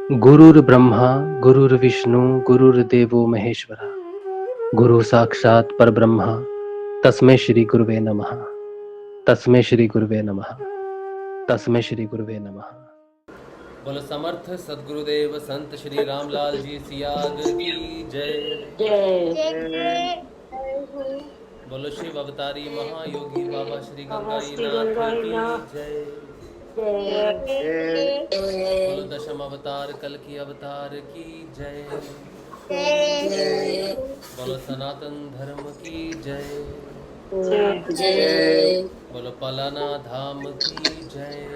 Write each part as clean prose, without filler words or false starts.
गुरुर्ब्रह्मा गुरुर्विष्णु गुरुर्देवो महेश्वरा गुरु साक्षात् परब्रह्म तस्मै श्री गुरुवे नमः। तस्मै श्री गुरुवे नमः। तस्मै श्री गुरुवे नमः। बोलो समर्थ सदगुरुदेव संत श्री रामलाल जी सियाग की जय। बोलो शिव अवतारी महायोगी बाबा श्री गंगाई नाथ की जय। बोलो दशम अवतार कल की अवतार की जय। बोलो सनातन धर्म की जय। बोलो पलाना धाम की जय।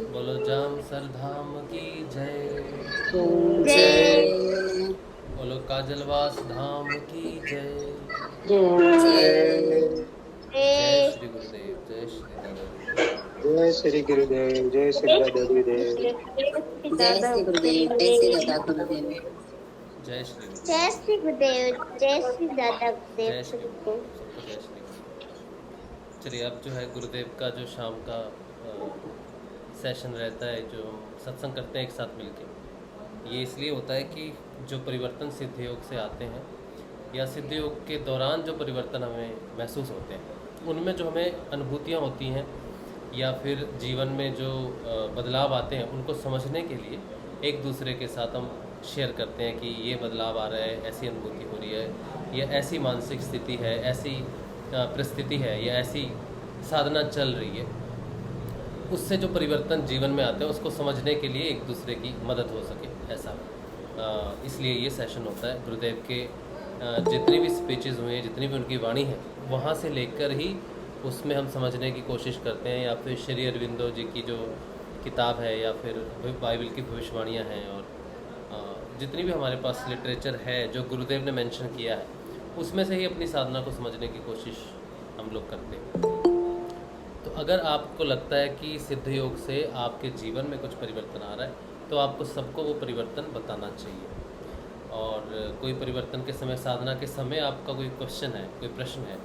बोलो जामसर धाम की जय। बोलो काजलवास धाम की जय। जय श्री गुरुदेव, जय श्री दादा। जय श्री गुरुदेव, जय श्री दादा गुरुदेव। जय श्री गुरुदेव, जय श्री दादा गुरुदेव। जय श्री गुरुदेव, जय श्री गुरुदेव, जय श्री दादा गुरुदेव। जय श्री गुरुदेव, सबको जय श्री गुरुदेव। चलिए अब जो है गुरुदेव का जो शाम का सेशन रहता है, जो हम सत्संग करते हैं एक साथ मिलके, ये इसलिए होता है कि जो परिवर्तन सिद्ध योग से आते हैं या सिद्ध योग के दौरान जो परिवर्तन हमें महसूस होते हैं, उनमें जो हमें अनुभूतियाँ होती हैं या फिर जीवन में जो बदलाव आते हैं, उनको समझने के लिए एक दूसरे के साथ हम शेयर करते हैं कि ये बदलाव आ रहा है, ऐसी अनुभूति हो रही है, या ऐसी मानसिक स्थिति है, ऐसी परिस्थिति है, या ऐसी साधना चल रही है। उससे जो परिवर्तन जीवन में आते हैं उसको समझने के लिए एक दूसरे की मदद हो सके, ऐसा इसलिए ये सेशन होता है। गुरुदेव के जितनी भी स्पीचेस हुए हैं, जितनी भी उनकी वाणी है, वहाँ से लेकर ही उसमें हम समझने की कोशिश करते हैं, या फिर श्री अरविंदो जी की जो किताब है, या फिर बाइबल की भविष्यवाणियाँ हैं, और जितनी भी हमारे पास लिटरेचर है जो गुरुदेव ने मेंशन किया है, उसमें से ही अपनी साधना को समझने की कोशिश हम लोग करते हैं। तो अगर आपको लगता है कि सिद्ध योग से आपके जीवन में कुछ परिवर्तन आ रहा है, तो आपको सबको वो परिवर्तन बताना चाहिए। और कोई परिवर्तन के समय, साधना के समय आपका कोई क्वेश्चन है, कोई प्रश्न है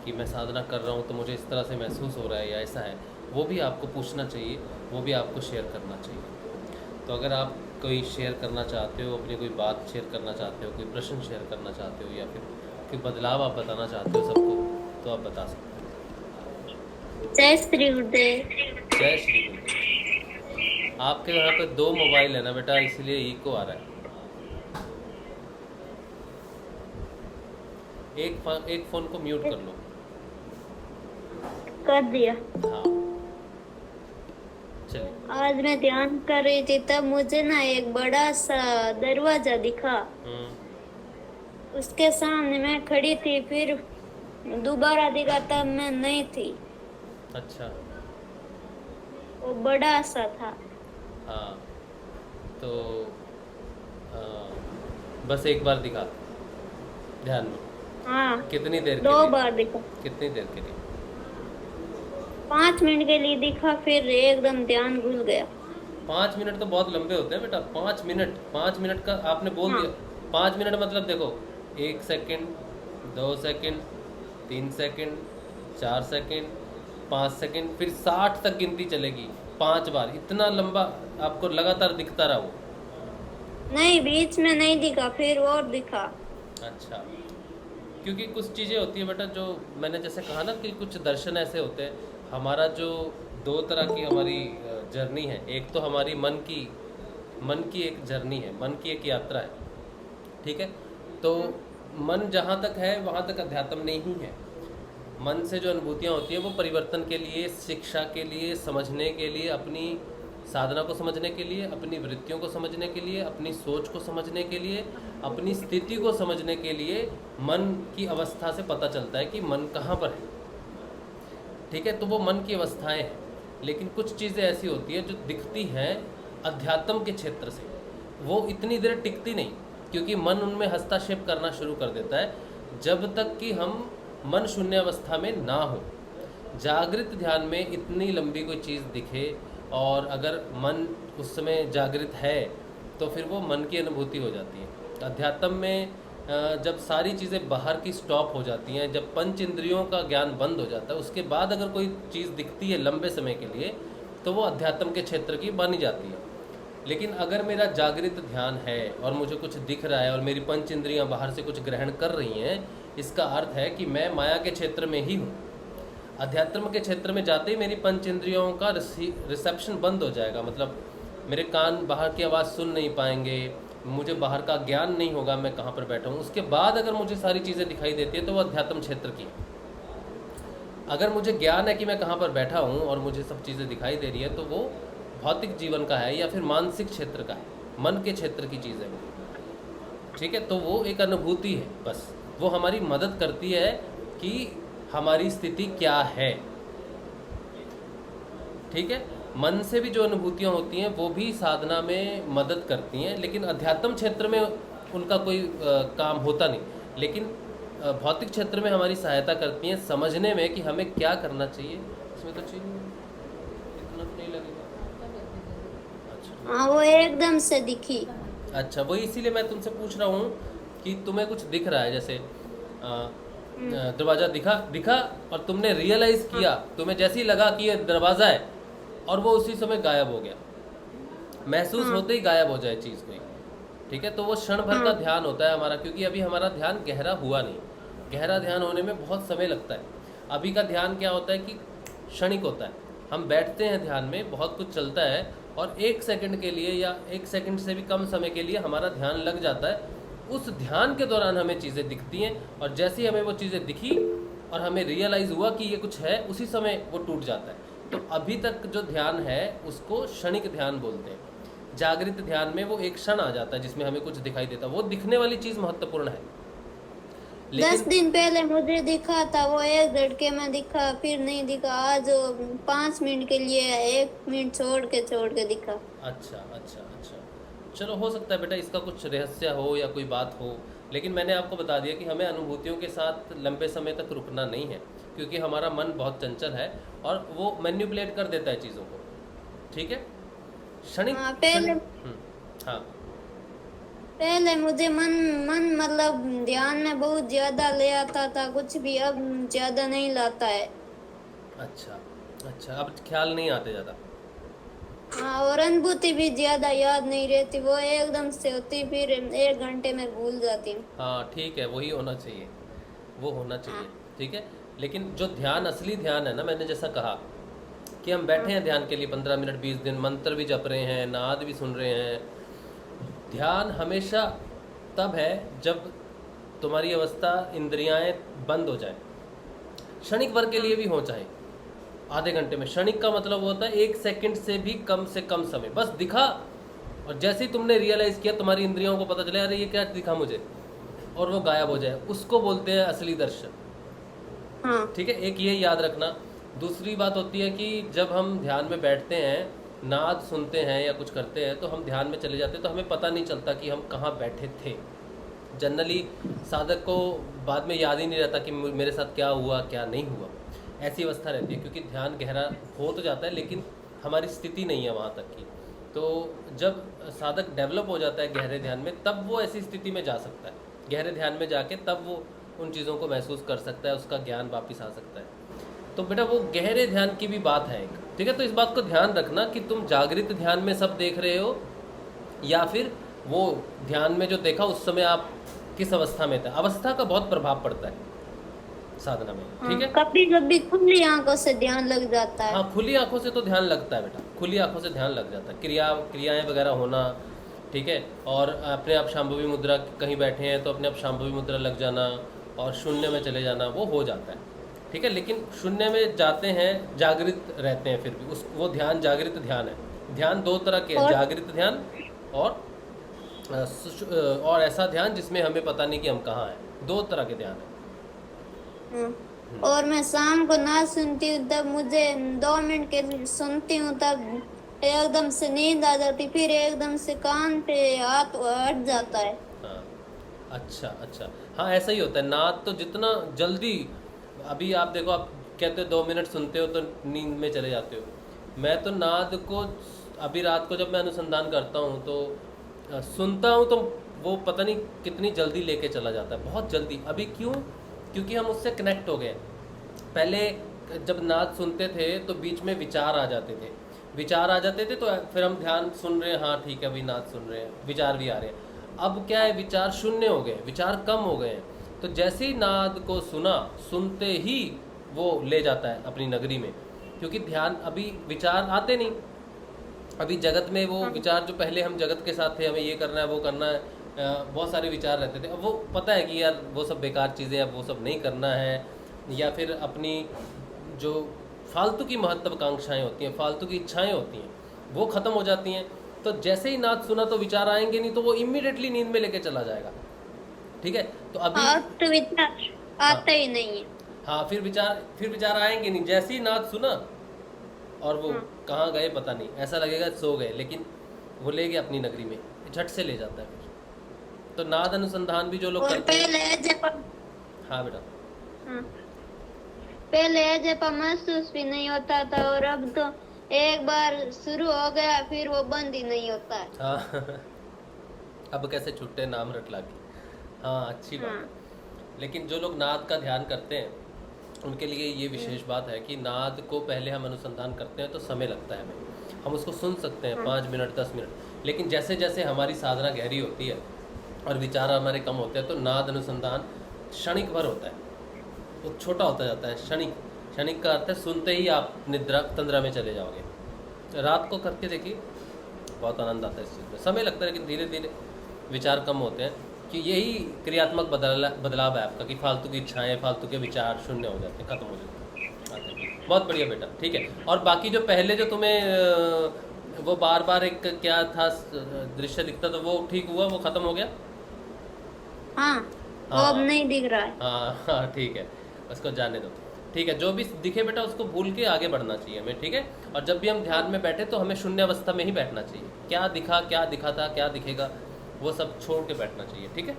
कि मैं साधना कर रहा हूँ तो मुझे इस तरह से महसूस हो रहा है या ऐसा है, वो भी आपको पूछना चाहिए, वो भी आपको शेयर करना चाहिए। तो अगर आप कोई शेयर करना चाहते हो, अपनी कोई बात शेयर करना चाहते हो, कोई प्रश्न शेयर करना चाहते हो, या फिर कोई बदलाव आप बताना चाहते हो सबको, तो आप बता सकते हो। जय श्री गुरुदेव। जय श्री गुरुदेव। आपके यहाँ पे 2 मोबाइल है ना बेटा, इसलिए इको आ रहा है। एक फ़ोन को म्यूट कर लो। कर दिया। हाँ चलिए। आज मैं ध्यान कर रही थी, तब मुझे ना एक बड़ा सा दरवाजा दिखा। उसके सामने मैं खड़ी थी, फिर दोबारा दिखा, तब मैं नहीं थी। अच्छा, वो बड़ा सा था। हाँ तो बस एक बार दिखा, ध्यान में। हाँ, कितनी देर के 2 लिए? बार दिखा। कितनी देर के लिए? 5 मिनट के लिए दिखा, फिर एकदम ध्यान भूल गया। 5 मिनट तो बहुत लंबे होते हैं बेटा। 5 मिनट का आपने बोल हाँ। दिया। 5 मिनट मतलब देखो, 1 second, 2 second, 3 second, 4 second, 5 second, फिर 60 तक गिनती चलेगी 5 बार। इतना लंबा आपको लगातार दिखता रहा वो? नहीं, बीच में नहीं दिखा, फिर और दिखा। अच्छा, क्योंकि कुछ चीज़ें होती है बेटा, जो मैंने जैसे कहा ना कि कुछ दर्शन ऐसे होते हैं। हमारा जो 2 तरह की हमारी जर्नी है, एक तो हमारी मन की एक जर्नी है, मन की एक यात्रा है, ठीक है। तो मन जहाँ तक है वहाँ तक अध्यात्म नहीं है। मन से जो अनुभूतियाँ होती हैं वो परिवर्तन के लिए, शिक्षा के लिए, समझने के लिए, अपनी साधना को समझने के लिए, अपनी वृत्तियों को समझने के लिए, अपनी सोच को समझने के लिए, अपनी स्थिति को समझने के लिए मन की अवस्था से पता चलता है कि मन कहाँ पर है, ठीक है। तो वो मन की अवस्थाएं हैं, लेकिन कुछ चीज़ें ऐसी होती हैं जो दिखती हैं अध्यात्म के क्षेत्र से, वो इतनी देर टिकती नहीं, क्योंकि मन उनमें हस्तक्षेप करना शुरू कर देता है जब तक कि हम मन शून्य अवस्था में ना हो। जागृत ध्यान में इतनी लंबी कोई चीज़ दिखे और अगर मन उस समय जागृत है तो फिर वो मन की अनुभूति हो जाती है। अध्यात्म में जब सारी चीज़ें बाहर की स्टॉप हो जाती हैं, जब पंच इंद्रियों का ज्ञान बंद हो जाता है, उसके बाद अगर कोई चीज़ दिखती है लंबे समय के लिए, तो वो अध्यात्म के क्षेत्र की मानी जाती है। लेकिन अगर मेरा जागृत ध्यान है और मुझे कुछ दिख रहा है और मेरी पंच इंद्रियां बाहर से कुछ ग्रहण कर रही हैं, इसका अर्थ है कि मैं माया के क्षेत्र में ही हूँ। अध्यात्म के क्षेत्र में जाते ही मेरी पंच इंद्रियों का रिसेप्शन बंद हो जाएगा, मतलब मेरे कान बाहर की आवाज़ सुन नहीं पाएंगे, मुझे बाहर का ज्ञान नहीं होगा मैं कहाँ पर बैठा हूँ। उसके बाद अगर मुझे सारी चीज़ें दिखाई देती है तो वो अध्यात्म क्षेत्र की है। अगर मुझे ज्ञान है कि मैं कहाँ पर बैठा हूँ और मुझे सब चीज़ें दिखाई दे रही है तो वो भौतिक जीवन का है या फिर मानसिक क्षेत्र का है, मन के क्षेत्र की चीज़ है वो। ठीक है, तो वो एक अनुभूति है, बस वो हमारी मदद करती है कि हमारी स्थिति क्या है। ठीक है, मन से भी जो अनुभूतियाँ होती हैं वो भी साधना में मदद करती हैं, लेकिन अध्यात्म क्षेत्र में उनका कोई काम होता नहीं। लेकिन भौतिक क्षेत्र में हमारी सहायता करती हैं समझने में कि हमें क्या करना चाहिए। इसमें तो चीज़ इतना तो नहीं लगेगा। अच्छा हाँ, वो एकदम से दिखी। अच्छा, वही इसीलिए मैं तुमसे पूछ रहा हूँ कि तुम्हें कुछ दिख रहा है, जैसे दरवाज़ा दिखा और तुमने रियलाइज़ किया, तुम्हें जैसे ही लगा कि ये दरवाज़ा है और वो उसी समय गायब हो गया, महसूस होते ही गायब हो जाए चीज़ कोई। ठीक है, तो वो क्षण भर का ध्यान होता है हमारा, क्योंकि अभी हमारा ध्यान गहरा हुआ नहीं। गहरा ध्यान होने में बहुत समय लगता है। अभी का ध्यान क्या होता है कि क्षणिक होता है। हम बैठते हैं ध्यान में, बहुत कुछ चलता है और 1 सेकंड के लिए या 1 सेकंड से भी कम समय के लिए हमारा ध्यान लग जाता है। उस ध्यान के दौरान हमें चीज़ें दिखती हैं और जैसे ही हमें वो चीज़ें दिखी और हमें रियलाइज़ हुआ कि ये कुछ है, उसी समय वो टूट जाता है। तो अभी तक जो ध्यान है उसको क्षणिक ध्यान बोलते हैं। जागृत ध्यान में वो एक क्षण आ जाता है जिसमें हमें कुछ दिखाई देता है, वो दिखने वाली चीज़ महत्वपूर्ण है। 10 दिन पहले मुझे दिखा था, वो 1 झटके में दिखा, फिर नहीं दिखा। आज 5 मिनट के लिए 1 मिनट छोड़ के दिखा। अच्छा अच्छा अच्छा, चलो हो सकता है बेटा इसका कुछ रहस्य हो या कोई बात हो, लेकिन मैंने आपको बता दिया कि हमें अनुभूतियों के साथ लंबे समय तक रुकना नहीं है, क्योंकि हमारा मन बहुत चंचल है और वो मैनिपुलेट कर देता है चीज़ों को। ठीक है, क्षणिक हाँ, हाँ पहले मुझे मन मतलब ध्यान में बहुत ज्यादा ले आता था कुछ भी, अब ज्यादा नहीं लाता है। अच्छा अच्छा, अब ख्याल नहीं आते ज़्यादा। हाँ, और अनुभूति भी ज्यादा याद नहीं रहती, वो एकदम से होती, फिर 1 घंटे में भूल जाती हूँ। हाँ ठीक है, वही होना चाहिए, वो होना चाहिए। ठीक है, लेकिन जो ध्यान असली ध्यान है ना, मैंने जैसा कहा कि हम बैठे हैं ध्यान के लिए 15 मिनट 20 दिन, मंत्र भी जप रहे हैं, नाद भी सुन रहे हैं। ध्यान हमेशा तब है जब तुम्हारी अवस्था इंद्रियाएं बंद हो जाए, क्षणिक भर के लिए भी हो, चाहे आधे घंटे में। क्षणिक का मतलब होता है 1 सेकंड से कम समय, बस दिखा और जैसे ही तुमने रियलाइज़ किया, तुम्हारी इंद्रियों को पता चले अरे ये क्या दिखा मुझे, और वो गायब हो जाए, उसको बोलते हैं असली दर्शन। हाँ। ठीक है, एक ये याद रखना। दूसरी बात होती है कि जब हम ध्यान में बैठते हैं, नाद सुनते हैं या कुछ करते हैं, तो हम ध्यान में चले जाते हैं, तो हमें पता नहीं चलता कि हम कहाँ बैठे थे। जनरली साधक को बाद में याद ही नहीं रहता कि मेरे साथ क्या हुआ क्या नहीं हुआ, ऐसी अवस्था रहती है, क्योंकि ध्यान गहरा हो तो जाता है लेकिन हमारी स्थिति नहीं है वहाँ तक की। तो जब साधक डेवलप हो जाता है गहरे ध्यान में, तब वो ऐसी स्थिति में जा सकता है। गहरे ध्यान में जाके तब वो उन चीज़ों को महसूस कर सकता है, उसका ज्ञान वापस आ सकता है। तो बेटा वो गहरे ध्यान की भी बात है एक। ठीक है, तो इस बात को ध्यान रखना कि तुम जागृत ध्यान में सब देख रहे हो या फिर वो ध्यान में जो देखा उस समय आप किस अवस्था में था। अवस्था का बहुत प्रभाव पड़ता है साधना में। ठीक है, कभी कभी खुली आंखों से ध्यान लग जाता है। हाँ, खुली आंखों से तो ध्यान लगता है बेटा, खुली आंखों से ध्यान लग जाता है, क्रियाएं वगैरह होना। ठीक है, और अपने आप शांभवी मुद्रा, कहीं बैठे हैं तो अपने आप शांभवी मुद्रा लग जाना और शून्य में चले जाना, वो हो जाता है। ठीक है, लेकिन शून्य में जाते हैं, जागृत रहते हैं, फिर भी वो ध्यान जागृत ध्यान है। ध्यान 2 तरह के हैं, जागृत ध्यान और ऐसा ध्यान जिसमें हमें पता नहीं कि हम कहाँ हैं। 2 तरह के ध्यान है। और मैं शाम को ना सुनती हूँ तब मुझे 2 मिनट के लिए सुनती हूँ, तब एकदम से नींद आ जाती, फिर एकदम से कान पे हाथ हट जाता है। हाँ, अच्छा अच्छा, हाँ ऐसा ही होता है। नाद तो जितना जल्दी, अभी आप देखो, आप कहते हो 2 मिनट सुनते हो तो नींद में चले जाते हो। मैं तो नाद को अभी रात को जब मैं अनुसंधान करता हूँ तो सुनता हूँ तो वो पता नहीं कितनी जल्दी लेके चला जाता है, बहुत जल्दी। अभी क्यों? क्योंकि हम उससे कनेक्ट हो गए। पहले जब नाद सुनते थे तो बीच में विचार आ जाते थे, विचार आ जाते थे तो फिर हम ध्यान सुन रहे हैं, हाँ ठीक है, अभी नाद सुन रहे हैं, विचार भी आ रहे हैं। अब क्या है, विचार शून्य हो गए, विचार कम हो गए हैं। तो जैसे ही नाद को सुना, सुनते ही वो ले जाता है अपनी नगरी में, क्योंकि ध्यान, अभी विचार आते नहीं। अभी जगत में वो विचार जो पहले हम जगत के साथ थे, हमें ये करना है वो करना है, बहुत सारे विचार रहते थे। अब वो पता है कि यार वो सब बेकार चीज़ें, अब वो सब नहीं करना है, या फिर अपनी जो फालतू की महत्वाकांक्षाएं होती हैं, फालतू की इच्छाएं होती हैं, वो ख़त्म हो जाती हैं। तो जैसे ही नाद सुना तो विचार आएंगे नहीं, तो वो इमीडिएटली नींद में लेके चला जाएगा। ठीक है, तो अभी तो विचार आता ही नहीं है। हाँ, फिर विचार आएंगे नहीं। जैसे ही नाद सुना और वो कहाँ गए पता नहीं, ऐसा लगेगा सो गए, लेकिन वो ले गए अपनी नगरी में, झट से ले जाता है फिर। तो नाद अनुसंधान भी जो लोग और करते हैं। पहले जब हाँ बेटा, पहले जब महसूस भी नहीं होता था, और अब तो एक बार शुरू हो गया फिर वो बंद ही नहीं होता है। हाँ अब कैसे छुट्टे नाम रट लाके। हाँ, अच्छी बात है। लेकिन जो लोग नाद का ध्यान करते हैं उनके लिए ये विशेष बात है कि नाद को पहले हम अनुसंधान करते हैं तो समय लगता है हमें, हम उसको सुन सकते हैं 5 मिनट 10 मिनट, लेकिन जैसे जैसे हमारी साधना गहरी होती है और विचार हमारे कम होते हैं तो नाद अनुसंधान क्षणिक भर होता है, वो छोटा होता जाता है। क्षणिक का अर्थ है सुनते ही आप निद्रा तंद्रा में चले जाओगे। रात को करके देखिए, बहुत आनंद आता है इस चीज़ में। समय लगता है लेकिन धीरे धीरे विचार कम होते हैं, कि यही क्रियात्मक बदलाव है आपका, कि फालतू की इच्छाएं, फालतू के विचार शून्य हो जाते हैं, खत्म हो जाते हैं। बहुत बढ़िया बेटा, ठीक है। और बाकी जो पहले जो तुम्हें वो बार बार एक क्या था दृश्य दिखता था, वो ठीक हुआ, वो खत्म हो गया? हाँ, वो अब नहीं दिख रहा है। हाँ ठीक है, उसको जाने दो। ठीक है, जो भी दिखे बेटा उसको भूल के आगे बढ़ना चाहिए हमें, ठीक है। और जब भी हम ध्यान में बैठे तो हमें शून्य अवस्था में ही बैठना चाहिए। क्या दिखा था, क्या दिखेगा, वो सब छोड़ के बैठना चाहिए, ठीक है।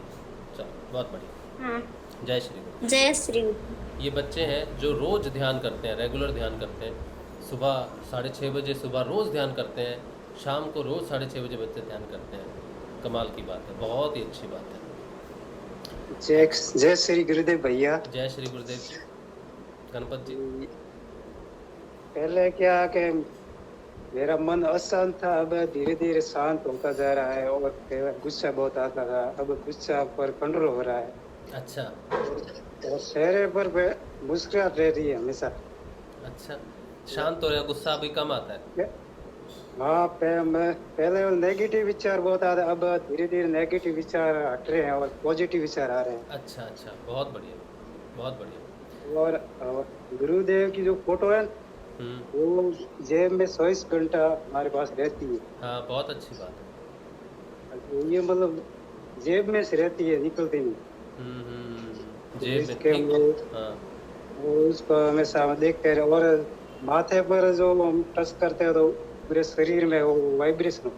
चलो, बहुत बढ़िया। जय श्री गुरु। जय श्री गुरु। ये बच्चे हैं जो रोज़ ध्यान करते हैं, रेगुलर ध्यान करते हैं। सुबह 6:30 बजे सुबह रोज़ ध्यान करते हैं, शाम को रोज़ 6:30 बजे बच्चे ध्यान करते हैं। कमाल की बात है, बहुत ही अच्छी बात है। जय श्री गुरुदेव भैया। जय श्री गुरुदेव। गणपत जी, पहले क्या कि मेरा मन अशांत था, अब धीरे धीरे शांत होता जा रहा है, और गुस्सा बहुत आता था, अब गुस्सा पर कंट्रोल हो रहा है। अच्छा, और चेहरे पर मुस्कुराहट रह रही है हमेशा। अच्छा, शांत हो रहा है, गुस्सा अभी कम आता है। हाँ, पहले नेगेटिव विचार बहुत आते, अब धीरे धीरे नेगेटिव विचार हट रहे हैं और पॉजिटिव विचार आ रहे हैं। अच्छा अच्छा, बहुत बढ़िया, बहुत बढ़िया। और गुरुदेव की जो फोटो है वो जेब में 24 घंटा हमारे पास रहती है। हाँ, बहुत अच्छी बात है। ये मतलब जेब में से रहती है, निकलती नहीं। जेब में, इसके ठीक। हाँ, वो उसको हमेशा देखते रहे, और माथे पर जो हम टच करते हैं तो पूरे शरीर में वो वाइब्रेशन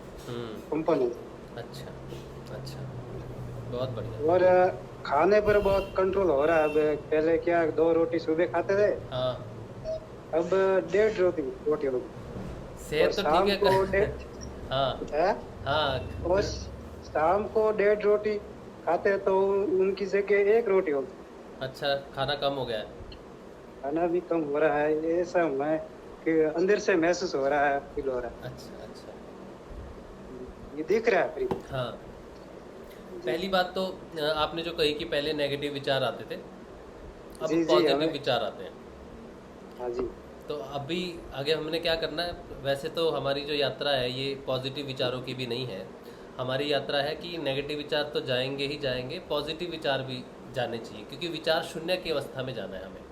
कंपन होता है। अच्छा अच्छा, बहुत बढ़िया। और खाने पर बहुत कंट्रोल हो रहा है। अब पहले क्या 2 रोटी सुबह खाते थे, हाँ, अब 1.5 रोटी हो गई। सेहत तो ठीक है। हाँ हाँ, और शाम को 1.5 रोटी खाते हैं तो उनकी जगह 1 रोटी हो गई। अच्छा, खाना कम हो गया है। खाना भी कम हो रहा है, ऐसा मैं कि अंदर से महसूस हो रहा है, फील हो रहा है। अच्छा अच्छा, ये दिख रहा है फिर। हाँ, पहली बात तो आपने जो कही कि पहले नेगेटिव विचार आते थे, अब पॉजिटिव विचार आते हैं। हाँ जी। तो अभी आगे हमने क्या करना है, वैसे तो हमारी जो यात्रा है ये पॉजिटिव विचारों की भी नहीं है। हमारी यात्रा है कि नेगेटिव विचार तो जाएंगे ही जाएंगे, पॉजिटिव विचार भी जाने चाहिए, क्योंकि विचार शून्य की अवस्था में जाना है हमें।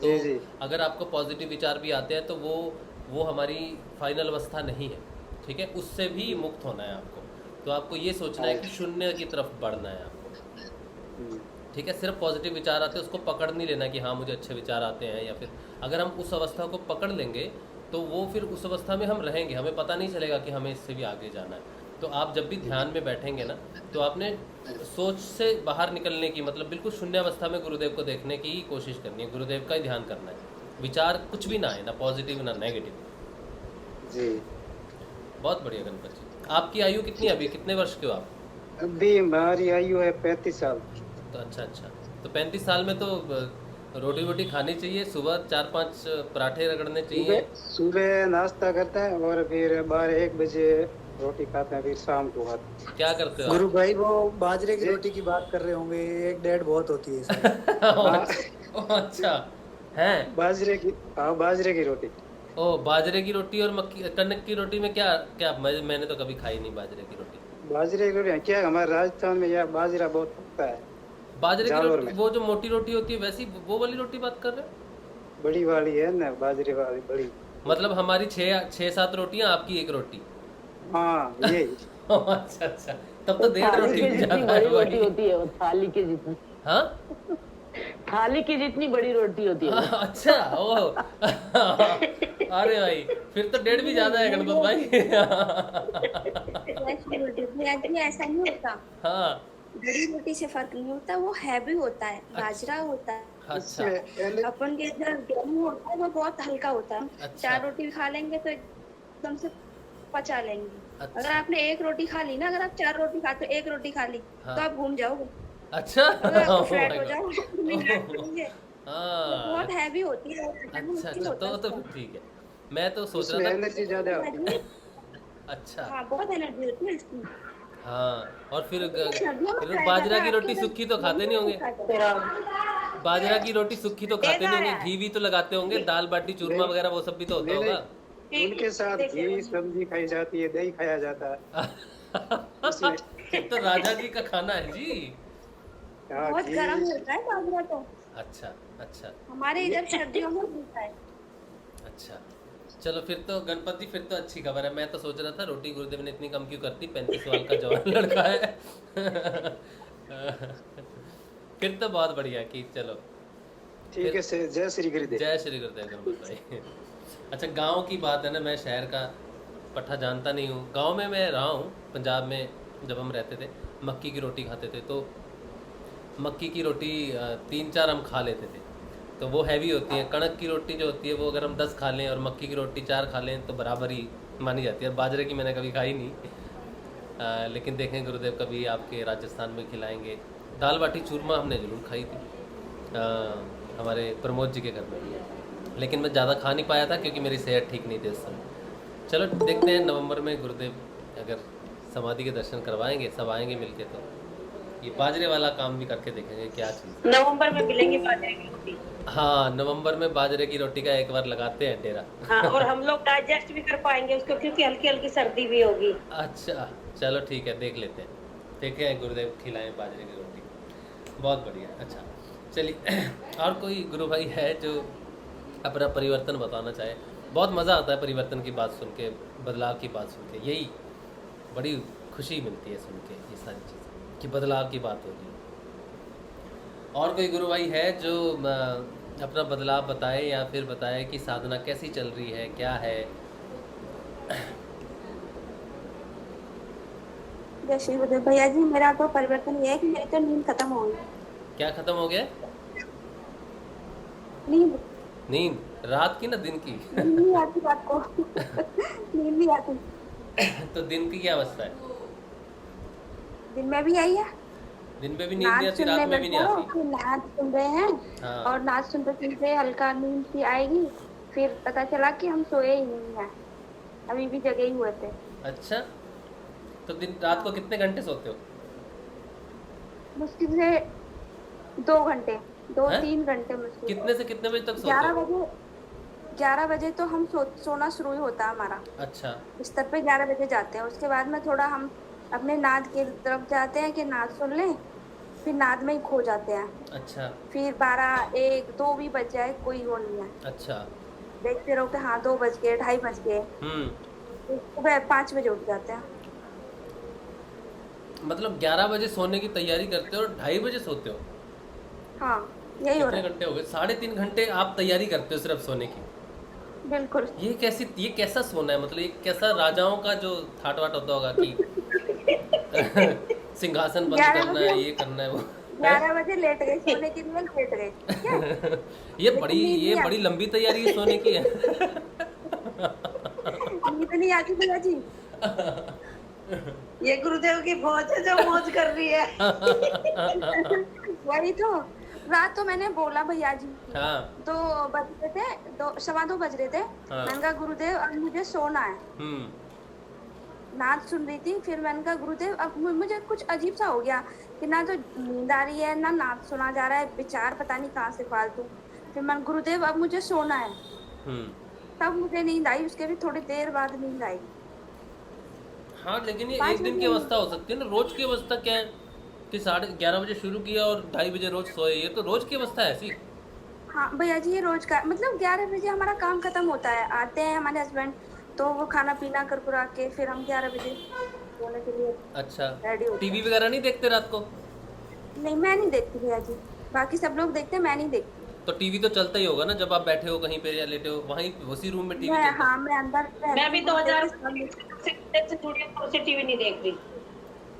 तो जी। अगर आपको पॉजिटिव विचार भी आते हैं तो वो हमारी फाइनल अवस्था नहीं है, ठीक है। उससे भी मुक्त होना है आपको। तो आपको ये सोचना है कि शून्य की तरफ बढ़ना है आपको, ठीक है। सिर्फ पॉजिटिव विचार आते हैं उसको पकड़ नहीं लेना कि हाँ मुझे अच्छे विचार आते हैं, या फिर अगर हम उस अवस्था को पकड़ लेंगे तो वो फिर उस अवस्था में हम रहेंगे, हमें पता नहीं चलेगा कि हमें इससे भी आगे जाना है। तो आप जब भी ध्यान में बैठेंगे ना, तो आपने सोच से बाहर निकलने की, मतलब बिल्कुल शून्य अवस्था में गुरुदेव को देखने की कोशिश करनी है, गुरुदेव का ही ध्यान करना है। विचार कुछ भी ना है, ना पॉजिटिव ना नेगेटिव जी। बहुत बढ़िया गणपत जी। आपकी आयु कितनी है अभी, कितने वर्ष के हो आप? अभी हमारी आयु है 35 साल। तो अच्छा, तो 35 साल में तो रोटी वोटी खानी चाहिए, सुबह 4-5 पराठे रगड़ने चाहिए। सुबह नाश्ता करते हैं और फिर 12-1 बजे रोटी खाते हैं, फिर शाम को खाते हैं। क्या करते हो गुरु भाई वो बाजरे की रोटी की बात कर रहे होंगे, एक डेढ़ बहुत होती है इसमें। आप? अच्छा है। बाजरे की रोटी। ओ, बाजरे की रोटी और मक्की कनक की रोटी में क्या क्या मैंने तो कभी खाई नहीं बाजरे की रोटी। बाजरे की रोटी क्या है, हमारे राजस्थान में यह बाजरा बहुत उगता है। बाजरे की जालोर रोटी में। वो जो मोटी रोटी होती है वैसी वो वाली रोटी बात कर रहे हो? बड़ी वाली है ना, बाजरे वाली बड़ी। मतलब हमारी 6-7 रोटियां, आपकी एक रोटी। हाँ ये अच्छा अच्छा, तब तो 1.5 रोटी भी ज्यादा है बड़ी रोटी भाई। होती है वो, थाली के जितनी, हाँ थाली की जितनी बड़ी रोटी होती है वो। अच्छा ओ अरे भाई फिर तो 1.5 भी ज्यादा है गणपत भाई। वैसी रोटी भैया जी ऐसा नहीं होता, हाँ बड़ी रोटी से फर्क नहीं होता, वो हैवी होता है, बाजरा होता है। अच्छा इसमें अपन के इधर गेहूं होता है वो बहुत हल्का होता है। अच्छा। 4 रोटी खा लेंगे तो एकदम से पचा लेंगे। अच्छा। अगर आपने 1 रोटी खा ली ना, अगर आप 4 रोटी खाते हो 1 रोटी खा ली हाँ। तो आप घूम जाओगे, अच्छा अगर आपको Oh फैट my हो God. जाओगे। हाँ बहुत हैवी होती है, अच्छा मुश्किल अच्छा, होता है तो उसको। फिर ठीक है। मैं तो सोच इसमें रहा था एनर्जी ज्यादा होती है। अच्छा हाँ बहुत एनर्जी होती है इसकी। हाँ, और फिर सर्दियों में फिर खाया बाजरा जाता की है, रोटी आपके सूखी तो उधर खाते नहीं होंगे। खाते बाजरा की रोटी सूखी तो खाते नहीं होंगे, घी भी तो लगाते होंगे, दाल बाटी चूरमा वगैरह वो सब भी तो होता नहीं, होगा। नहीं, उनके साथ घी सब्जी खाई जाती है, दही खाया जाता है इसमें। ये तो राजा जी का खाना है जी। हाँ, बहुत घी गर्म होता है बाजरा तो, अच्छा अच्छा हमारे इधर सर्दियों में मिलता है। अच्छा, चलो फिर तो गणपत जी, फिर तो अच्छी खबर है। मैं तो सोच रहा था रोटी गुरुदेव ने इतनी कम क्यों करती, 35 साल का जवान लड़का है। फिर तो बहुत बढ़िया कि चलो ठीक है से जय श्री गुरुदेव। जय श्री गुरुदेव गणपत भाई। अच्छा, गांव की बात है ना, मैं शहर का पट्टा जानता नहीं हूँ। गांव में मैं रहा हूँ, पंजाब में जब हम रहते थे मक्की की रोटी खाते थे, तो मक्की की रोटी 3-4 हम खा लेते थे, तो वो हैवी होती है। कणक की रोटी जो होती है वो अगर हम 10 खा लें और मक्की की रोटी 4 खा लें तो बराबर ही मानी जाती है। बाजरे की मैंने कभी खाई नहीं, लेकिन देखें गुरुदेव कभी आपके राजस्थान में खिलाएंगे। दाल बाटी चूरमा हमने ज़रूर खाई थी हमारे प्रमोद जी के घर में, लेकिन मैं ज़्यादा खा नहीं पाया था क्योंकि मेरी सेहत ठीक नहीं थी उस समय। चलो देखते हैं नवंबर में गुरुदेव अगर समाधि के दर्शन करवाएंगे, सब आएंगे मिलके, तो ये बाजरे वाला काम भी करके देखेंगे क्या चीज़। नवंबर में मिलेंगे बाजरे की रोटी। हाँ, नवंबर में बाजरे की रोटी का एक बार लगाते हैं डेरा। हाँ, और हम लोग डाइजेस्ट भी कर पाएंगे उसको, क्योंकि हल्की हल्की सर्दी भी होगी। अच्छा चलो ठीक है, देख लेते हैं, देखें हैं गुरुदेव खिलाएं बाजरे की रोटी, बहुत बढ़िया। अच्छा चलिए, और कोई गुरु भाई है जो अपना परिवर्तन बताना चाहे? बहुत मज़ा आता है परिवर्तन की बात सुन के, बदलाव की बात सुन के, यही बड़ी खुशी मिलती है सुन के ये सारी चीज़ें कि बदलाव की बात हो रही है। और कोई गुरु भाई है जो अपना बदलाव बताए या फिर बताए कि साधना कैसी चल रही है, क्या है? जय श्री गुरुदेव भैया जी, मेरा तो परिवर्तन ये है कि मेरी तो नींद खत्म हो गई। क्या खत्म हो गया? नींद नींद? रात की ना दिन की? नींद नहीं आती रात को। नींद नहीं आती। तो दिन की क्या अवस्था है? दिन में भी आई है, दिन में भी नींद नहीं आती, रात में भी नहीं आती? नाच सुन रहे हैं हाँ। और नाच सुनते सुनते हल्का नींद सी आएगी, फिर पता चला कि हम सोए ही नहीं है, अभी भी जगे ही हुए थे। अच्छा, तो दिन रात को कितने घंटे सोते हो? मुश्किल से 2 घंटे, हैं? 2-3 घंटे मुश्किल। कितने से कितने बजे तक सोते 11 हो? बजे 11 बजे तो हम सोना शुरू ही होता है हमारा। अच्छा बिस्तर पे 11 बजे जाते हैं, उसके बाद में थोड़ा हम अपने नाद के तरफ जाते हैं कि नाद सुन लें, फिर नाद में ही खो जाते हैं। अच्छा फिर 12, 1, 2 भी बज जाए कोई वो नहीं है, अच्छा। देखते रहो कि हाँ 2 बज गए, 2:30 बज गए, फिर सुबह 5 बजे उठ जाते हैं। मतलब 11 बजे सोने की तैयारी करते हो और 2:30 बजे सोते हो? हाँ यही हो कितने रहा घंटे हो गए? 3.5 घंटे आप तैयारी करते हो सिर्फ सोने की? है। बिल्कुल। ये कैसा सोना है? मतलब ये कैसा राजाओं का जो ठाट वाट होता होगा कि सिंहासन बंद 11 करना है, ये करना है, वो 11 बजे लेट गए, सोने के लिए लेट गए, ठीक है? ये बड़ी लंबी तैयारी है सोने की है। नींद नहीं आती भैया जी। ये गुरुदेव की फौज है जो मौज कर रही है। वही तो रात तो मैंने बोला भैया जी, हाँ तो बज रहे थे 2 बज रहे थे। हाँ। मैंने कहा गुरुदेव अब मुझे सोना है, नाच सुन रही थी। फिर मैंने कहा गुरुदेव अब मुझे कुछ अजीब सा हो गया कि ना तो नींद आ रही है ना नाच सुना जा रहा है, विचार पता नहीं कहाँ से फालतू। फिर मैंने गुरुदेव अब मुझे सोना है, तब मुझे नींद आई। उसके भी थोड़ी देर बाद नींद आई। हाँ लेकिन ये 5 एक दिन की बजे अवस्था हो सकती है ना, रोज की अवस्था क्या है कि 11:30 बजे शुरू किया और 2:30 बजे रोज सोए, ये तो रोज की अवस्था है ऐसी। हाँ भैया जी, ये रोज का मतलब 11 बजे हमारा काम खत्म होता है, आते हैं हमारे हस्बैंड, तो वो खाना पीना कर कुरा के फिर हम 11 बजे सोने के लिए अच्छा, रेडी होते टीवी हैं। वगैरह नहीं देखते रात को? नहीं मैं नहीं देखती भैया जी, बाकी सब लोग देखते हैं, मैं नहीं देखती। तो टीवी तो चलता ही होगा ना, जब आप बैठे हो कहीं पे या लेटे हो वहीं उसी रूम में टीवी चलता है। हाँ मैं अंदर मैं भी 2000 से जुड़ी हूँ, से टीवी नहीं देख रही।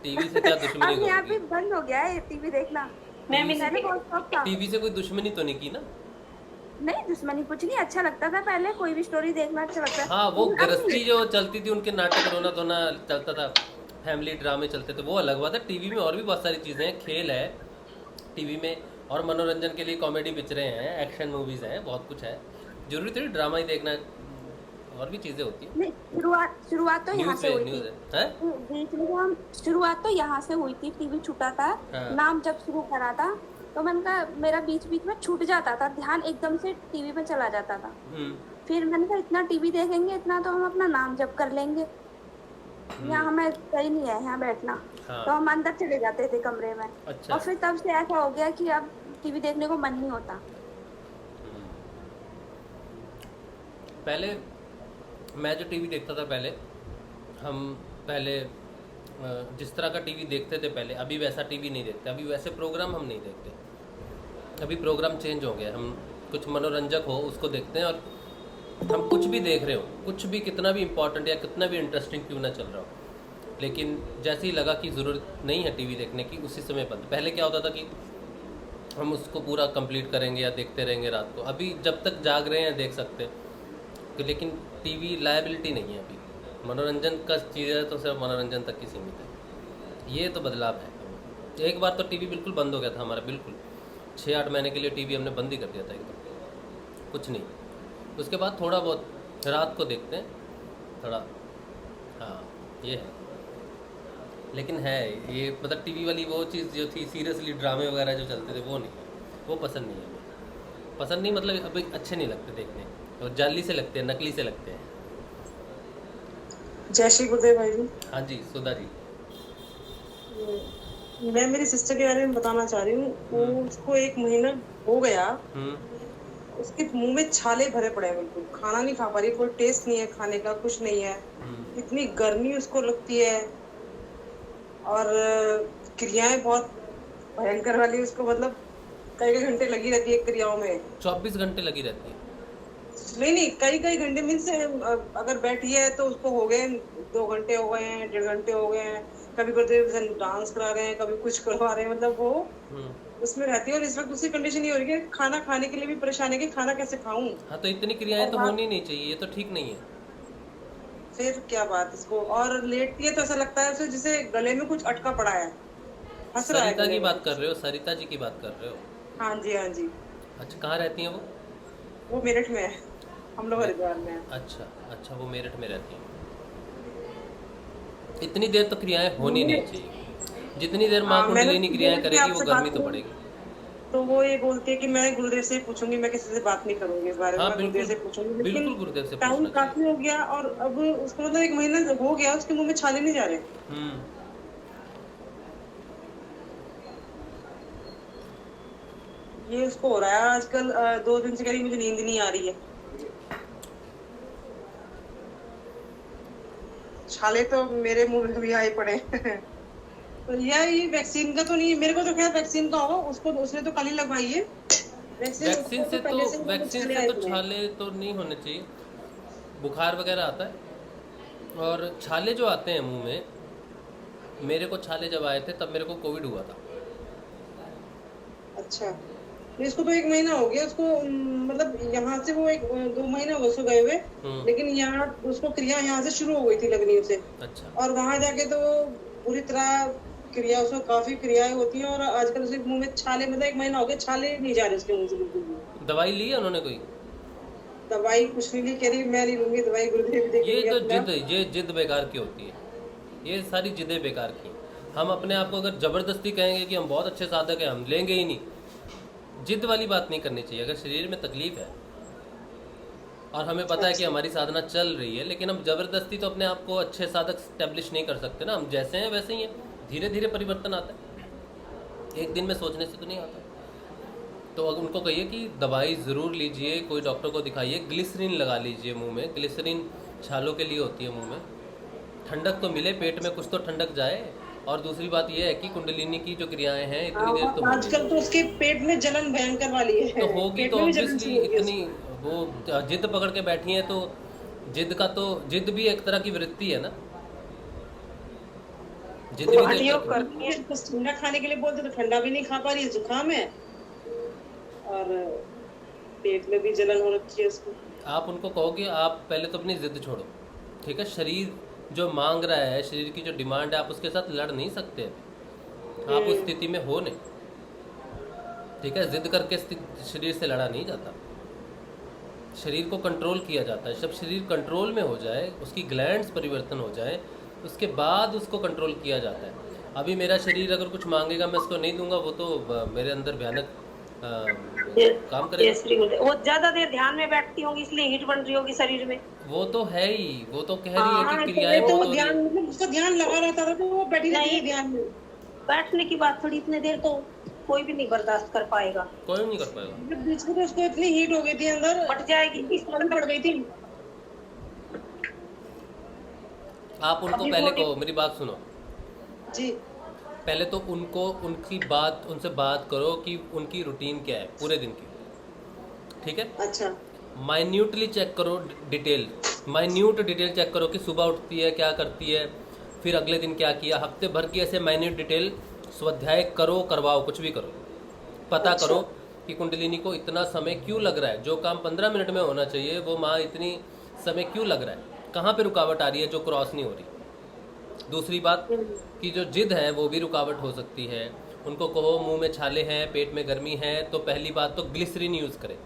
टीवी से क्या दुश्मनी अब यहाँ होगी? पे बंद हो गया है टीवी देखना। मैं भी पहले बहुत शौक था। टीवी से कोई दुश्मनी तो नहीं की ना? नहीं दुश्मनी कुछ नहीं, अच्छा लगता था पहले, कोई भी स्टोरी देखना अच्छा लगता था। हाँ वो लेकिन अब गृहस्थी नहीं। जो चलती थी, उनके नाटक रोना धोना चलता था, फैमिली ड्रामे चलते थे, वो अलग बात है। टीवी में और भी बहुत सारी चीज़ें हैं, खेल है टीवी में, और मनोरंजन के लिए कॉमेडी पिक्चरें हैं, एक्शन मूवीज़ हैं, बहुत कुछ है। जरूरी थोड़ी ड्रामा ही देखना है, और भी चीज़ें होती हैं। नहीं, शुरुआत तो यहाँ न्यूज़ से है, हुई न्यूज़ थी। है, हैं? बीच में हम शुरुआत तो यहाँ से हुई थी, टीवी छूटा था। हाँ। नाम जब शुरू करा था तो मैंने कहा मेरा बीच बीच में छूट जाता था, ध्यान एकदम से टीवी में चला जाता था। फिर मैंने कहा इतना टीवी देखेंगे इतना तो हम अपना नाम जप कर लेंगे, यहाँ हमें सही नहीं है यहाँ बैठना। हाँ। तो हम अंदर चले जाते थे कमरे में। अच्छा। और फिर तब से ऐसा हो गया कि अब टीवी देखने को मन नहीं होता। पहले मैं जो टीवी देखता था, पहले जिस तरह का टीवी देखते थे पहले, अभी वैसा टीवी नहीं देखते, अभी वैसे प्रोग्राम हम नहीं देखते। अभी प्रोग्राम चेंज हो गया, हम कुछ मनोरंजक हो उसको देखते हैं, और हम कुछ भी देख रहे हो, कुछ भी कितना भी इम्पोर्टेंट या कितना भी इंटरेस्टिंग क्यों ना चल रहा हो, लेकिन जैसे ही लगा कि ज़रूरत नहीं है टीवी देखने की, उसी समय बंद। पहले क्या होता था कि हम उसको पूरा कंप्लीट करेंगे या देखते रहेंगे रात को, अभी जब तक जाग रहे हैं देख सकते हैं। लेकिन टीवी लायबिलिटी नहीं है अभी, मनोरंजन का चीज़ है तो सिर्फ मनोरंजन तक ही सीमित है। ये तो बदलाव है। एक बार तो टीवी बिल्कुल बंद हो गया था हमारा, बिल्कुल 6-8 महीने के लिए टीवी हमने बंद ही कर दिया था एकदम, कुछ नहीं। उसके बाद थोड़ा बहुत रात को देखते हैं थोड़ा, हाँ ये है। लेकिन है ये मतलब टीवी वाली वो चीज़ जो थी सीरियसली ड्रामे वगैरह जो चलते थे वो नहीं, वो पसंद नहीं है हमें। पसंद नहीं मतलब अभी अच्छे नहीं लगते देखने, और जाली से लगते हैं, नकली से लगते हैं। जय श्री गुरुदेव भाई जी। हाँ जी सुधा जी। मैं मेरी सिस्टर के बारे में बताना चाह रही हूँ। उसको 1 महीना हो गया, उसके मुंह में छाले भरे पड़े हैं, बिल्कुल खाना नहीं खा पा रही, कोई टेस्ट नहीं है खाने का, कुछ नहीं है। इतनी गर्मी उसको लगती है, और क्रियाएं बहुत भयंकर वाली उसको, मतलब कई घंटे लगी रहती है क्रियाओं में। 24 घंटे लगी रहती है? नहीं कई घंटे मीन्स अगर बैठी है तो उसको हो गए 2 घंटे हो गए हैं, 1.5 घंटे हो गए हैं, कभी गुरुदेव डांस करा रहे हैं, कभी कुछ करवा रहे हैं, मतलब वो उसमें रहती है। और इस वक्त उसकी कंडीशन ये हो रही है, खाना खाने के लिए भी परेशान है कि खाना कैसे खाऊं। हाँ तो इतनी क्रियाएं तो होनी नहीं चाहिए, ये तो ठीक नहीं है। फिर क्या बात इसको, और लेटती है तो ऐसा लगता है उसे जैसे गले में कुछ अटका पड़ा है, हंस रहा है। सरिता की बात कर रहे हो? सरिता जी की बात कर रहे हो? हाँ जी हाँ जी। अच्छा, कहाँ रहती हैं वो मेरठ में है, हम लोग हरिद्वार में हैं। अच्छा वो मेरठ में रहती हैं। इतनी देर तो क्रियाएं होनी नहीं चाहिए, जितनी देर माँ कुंडलिनी क्रियाएं करेगी वो गर्मी तो पड़ेगी। तो वो ये बोलती है कि मैं गुरुदेव से पूछूंगी, मैं किसी से बात नहीं करूंगी इस बारे में। हाँ, गुरुदेव से पूछूंगी, बिल्कुल गुरुदेव से टाइम काफी हो गया, और अब उसको मतलब 1 महीना हो गया, उसके मुंह में छाले नहीं जा रहे। ये उसको हो रहा है आजकल। 2 दिन से कह रही मुझे नींद नहीं आ रही है। छाले तो मेरे मुंह में भी आए पड़े। तो ये वैक्सीन का तो नहीं, मेरे को तो खैर वैक्सीन का होगा, उसको उसने तो कल ही लगवाई है। वैक्सीन से तो छाले तो नहीं होने चाहिए, बुखार वगैरह आता है। और छाले जो आते हैं मुंह में, मेरे को छाले जब आए थे तब मेरे को कोविड हुआ था। अच्छा, इसको तो 1 महीना हो गया उसको, मतलब यहाँ से वो 2 महीने हो उसको गए हुए, लेकिन यहाँ उसको क्रिया यहाँ से शुरू हो गई थी लगनी उसे। अच्छा। और वहाँ जाके तो पूरी तरह क्रिया, उसमें काफी क्रियाएं होती हैं और आजकल उसके मुंह में छाले, मतलब 1 महीना हो गया छाले नहीं जा रहे उसके मुंह से बिल्कुल भी। दवाई ली है उन्होंने कोई? दवाई कुछ नहीं ली, कह रही मैं नहीं लूंगी दवाई, गुरुदेव ये तो देखेंगे। ये जिद बेकार की होती है, ये सारी जिदें बेकार की। हम अपने आप को अगर ज़बरदस्ती कहेंगे कि हम बहुत अच्छे साधक हैं, हम लेंगे ही नहीं, जिद वाली बात नहीं करनी चाहिए। अगर शरीर में तकलीफ है और हमें पता है कि हमारी साधना चल रही है, लेकिन हम ज़बरदस्ती तो अपने आप को अच्छे साधक स्टैब्लिश नहीं कर सकते ना। हम जैसे हैं वैसे ही हैं, धीरे धीरे परिवर्तन आता है, एक दिन में सोचने से तो नहीं आता। तो अगर उनको कहिए कि दवाई ज़रूर लीजिए, कोई डॉक्टर को दिखाइए, ग्लिसरीन लगा लीजिए मुंह में। ग्लिसरीन छालों के लिए होती है मुंह में, ठंडक तो मिले, पेट में कुछ तो ठंडक जाए। और दूसरी बात यह है कि कुंडलिनी की जो क्रियाएं हैं इतनी देर तो आजकल तो उसके पेट में जलन भयंकर वाली है, तो होगी, पेट तो में भी जलन ऑब्वियसली सी होगी इतनी वो जिद पकड़ के बैठी है, तो जिद भी एक तरह की वृत्ति है ना, जिद भी उसको। तो योग करती है, कुछ ठंडा खाने के लिए बोलते तो ठंडा भी नहीं खा पा रही, जुकाम है और पेट में भी जलन हो रखी है उसको। आप उनको कहो कि आप पहले तो अपनी जिद छोड़ो, ठीक है? शरीर जो मांग रहा है, शरीर की जो डिमांड है, आप उसके साथ लड़ नहीं सकते अभी, आप उस स्थिति में हो नहीं, ठीक है? जिद करके शरीर से लड़ा नहीं जाता, शरीर को कंट्रोल किया जाता है। जब शरीर कंट्रोल में हो जाए, उसकी ग्लैंड्स परिवर्तन हो जाए, उसके बाद उसको कंट्रोल किया जाता है। अभी मेरा शरीर अगर कुछ मांगेगा, मैं उसको नहीं दूंगा, वो तो मेरे अंदर भयानक काम करेगा। वो ज्यादा देर ध्यान में बैठती होंगी, इसलिए हीट बन रही होगी शरीर में। वो तो है ही, वो तो कह रही है कि क्रियाएं तो बहुत हो रही ध्यान, है। मतलब उसका ध्यान लगा रहता था तो वो बैठी रहती है ध्यान में। बैठने की बात थोड़ी, इतने देर तो कोई भी नहीं बर्दाश्त कर पाएगा, कोई नहीं कर पाएगा। बीच में तो उसको इतनी हीट हो गई थी अंदर, फट जाएगी, इस तरह पड़ गई थी। आप उनको पहले कहो, मेरी बात सुनो जी। पहले तो उनसे बात करो कि उनकी रूटीन क्या है पूरे दिन की, ठीक है? अच्छा। माइन्यूटली चेक करो, माइन्यूट डिटेल चेक करो कि सुबह उठती है क्या करती है, फिर अगले दिन क्या किया, हफ्ते भर की ऐसे माइन्यूट डिटेल स्वाध्याय करो, करवाओ, कुछ भी करो, पता करो कि कुंडलिनी को इतना समय क्यों लग रहा है। जो काम 15 मिनट में होना चाहिए वो माँ इतनी समय क्यों लग रहा है, कहाँ पे रुकावट आ रही है जो क्रॉस नहीं हो रही। दूसरी बात कि जो जिद है वो भी रुकावट हो सकती है। उनको कहो मुंह में छाले हैं, पेट में गर्मी है, तो पहली बात तो ग्लिसरीन यूज़ करें,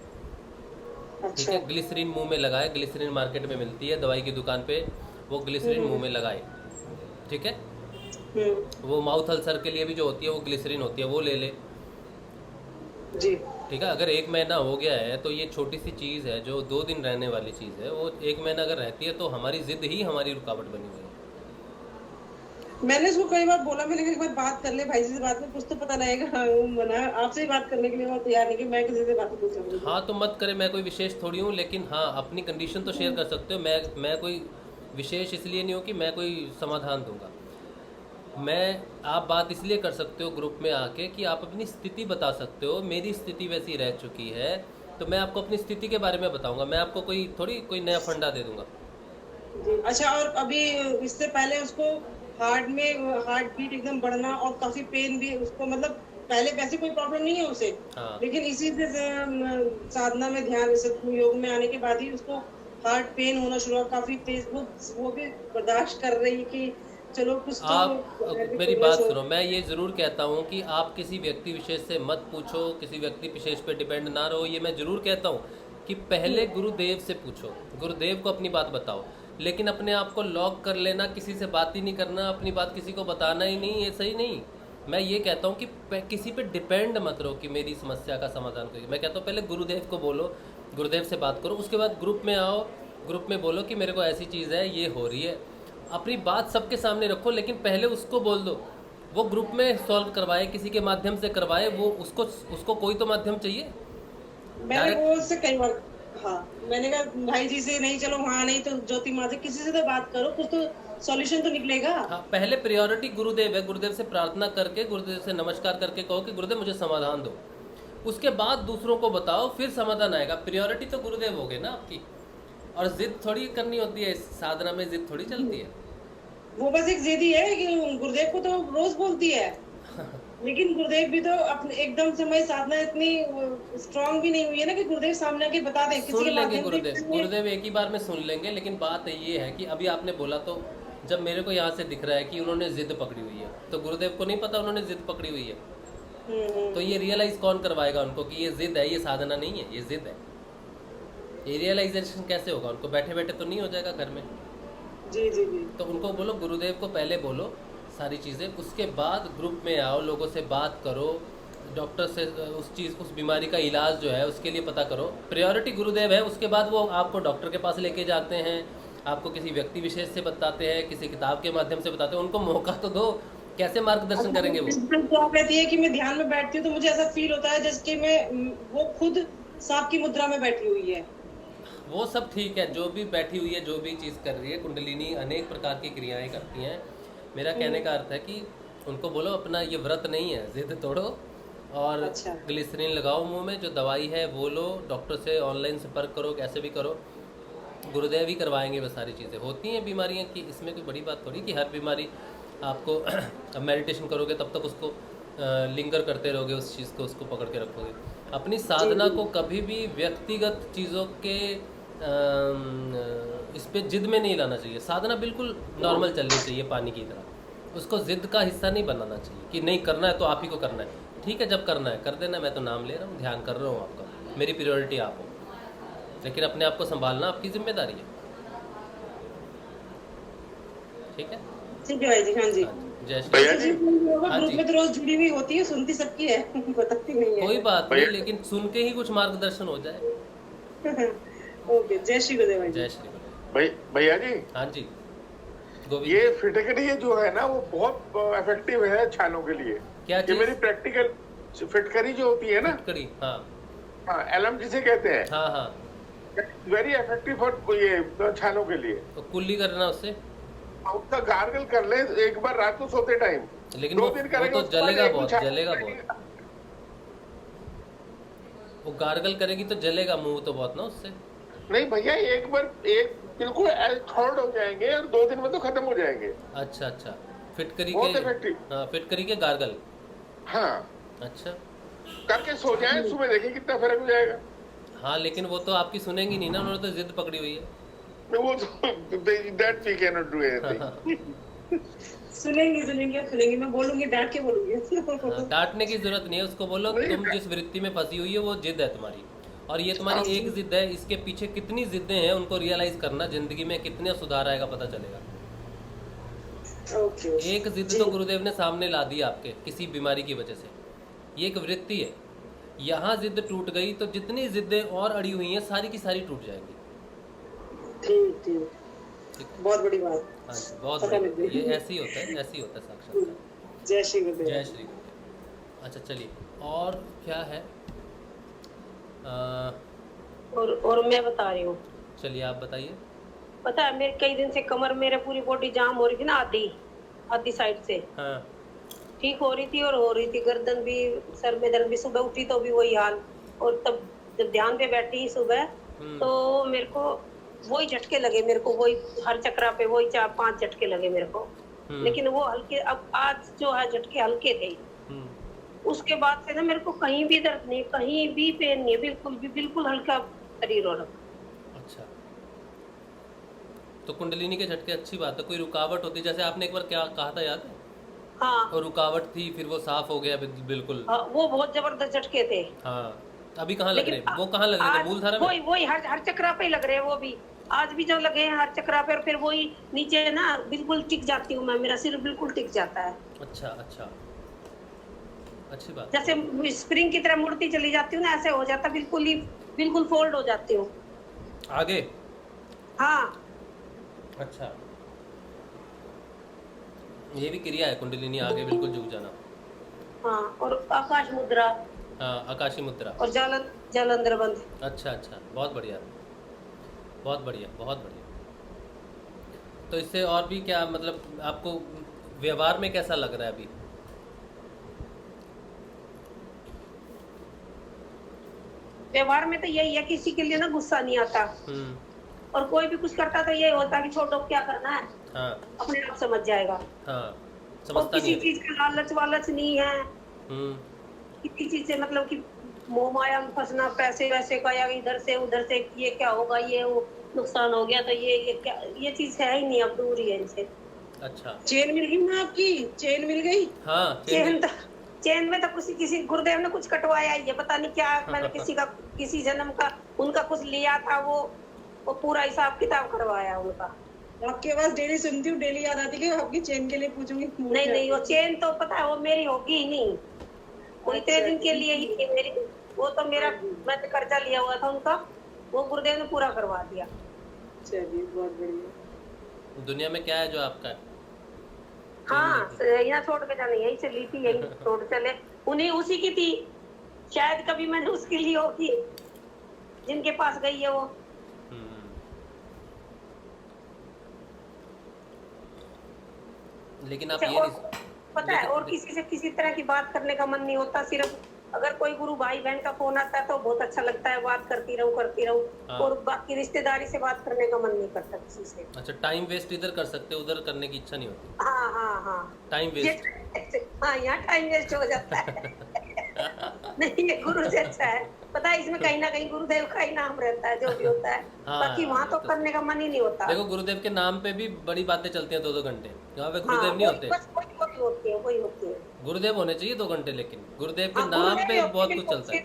ठीक है? ग्लिसरीन मुंह में लगाए, ग्लिसरीन मार्केट में मिलती है दवाई की दुकान पे, वो ग्लिसरीन मुंह में लगाए, ठीक है? वो माउथ अल्सर के लिए भी जो होती है वो ग्लिसरीन होती है, वो ले ले जी। ठीक है? अगर 1 महीना हो गया है तो ये छोटी सी चीज़ है जो 2 दिन रहने वाली चीज़ है, वो 1 महीना अगर रहती है तो हमारी जिद ही हमारी रुकावट बनी हुई है। मैंने उसको कई बार बोला, मैंने एक बार बात कर ले भाई जी से, बात में कुछ तो पता लगेगा। मना आपसे ही बात करने के लिए मैं तैयार नहीं कि मैं किसी से बात पूछूंगी। हाँ तो मत करे, मैं कोई विशेष थोड़ी हूँ, लेकिन हाँ अपनी कंडीशन तो शेयर कर सकते हो। मैं कोई विशेष इसलिए नहीं हूँ कि मैं कोई समाधान दूंगा। आप बात इसलिए कर सकते हो ग्रुप में आके कि आप अपनी स्थिति बता सकते हो। मेरी स्थिति वैसी रह चुकी है तो मैं आपको अपनी स्थिति के बारे में बताऊंगा, मैं आपको कोई नया फंडा दे दूंगा। अच्छा, और अभी इससे पहले उसको हार्ट बीट एकदम बढ़ना और काफी पेन भी उसको, मतलब पहले वैसे कोई प्रॉब्लम नहीं है उसे। हाँ। लेकिन इसी से साधना में ध्यान, योग में आने के बाद ही उसको हार्ट पेन होना शुरू हुआ, काफी तेज। वो भी बर्दाश्त कर रही कि चलो कुछ तो। आप मेरी बात सुनो, मैं ये ज़रूर कहता हूँ कि आप किसी व्यक्ति विशेष से मत पूछो, किसी व्यक्ति विशेष पे डिपेंड ना रहो। ये मैं ज़रूर कहता हूँ कि पहले गुरुदेव से पूछो, गुरुदेव को अपनी बात बताओ, लेकिन अपने आप को लॉक कर लेना, किसी से बात ही नहीं करना, अपनी बात किसी को बताना ही नहीं, ये सही नहीं। मैं ये कहता हूँ कि किसी पे डिपेंड मत रहो कि मेरी समस्या का समाधान करिए। मैं कहता हूँ पहले गुरुदेव को बोलो, गुरुदेव से बात करो, उसके बाद ग्रुप में आओ, ग्रुप में बोलो कि मेरे को ऐसी चीज़ है, ये हो रही है। अपनी बात सबके सामने रखो, लेकिन पहले उसको बोल दो, वो ग्रुप में सॉल्व करवाए, किसी के माध्यम से करवाए। वो उसको कोई तो माध्यम चाहिए। मैंने वो उससे कई बार, हाँ मैंने कहा भाई जी से नहीं, चलो हाँ नहीं तो ज्योति माँ से, किसी से तो बात करो, कुछ तो सॉल्यूशन तो निकलेगा। हाँ, पहले प्रायोरिटी गुरुदेव है। गुरुदेव से प्रार्थना करके, गुरुदेव से नमस्कार करके कहो कि गुरुदेव मुझे समाधान दो। उसके बाद दूसरों को बताओ, फिर समाधान आएगा। प्रायोरिटी तो गुरुदेव हो गए ना आपकी। और जिद थोड़ी करनी होती है, साधना में जिद थोड़ी चलती है। वो बस एक जिद ही है कि गुरुदेव को तो रोज बोलती है लेकिन गुरुदेव भी तो अपने एकदम से मैं साधना इतनी स्ट्रांग भी नहीं हुई है ना कि गुरुदेव सामने आके बता दें। सुन लेंगे गुरुदेव एक ही बार में सुन लेंगे। लेकिन बात ये है कि अभी आपने बोला तो जब मेरे को यहाँ से दिख रहा है कि उन्होंने जिद पकड़ी हुई है, तो गुरुदेव को नहीं पता उन्होंने जिद पकड़ी हुई है। तो ये रियलाइज कौन करवाएगा उनको कि ये जिद है, ये साधना नहीं है, ये जिद है। ये रियलाइजेशन कैसे होगा उनको? बैठे बैठे तो नहीं हो जाएगा घर में। जी जी जी। तो उनको बोलो, गुरुदेव को पहले बोलो सारी चीज़ें, उसके बाद ग्रुप में आओ, लोगों से बात करो, डॉक्टर से उस बीमारी का इलाज जो है उसके लिए पता करो। प्रायोरिटी गुरुदेव है, उसके बाद वो आपको डॉक्टर के पास लेके जाते हैं, आपको किसी व्यक्ति विशेष से बताते हैं, किसी किताब के माध्यम से बताते हैं। उनको मौका तो दो, कैसे मार्गदर्शन करेंगे वो? तो आप कहती है कि मैं ध्यान में बैठती हूँ तो मुझे ऐसा फील होता है जैसे कि मैं वो खुद सांप की मुद्रा में बैठी हुई है। वो सब ठीक है, जो भी बैठी हुई है, जो भी चीज़ कर रही है, कुंडलिनी अनेक प्रकार की क्रियाएं करती हैं। मेरा कहने का अर्थ है कि उनको बोलो अपना ये व्रत नहीं है, जिद तोड़ो और अच्छा। ग्लिसरीन लगाओ मुंह में, जो दवाई है वो लो, डॉक्टर से ऑनलाइन संपर्क करो, कैसे भी करो, गुरुदेव ही करवाएंगे। वो सारी चीज़ें होती हैं बीमारियां की, इसमें कोई बड़ी बात थोड़ी कि हर बीमारी आपको अब मेडिटेशन करोगे तब तक उसको लिंगर करते रहोगे, उस चीज़ को उसको पकड़ के रखोगे। अपनी साधना को कभी भी व्यक्तिगत चीज़ों के इस पे जिद में नहीं लाना चाहिए। साधना बिल्कुल नॉर्मल चलनी चाहिए, पानी की तरह। उसको जिद का हिस्सा नहीं बनाना चाहिए कि नहीं करना है तो आप ही को करना है। ठीक है, जब करना है कर देना, मैं तो नाम ले रहा हूँ, ध्यान कर रहा हूँ आपका, मेरी प्रायोरिटी आप हो, लेकिन अपने आप को संभालना आपकी जिम्मेदारी है। ठीक है, ठीक है भाई जी। हाँ जी। जय श्री जी। हाँ ग्रुप जी। में तो रोज जुड़ी हुई होती है, सुनती सबकी है, बताती नहीं है। कोई बात नहीं, लेकिन सुन के ही कुछ मार्गदर्शन हो जाए। ओके, जय श्री गुरुदेव भाई जी। जय श्री गुरुदेव। भैया जी, हाँ जी गोविंद। ये फिटकरी जो है ना वो बहुत इफेक्टिव है छालों के लिए। क्या ये चीज? मेरी प्रैक्टिकल फिटकरी जो होती है ना, करी, हाँ हाँ, एलम जिसे कहते हैं, हाँ हाँ, वेरी इफेक्टिव फॉर ये छालों के लिए। तो कुल्ली करना उससे, उसका गार्गल कर ले एक बार रात को सोते टाइम, लेकिन 2 वो दिन करेंगे तो उसके बाद जलेगा एक बहुत, छाल जलेगा करेंगे। बहुत। वो गार्गल करेगी तो जलेगा मुंह तो बहुत ना उससे। नहीं भैया, एक बार एक बिल्कुल थर्ड हो जाएंगे और 2 दिन में तो खत्म हो जाएंगे। अच्छा अच्छा, फिटकरी बहुत के, इफेक्टिव। हाँ फिटकरी के गार्गल। हाँ, अच्छा करके सो जाए, सुबह देखिए कितना फर्क हो जाएगा। हाँ, लेकिन वो तो आपकी सुनेंगी नहीं ना, उन्होंने तो जिद पकड़ी हुई है। वो तो that we cannot do anything. सुनेंगी, मैं बोलूंगी, डांट के बोलूंगी। हाँ, डांटने की जरूरत नहीं है, उसको बोलो तुम जिस वृत्ति में फंसी हुई है वो जिद है तुम्हारी, और ये तुम्हारी एक जिद है, इसके पीछे कितनी जिद्दें हैं उनको रियलाइज करना, जिंदगी में कितने सुधार आएगा पता चलेगा। ओके। एक जिद तो गुरुदेव ने सामने ला दी आपके किसी बीमारी की वजह से, ये एक वृत्ति है। यहाँ जिद टूट गई तो जितनी जिद्दें और अड़ी हुई हैं सारी की सारी टूट जाएंगी। ठीक ठीक, ठीक है? बहुत बड़ी बात। हाँ जी, बहुत पता लग बढ़िया। गई। ये ऐसे ही होता है, ऐसे ही होता है साक्षात्कार। जय श्री गुरुदेव। जय श्री गुरुदेव। अच्छा चलिए, और क्या है? और मैं बता रही हूँ, चलिए आप बताइए। पता है मेरे कई दिन से कमर, मेरे पूरी बॉडी जाम हो रही थी ना, आधी साइड से हाँ ठीक हो रही थी, और हो रही थी गर्दन भी, सर में दर्द भी। सुबह उठी तो भी वही हाल, और तब जब ध्यान पे बैठी सुबह तो मेरे को वही झटके लगे, मेरे को वही हर चक्रा पे वही 4-5 झटके लगे मेरे को, लेकिन वो हल्के। अब आज जो है झटके हल्के थे, उसके बाद से ना मेरे को कहीं भी दर्द नहीं, कहीं भी पेन नहीं, बिल्कुल हल्का शरीर हो रहा। अच्छा, तो कुंडलिनी के झटके अच्छी बात है। कोई रुकावट होती, जैसे आपने एक बार क्या कहा था याद है? हाँ, और रुकावट थी, फिर वो साफ हो गया बिल्कुल। हाँ, वो बहुत जबरदस्त झटके थे। हाँ, अभी कहाँ लग लेकिन रहे? वो कहाँ लग रहे थे? आज मूलधारा में? वही हर चक्रा पे ही लग रहे हैं, वो भी आज भी जो लगे हैं हर चक्रा पे, और फिर वही नीचे ना बिल्कुल टिक जाती हूँ मैं, मेरा सिर बिल्कुल टिक जाता है। अच्छा अच्छा, अच्छी बात। जैसे स्प्रिंग की तरह मुड़ती चली जाती हूँ ना, ऐसे हो जाता, बिल्कुल फोल्ड हो जाती हूँ आगे। हाँ। अच्छा, ये भी क्रिया है कुंडलिनी, आगे बिल्कुल झुक जाना। हाँ, और आकाश मुद्रा, हाँ, आकाशी मुद्रा, और जल अंदर बंद। अच्छा अच्छा, बहुत बढ़िया बहुत बढ़िया बहुत बढ़िया। तो इससे और भी क्या, मतलब आपको व्यवहार में कैसा लग रहा है अभी? व्यवहार में तो यही है, किसी के लिए ना गुस्सा नहीं आता, और कोई भी कुछ करता तो यही होता कि छोड़ो, क्या करना है, हाँ अपने आप समझ जाएगा। हाँ, और समझता किसी नहीं है। चीज का लालच नहीं है, किसी चीज से मतलब कि मोह माया में फंसना, पैसे वैसे का, या इधर से उधर से ये क्या होगा, ये वो नुकसान हो गया तो ये क्या, ये चीज है ही नहीं, अब दूर ही है इनसे। अच्छा चेन मिल गई ना आपकी, चेन मिल गई। हाँ चेन में तो किसी गुरुदेव ने कुछ कटवाया ही है, पता नहीं क्या। मैंने किसी जन्म का उनका कुछ लिया था, वो पूरा हिसाब किताब करवाया उनका। आपके पास डेली सुनती हूँ, डेली याद आती है कि आपकी चेन के लिए पूछूंगी। नहीं, वो चेन तो पता है वो मेरी होगी ही नहीं, वो इतने दिन के लिए ही थी मेरी। वो तो मेरा, मैंने कर्जा लिया हुआ था उनका, वो गुरुदेव ने पूरा करवा दिया। चलिए बहुत बढ़िया। दुनिया में क्या है जो आपका है? हाँ, यहाँ छोड़ के जाने, यही से ली थी, यही छोड़ चले। उन्हीं उसी की थी शायद, कभी मैंने उसकी ली होगी जिनके पास गई है वो। लेकिन आप ये नहीं पता है, और किसी से किसी तरह की बात करने का मन नहीं होता। सिर्फ अगर कोई गुरु भाई बहन का फोन आता है तो बहुत अच्छा लगता है, बात करती रहूं। हाँ। और बाकी रिश्तेदारी से बात करने का मन नहीं करता किसी से। अच्छा, टाइम वेस्ट इधर कर सकते, उधर करने की इच्छा नहीं होती। हाँ टाइम वेस्ट। हाँ, यहाँ टाइम वेस्ट हो जाता है। नहीं, ये गुरु से अच्छा है, पता है इसमें कहीं ना कहीं गुरुदेव का ही नाम रहता है, जो भी होता है। हाँ, बाकी वहाँ तो करने का मन ही नहीं होता। देखो, गुरुदेव के नाम पे भी बड़ी बातें चलती हैं 2-2 घंटे, यहाँ पे गुरुदेव नहीं होते। वही होती है। गुरुदेव होने चाहिए 2 घंटे, लेकिन गुरुदेव के नाम पे बहुत कुछ चलता है।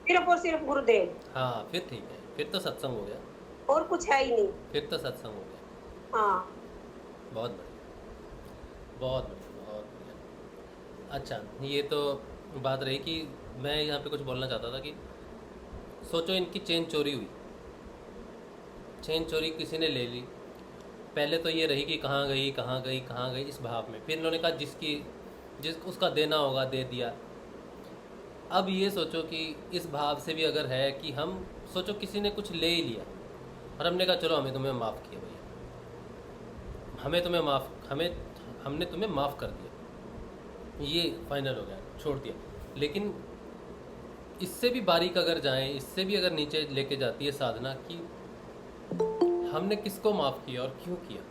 सिर्फ और सिर्फ गुरुदेव। हाँ, फिर ठीक है, फिर तो सत्संग हो गया, और कुछ है ही नहीं। फिर तो सत्संग हो गया। हाँ, बहुत बढ़िया, बहुत बढ़िया, बहुत बढ़िया। अच्छा, ये तो बात रही कि मैं यहाँ पे कुछ बोलना चाहता था कि सोचो इनकी चेन चोरी हुई, चेन चोरी किसी ने ले ली। पहले तो ये रही कि कहाँ गई इस भाव में, फिर इन्होंने कहा जिस उसका देना होगा दे दिया। अब ये सोचो कि इस भाव से भी अगर है कि हम सोचो किसी ने कुछ ले ही लिया और हमने कहा चलो हमें तुम्हें माफ़ किया भैया, हमने तुम्हें माफ़ कर दिया, ये फाइनल हो गया, छोड़ दिया। लेकिन इससे भी बारीक अगर जाएं, इससे भी अगर नीचे लेके जाती है साधना कि हमने किसको माफ़ किया और क्यों किया।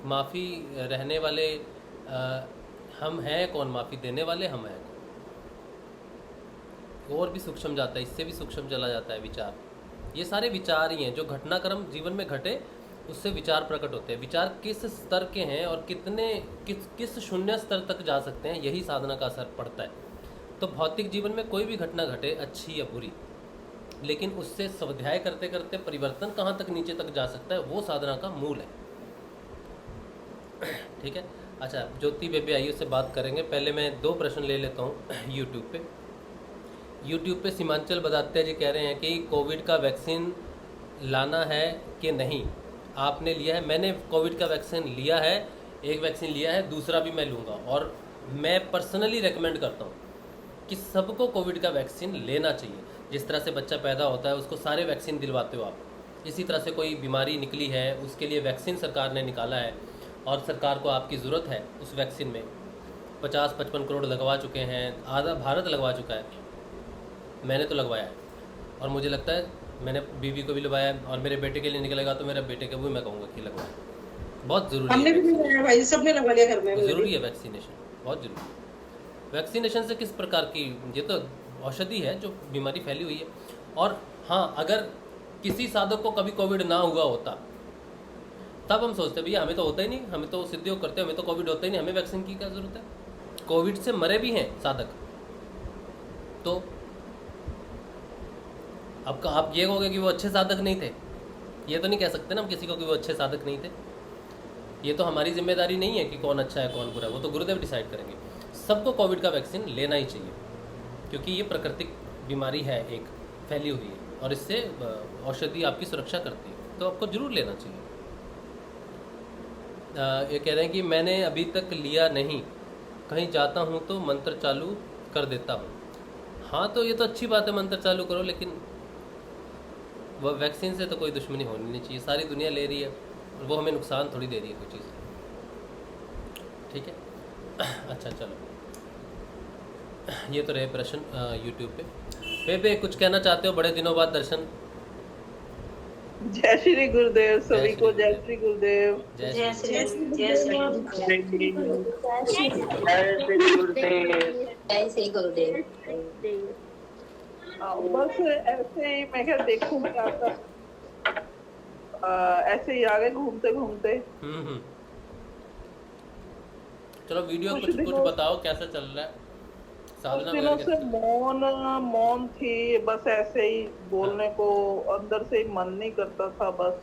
माफ़ी रहने वाले हम हैं कौन, माफ़ी देने वाले हम हैं कौन। और भी सूक्ष्म जाता है, इससे भी सूक्ष्म चला जाता है विचार। ये सारे विचार ही हैं जो घटनाक्रम जीवन में घटे, उससे विचार प्रकट होते हैं। विचार किस स्तर के हैं और किस शून्य स्तर तक जा सकते हैं, यही साधना का असर पड़ता है। तो भौतिक जीवन में कोई भी घटना घटे, अच्छी या बुरी, लेकिन उससे स्वाध्याय करते करते परिवर्तन कहाँ तक नीचे तक जा सकता है, वो साधना का मूल है। ठीक है। अच्छा, ज्योति बेबी आई, उससे बात करेंगे। पहले मैं 2 प्रश्न ले लेता हूँ। यूट्यूब पे सीमांचल बताते हैं जी, कह रहे हैं कि कोविड का वैक्सीन लाना है कि नहीं, आपने लिया है? मैंने कोविड का वैक्सीन लिया है, एक वैक्सीन लिया है, दूसरा भी मैं लूँगा। और मैं पर्सनली रेकमेंड करता हूँ कि सबको कोविड का वैक्सीन लेना चाहिए। जिस तरह से बच्चा पैदा होता है उसको सारे वैक्सीन दिलवाते हो आप, इसी तरह से कोई बीमारी निकली है उसके लिए वैक्सीन सरकार ने निकाला है, और सरकार को आपकी ज़रूरत है उस वैक्सीन में। 50-55 करोड़ लगवा चुके हैं, आधा भारत लगवा चुका है। मैंने तो लगवाया है, और मुझे लगता है मैंने बीवी को भी लगवाया है, और मेरे बेटे के लिए निकलेगा तो मेरे बेटे के भी मैं कहूँगा कि लगवाए। बहुत ज़रूरी हमने है, भी लगवाया भाई, सबने लगवा लिया घर में। ज़रूरी है वैक्सीनेशन, बहुत ज़रूरी है। वैक्सीनेशन से किस प्रकार की, ये तो औषधि है जो बीमारी फैली हुई है। और हाँ, अगर किसी साधक को कभी कोविड ना हुआ होता तब हम सोचते भैया हमें तो होता ही नहीं, हमें तो सिद्धियोग करते हैं, हमें तो कोविड होता ही नहीं, हमें वैक्सीन की क्या ज़रूरत है। कोविड से मरे भी हैं साधक, तो अब आप ये कहोगे कि वो अच्छे साधक नहीं थे, ये तो नहीं कह सकते ना हम किसी को कि वो अच्छे साधक नहीं थे। ये तो हमारी जिम्मेदारी नहीं है कि कौन अच्छा है कौन बुरा है, वो तो गुरुदेव डिसाइड करेंगे। सबको कोविड का वैक्सीन लेना ही चाहिए, क्योंकि ये प्राकृतिक बीमारी है, एक फैली हुई है, और इससे औषधि आपकी सुरक्षा करती है, तो आपको ज़रूर लेना चाहिए। ये कह रहे हैं कि मैंने अभी तक लिया नहीं, कहीं जाता हूँ तो मंत्र चालू कर देता हूँ। हाँ, तो ये तो अच्छी बात है, मंत्र चालू करो, लेकिन वह वैक्सीन से तो कोई दुश्मनी होनी नहीं चाहिए। सारी दुनिया ले रही है, वो हमें नुकसान थोड़ी दे रही है कोई चीज़। ठीक है। अच्छा, चलो, ये तो रहे प्रश्न यूट्यूब पे। बेबे कुछ कहना चाहते हो? बड़े दिनों बाद दर्शन। जय श्री गुरुदेव सभी को, जय श्री गुरुदेव। जय श्री जय श्री गुरुदेव। बस ऐसे ही मैं क्या देखूं क्या, ऐसे ही आ गए घूमते घूमते। चलो वीडियो कुछ कुछ दिनों बताओ कैसा चल रहा है कुछ साधना दिनों वगैरह से कैसे चल रहा है? मौन थी, बस ऐसे ही हाँ। बोलने को अंदर से ही मन नहीं करता था बस।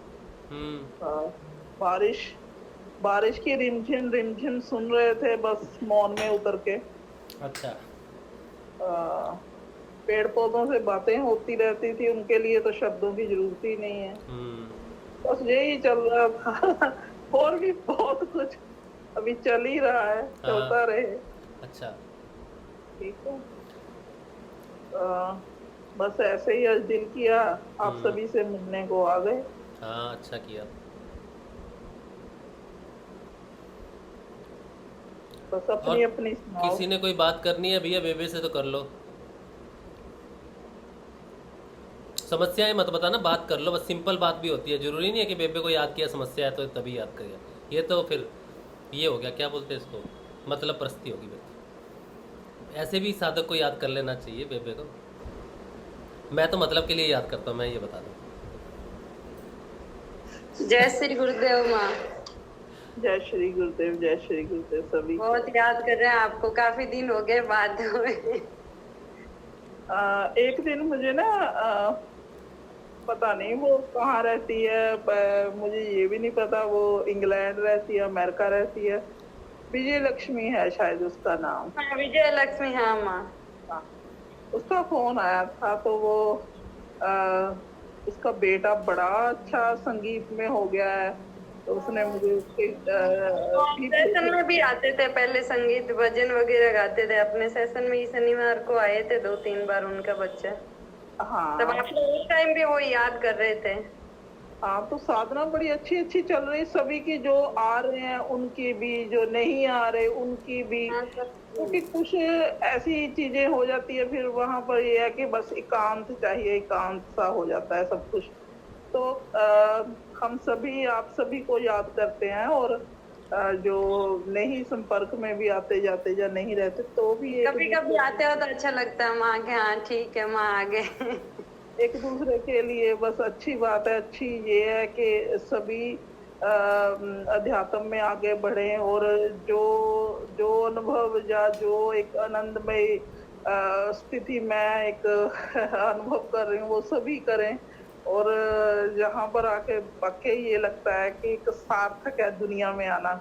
हाँ, बारिश बारिश की रिमझिम सुन रहे थे बस मौन में उतर के। अच्छा। आ, पेड़ पौधों से बातें होती रहती थी, उनके लिए तो शब्दों की जरूरत ही नहीं है। बस यही चल रहा था और भी बहुत कुछ अभी चल ही रहा है, चलता रहे। अच्छा। ठीक है। बस ऐसे ही आज दिल किया आप सभी से मिलने को आ गए। हाँ अच्छा किया। बस और अपनी अपनी सुनाओ। किसी ने कोई बात करनी है भैया बेबे से तो कर लो, समस्याएं मत बताना, बात कर लो बस, सिंपल बात भी होती है, जरूरी नहीं है कि बेबे को याद किया समस्या है तो तभी याद करिए, ये तो फिर ये हो गया क्या बोलते हैं इसको, मतलब प्रस्ती होगी व्यक्ति। ऐसे भी साधक को याद कर लेना चाहिए बेबे को, मैं तो मतलब के लिए याद करता हूँ, मैं ये बता दूँ। जय श्री गुरुदेव माँ। जय श्री गुरुदेव सभी। बहुत याद कर रहे हैं आपको, काफी दिन हो गए बात हुए। एक दिन मुझे ना पता नहीं वो कहाँ रहती है, मुझे ये भी नहीं पता, वो इंग्लैंड रहती है अमेरिका रहती है, विजय लक्ष्मी है शायद उसका नाम। हाँ विजय लक्ष्मी, हाँ माँ। उसका फोन आया था तो वो उसका बेटा बड़ा अच्छा संगीत में हो गया है, तो उसने मुझे उसके सेशन में भी आते थे पहले, संगीत भजन वगैरह गाते थे अपने सेशन में ही, शनिवार को आए थे 2-3 बार उनका बच्चा। हाँ तब आप लोग उस टाइम भी वो याद कर रहे थे। हाँ, तो साधना बड़ी अच्छी चल रही सभी की, जो आ रहे हैं उनकी भी, जो नहीं आ रहे उनकी भी, क्योंकि कुछ ऐसी चीजें हो जाती है फिर वहां पर ये है कि बस एकांत चाहिए, एकांत सा हो जाता है सब कुछ। तो हम सभी आप सभी को याद करते हैं, और जो नहीं संपर्क में भी आते जाते या नहीं रहते तो भी कभी कभी आते हो तो अच्छा लगता है माँ के, हाँ ठीक है माँ आ गए। एक दूसरे के लिए बस अच्छी बात है। अच्छी ये है कि सभी अध्यात्म में आगे बढ़े, और जो अनुभव या जो एक आनंदमय स्थिति में एक अनुभव कर रही हूँ वो सभी करें, और यहाँ पर आके वाकई ये लगता है कि एक सार्थक है दुनिया में आना।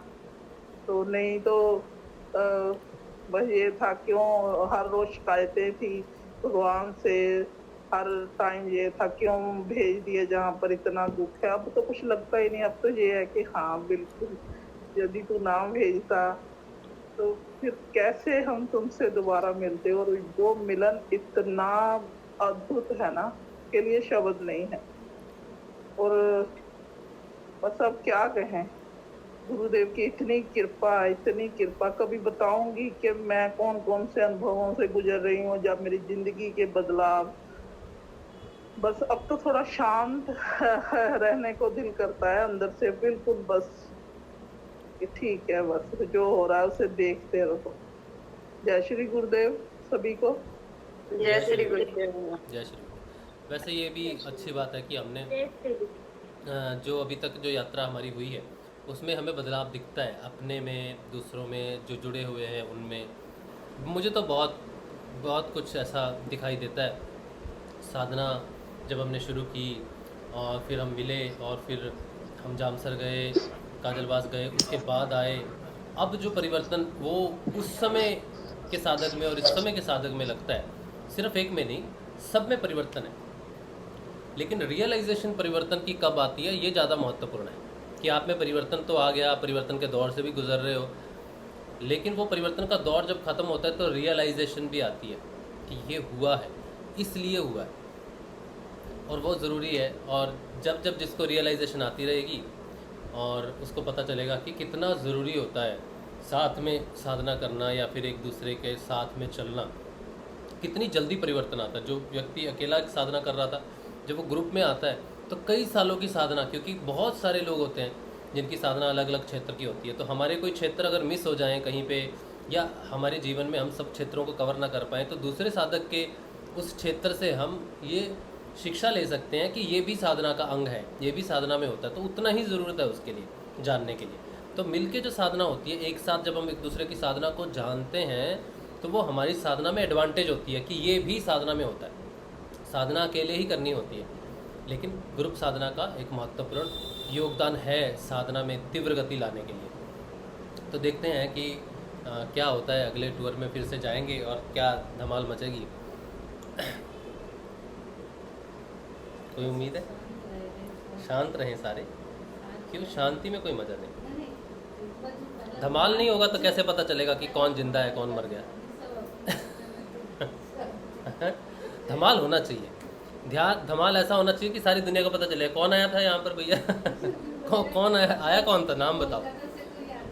तो नहीं तो बस ये था क्यों हर रोज शिकायतें थी भगवान से, हर टाइम ये था क्यों भेज दिए जहाँ पर इतना दुख है। अब तो कुछ लगता ही नहीं, अब तो ये है कि हाँ बिल्कुल यदि तू ना भेजता तो फिर कैसे हम तुमसे दोबारा मिलते, और जो मिलन इतना अद्भुत है ना, के लिए शब्द नहीं है। और बस अब क्या कहें, गुरुदेव की इतनी कृपा, कभी बताऊंगी कि मैं कौन कौन से अनुभवों से गुजर रही हूँ, जब मेरी जिंदगी के बदलाव। बस अब तो थोड़ा शांत रहने को दिल करता है अंदर से, बिल्कुल बस कि ठीक है, बस जो हो रहा है उसे देखते रहो। जय श्री गुरुदेव सभी को। जय श्री गुरुदेव। जय श्री गुरुदेव। वैसे ये भी अच्छी बात है कि हमने जो अभी तक जो यात्रा हमारी हुई है उसमें हमें बदलाव दिखता है, अपने में, दूसरों में, जो जुड़े हुए हैं उनमें। मुझे तो बहुत कुछ ऐसा दिखाई देता है। साधना जब हमने शुरू की और फिर हम मिले और फिर हम जामसर गए, काजलवास गए, उसके बाद आए, अब जो परिवर्तन वो उस समय के साधक में और इस समय के साधक में लगता है, सिर्फ एक में नहीं, सब में परिवर्तन है। लेकिन रियलाइजेशन परिवर्तन की कब आती है ये ज़्यादा महत्वपूर्ण है, कि आप में परिवर्तन तो आ गया, परिवर्तन के दौर से भी गुजर रहे हो, लेकिन वो परिवर्तन का दौर जब ख़त्म होता है तो रियलाइजेशन भी आती है कि ये हुआ है, इसलिए हुआ है, और वो ज़रूरी है। और जब जब जिसको रियलाइजेशन आती रहेगी और उसको पता चलेगा कि कितना ज़रूरी होता है साथ में साधना करना या फिर एक दूसरे के साथ में चलना, कितनी जल्दी परिवर्तन आता है। जो व्यक्ति अकेला साधना कर रहा था, जब वो ग्रुप में आता है तो कई सालों की साधना, क्योंकि बहुत सारे लोग होते हैं जिनकी साधना अलग अलग क्षेत्र की होती है, तो हमारे कोई क्षेत्र अगर मिस हो जाएं कहीं पे, या हमारे जीवन में हम सब क्षेत्रों को कवर ना कर पाएँ, तो दूसरे साधक के उस क्षेत्र से हम ये शिक्षा ले सकते हैं कि ये भी साधना का अंग है, ये भी साधना में होता है, तो उतना ही ज़रूरत है उसके लिए जानने के लिए। तो मिलके जो साधना होती है, एक साथ जब हम एक दूसरे की साधना को जानते हैं तो वो हमारी साधना में एडवांटेज होती है कि ये भी साधना में होता है। साधना अकेले ही करनी होती है, लेकिन ग्रुप साधना का एक महत्वपूर्ण योगदान है साधना में तीव्र गति लाने के लिए। तो देखते हैं कि क्या होता है। अगले टूर में फिर से जाएंगे और क्या धमाल मचेगी। कोई उम्मीद है? शांत रहें सारे, क्यों? शांति में कोई मज़ा नहीं। धमाल नहीं होगा तो कैसे पता चलेगा कि कौन जिंदा है कौन मर गया? धमाल होना चाहिए। धमाल ऐसा होना चाहिए कि सारी दुनिया को पता चले कौन आया था यहाँ पर भैया। कौन आया कौन था, नाम बताओ।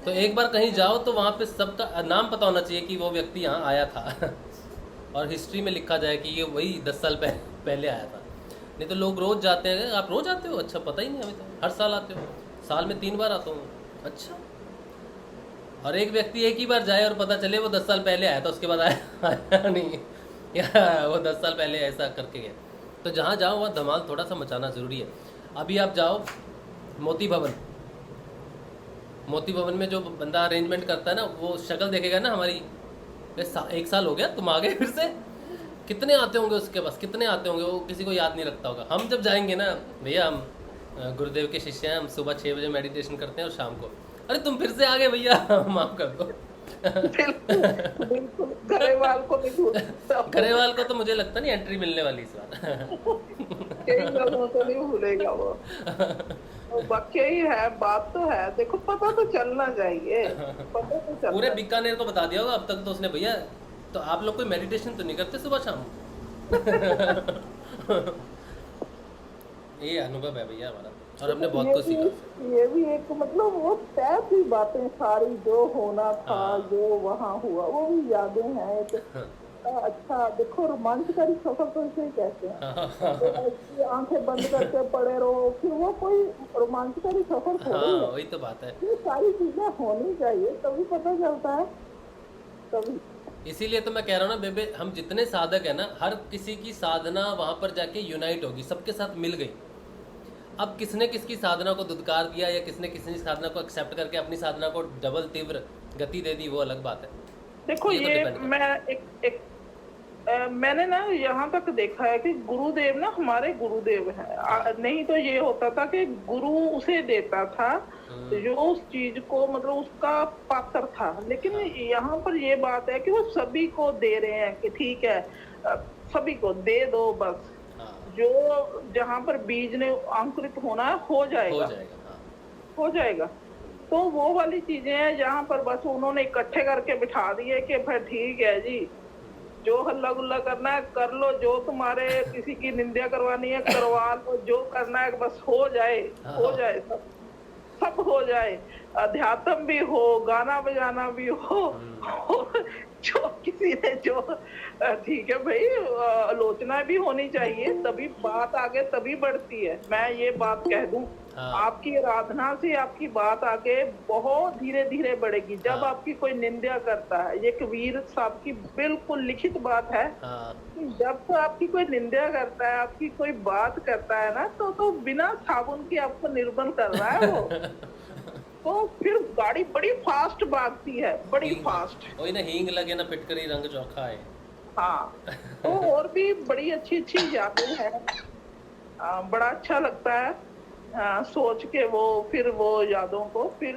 तो एक बार कहीं जाओ तो वहाँ पे सबका नाम पता होना चाहिए कि वो व्यक्ति यहाँ आया था। और हिस्ट्री में लिखा जाए कि ये वही 10 साल पहले आया था। नहीं तो लोग रोज़ जाते हैं। आप रोज़ आते हो? अच्छा, पता ही नहीं हमें तो। हर साल आते हो? साल में 3 बार आता हूँ। अच्छा। और एक व्यक्ति एक ही बार जाए और पता चले वो 10 साल पहले आया था, उसके बाद आया नहीं, या वो 10 साल पहले ऐसा करके गया। तो जहाँ जाओ वहाँ धमाल थोड़ा सा मचाना ज़रूरी है। अभी आप जाओ मोती भवन, मोती भवन में जो बंदा अरेंजमेंट करता है ना, वो शक्ल देखेगा ना हमारी, 1 साल हो गया तुम आ गए फिर से। कितने आते होंगे उसके पास, कितने आते होंगे, वो किसी को याद नहीं रखता होगा। हम जब जाएंगे ना भैया, हम गुरुदेव के शिष्य हैं, हम सुबह 6 बजे मेडिटेशन करते हैं और शाम को, अरे तुम फिर से आ गए भैया, माफ कर दो। बिल्कुल गरेवाल को नहीं भूलेगा। गरेवाल को तो मुझे लगता नहीं एंट्री मिलने वाली इस बार। कई लोगों को नहीं भूलेगा वो। बाकी ही है, बात तो है। देखो पता तो चलना चाहिए, पता तो चलना। पूरे बीकानेर को बता दिया होगा अब तक तो उसने। भैया तो आप लोग कोई मेडिटेशन तो नहीं करते सुबह शाम? ये अनुभव है भैया हमारा, और हमने बहुत कुछ सीखा। ये भी एक मतलब वो तय थी बातें सारी, जो होना था, जो वहाँ हुआ, वो भी यादें हैं। अच्छा देखो, रोमांचकारी सफर तो इसे कहते हैं। तो आंखें बंद करके पड़े रहो, फिर वो कोई रोमांचकारी सफर थोड़ी है। वही तो बात है। ये सारी चीजें होनी चाहिए, तभी पता चलता है। तभी इसीलिए तो मैं कह रहा हूँ ना बेबे, हम जितने साधक है ना, हर किसी की साधना वहाँ पर जाके यूनाइट होगी, सबके साथ मिल गई। अब किसने किसकी साधना को दुत्कार दिया या किसने किसने साधना को एक्सेप्ट करके अपनी साधना को डबल तीव्र गति दे दी, वो अलग बात है। देखो ये मैं मैंने ना यहाँ तक देखा है कि गुरुदेव ना हमारे गुरुदेव हैं। नहीं तो ये होता था कि गुरु उसे देता था जो उस चीज को मतलब उसका पात्र था। लेकिन यहाँ पर ये बात है कि वो सभी को दे रहे हैं कि ठीक है सभी को दे दो, बस जो जहाँ पर बीज ने अंकुरित होना है हो जाएगा, हो जाएगा। तो वो वाली चीजें हैं जहाँ पर बस उन्होंने इकट्ठे करके बिठा दिए कि भाई ठीक है जी, जो हल्ला गुल्ला करना है कर लो, जो तुम्हारे किसी की निंदा करवानी है करवा लो, जो करना है बस हो जाए, हो जाए, सब हो जाए। अध्यात्म भी हो, गाना बजाना भी हो, जो किसी ने जो ठीक है भाई, आलोचना भी होनी चाहिए, तभी बात आगे तभी बढ़ती है। मैं ये बात कह दूं, आपकी आराधना से आपकी बात आगे बहुत धीरे धीरे बढ़ेगी। जब आपकी कोई निंदा करता है, ये कबीर साहब की बिल्कुल लिखित बात है, जब तो आपकी कोई निंदा करता है, आपकी कोई बात करता है ना, तो बिना साबुन के आपको निर्बल कर रहा है वो। तो फिर गाड़ी बड़ी फास्ट भागती है, बड़ी फास्ट। वही ना, हींग लगे ना पिटकरी रंग चोखा है। हाँ, तो और भी बड़ी अच्छी अच्छी यादें हैं। बड़ा अच्छा लगता है सोच के वो यादों को फिर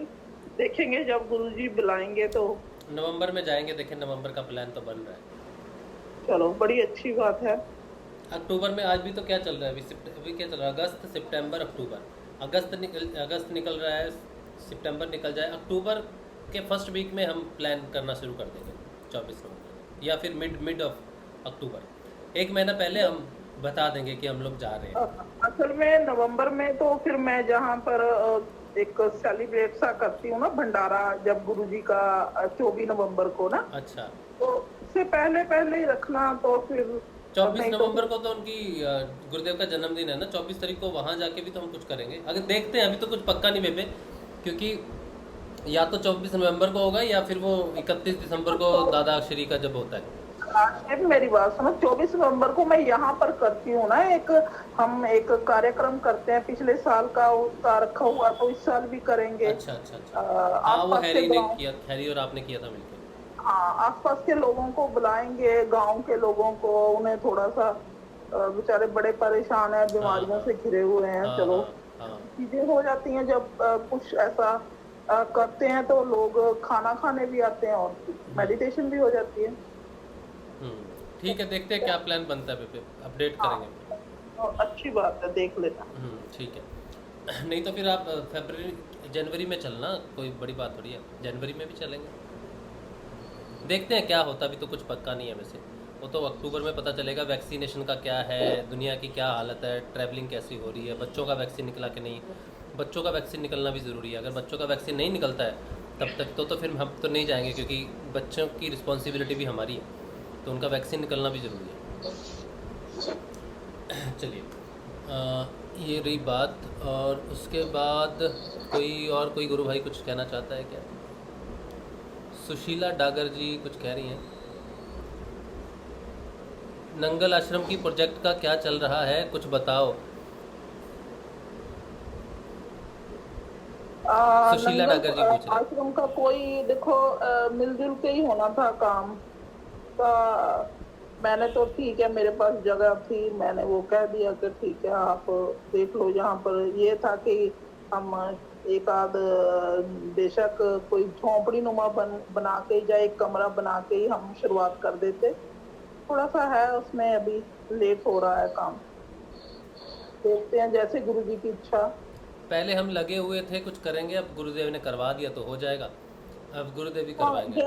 देखेंगे जब गुरुजी बुलाएंगे तो। नवंबर में जाएंगे, देखें नवंबर का प्लान तो बन रहा है। चलो बड़ी अच्छी बात है। अक्टूबर में आज भी तो क्या चल रहा है, अभी क्या चल रहा है, अगस्त सितंबर अक्टूबर, अगस्त निकल रहा है, सितंबर निकल जाए, अक्टूबर के फर्स्ट वीक में हम प्लान करना शुरू कर देंगे 24 नवंबर, या फिर मिड ऑफ अक्टूबर, 1 महीना पहले हम बता देंगे कि हम लोग जा रहे हैं। असल में नवंबर में तो फिर मैं जहाँ पर एक सेलिब्रेट सा करती हूँ ना भंडारा, जब गुरुजी का 24 नवंबर को ना, अच्छा, तो उससे पहले ही रखना। तो फिर 24 नवंबर को तो उनकी गुरुदेव का जन्मदिन है ना, 24 तारीख को वहाँ जाके भी तो हम कुछ करेंगे। अगर देखते हैं, अभी तो कुछ पक्का नहीं बेबे, क्योंकि या तो 24 नवंबर को होगा या फिर वो 31 दिसंबर को दादा श्री का जब होता है। आज मेरी बात सुनो, 24 नवंबर को मैं यहाँ पर करती हूँ ना, हम एक कार्यक्रम करते हैं, पिछले साल का उसका रखा हुआ, तो इस साल भी करेंगे। अच्छा अच्छा अच्छा। हाँ, वो हैरी ने किया, हैरी और आपने किया था मिलकर। हाँ, आसपास के लोगों को बुलाएंगे, गांव के लोगों को, उन्हें थोड़ा सा, बेचारे बड़े परेशान हैं, बीमारियों से घिरे हुए हैं। चलो चीजें हो जाती हैं जब कुछ ऐसा करते हैं, तो लोग खाना खाने भी आते हैं और मेडिटेशन भी हो जाती है। ठीक है, देखते हैं क्या प्लान बनता है, अपडेट करेंगे। अच्छी बात है, देख लेना। ठीक है, नहीं तो फिर आप जनवरी में चलना, कोई बड़ी बात थोड़ी है, जनवरी में भी चलेंगे। देखते हैं क्या होता, अभी तो कुछ पक्का नहीं है वैसे, वो तो अक्टूबर में पता चलेगा वैक्सीनेशन का क्या है, दुनिया की क्या हालत है, ट्रैवलिंग कैसी हो रही है, बच्चों का वैक्सीन निकला कि नहीं। बच्चों का वैक्सीन निकलना भी ज़रूरी है, अगर बच्चों का वैक्सीन नहीं निकलता है तब तक तो फिर हम तो नहीं जाएंगे, क्योंकि बच्चों की रिस्पॉन्सिबिलिटी भी हमारी है, तो उनका वैक्सीन निकलना भी ज़रूरी है। चलिए, ये रही बात। और उसके बाद कोई गुरु भाई कुछ कहना चाहता है क्या? सुशीला डागर जी कुछ कह रही हैं, नंगल आश्रम की प्रोजेक्ट का क्या चल रहा है, कुछ बताओ। सुशीला डागर जी पूछ रहे हैं। आश्रम का कोई देखो, मिलजुल के ही होना था काम का। मैंने तो ठीक है, मेरे पास जगह थी, मैंने वो कह दिया कि ठीक है आप देख लो। यहाँ पर ये था कि हम एक आध बेशक कोई झोंपड़ी नुमा बना के या एक कमरा बना के ही हम शुरुआत कर देते। थोड़ा सा है उसमें, अभी लेट हो रहा है काम, देखते हैं जैसे गुरुजी की इच्छा। पहले हम लगे हुए थे कुछ करेंगे, अब गुरुदेव ने करवा दिया तो हो जाएगा, अब गुरुदेव ही करवाएंगे।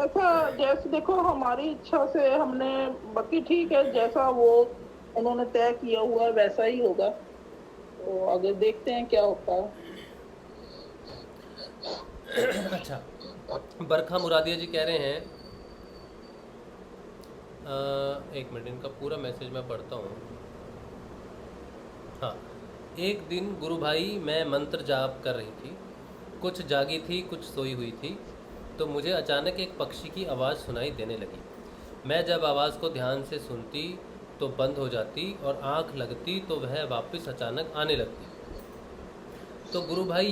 जैसे देखो हमारी इच्छा से हमने, बाकी ठीक है, जैसा वो उन्होंने तय किया हुआ है वैसा ही होगा, तो आगे देखते हैं क्या होता है। अच्छा, बरखा मुरादिया जी कह रहे हैं, एक मिनट, इनका पूरा मैसेज मैं पढ़ता हूँ। हाँ, एक दिन गुरु भाई मैं मंत्र जाप कर रही थी, कुछ जागी थी कुछ सोई हुई थी, तो मुझे अचानक एक पक्षी की आवाज़ सुनाई देने लगी। मैं जब आवाज़ को ध्यान से सुनती तो बंद हो जाती और आँख लगती तो वह वापस अचानक आने लगती। तो गुरु भाई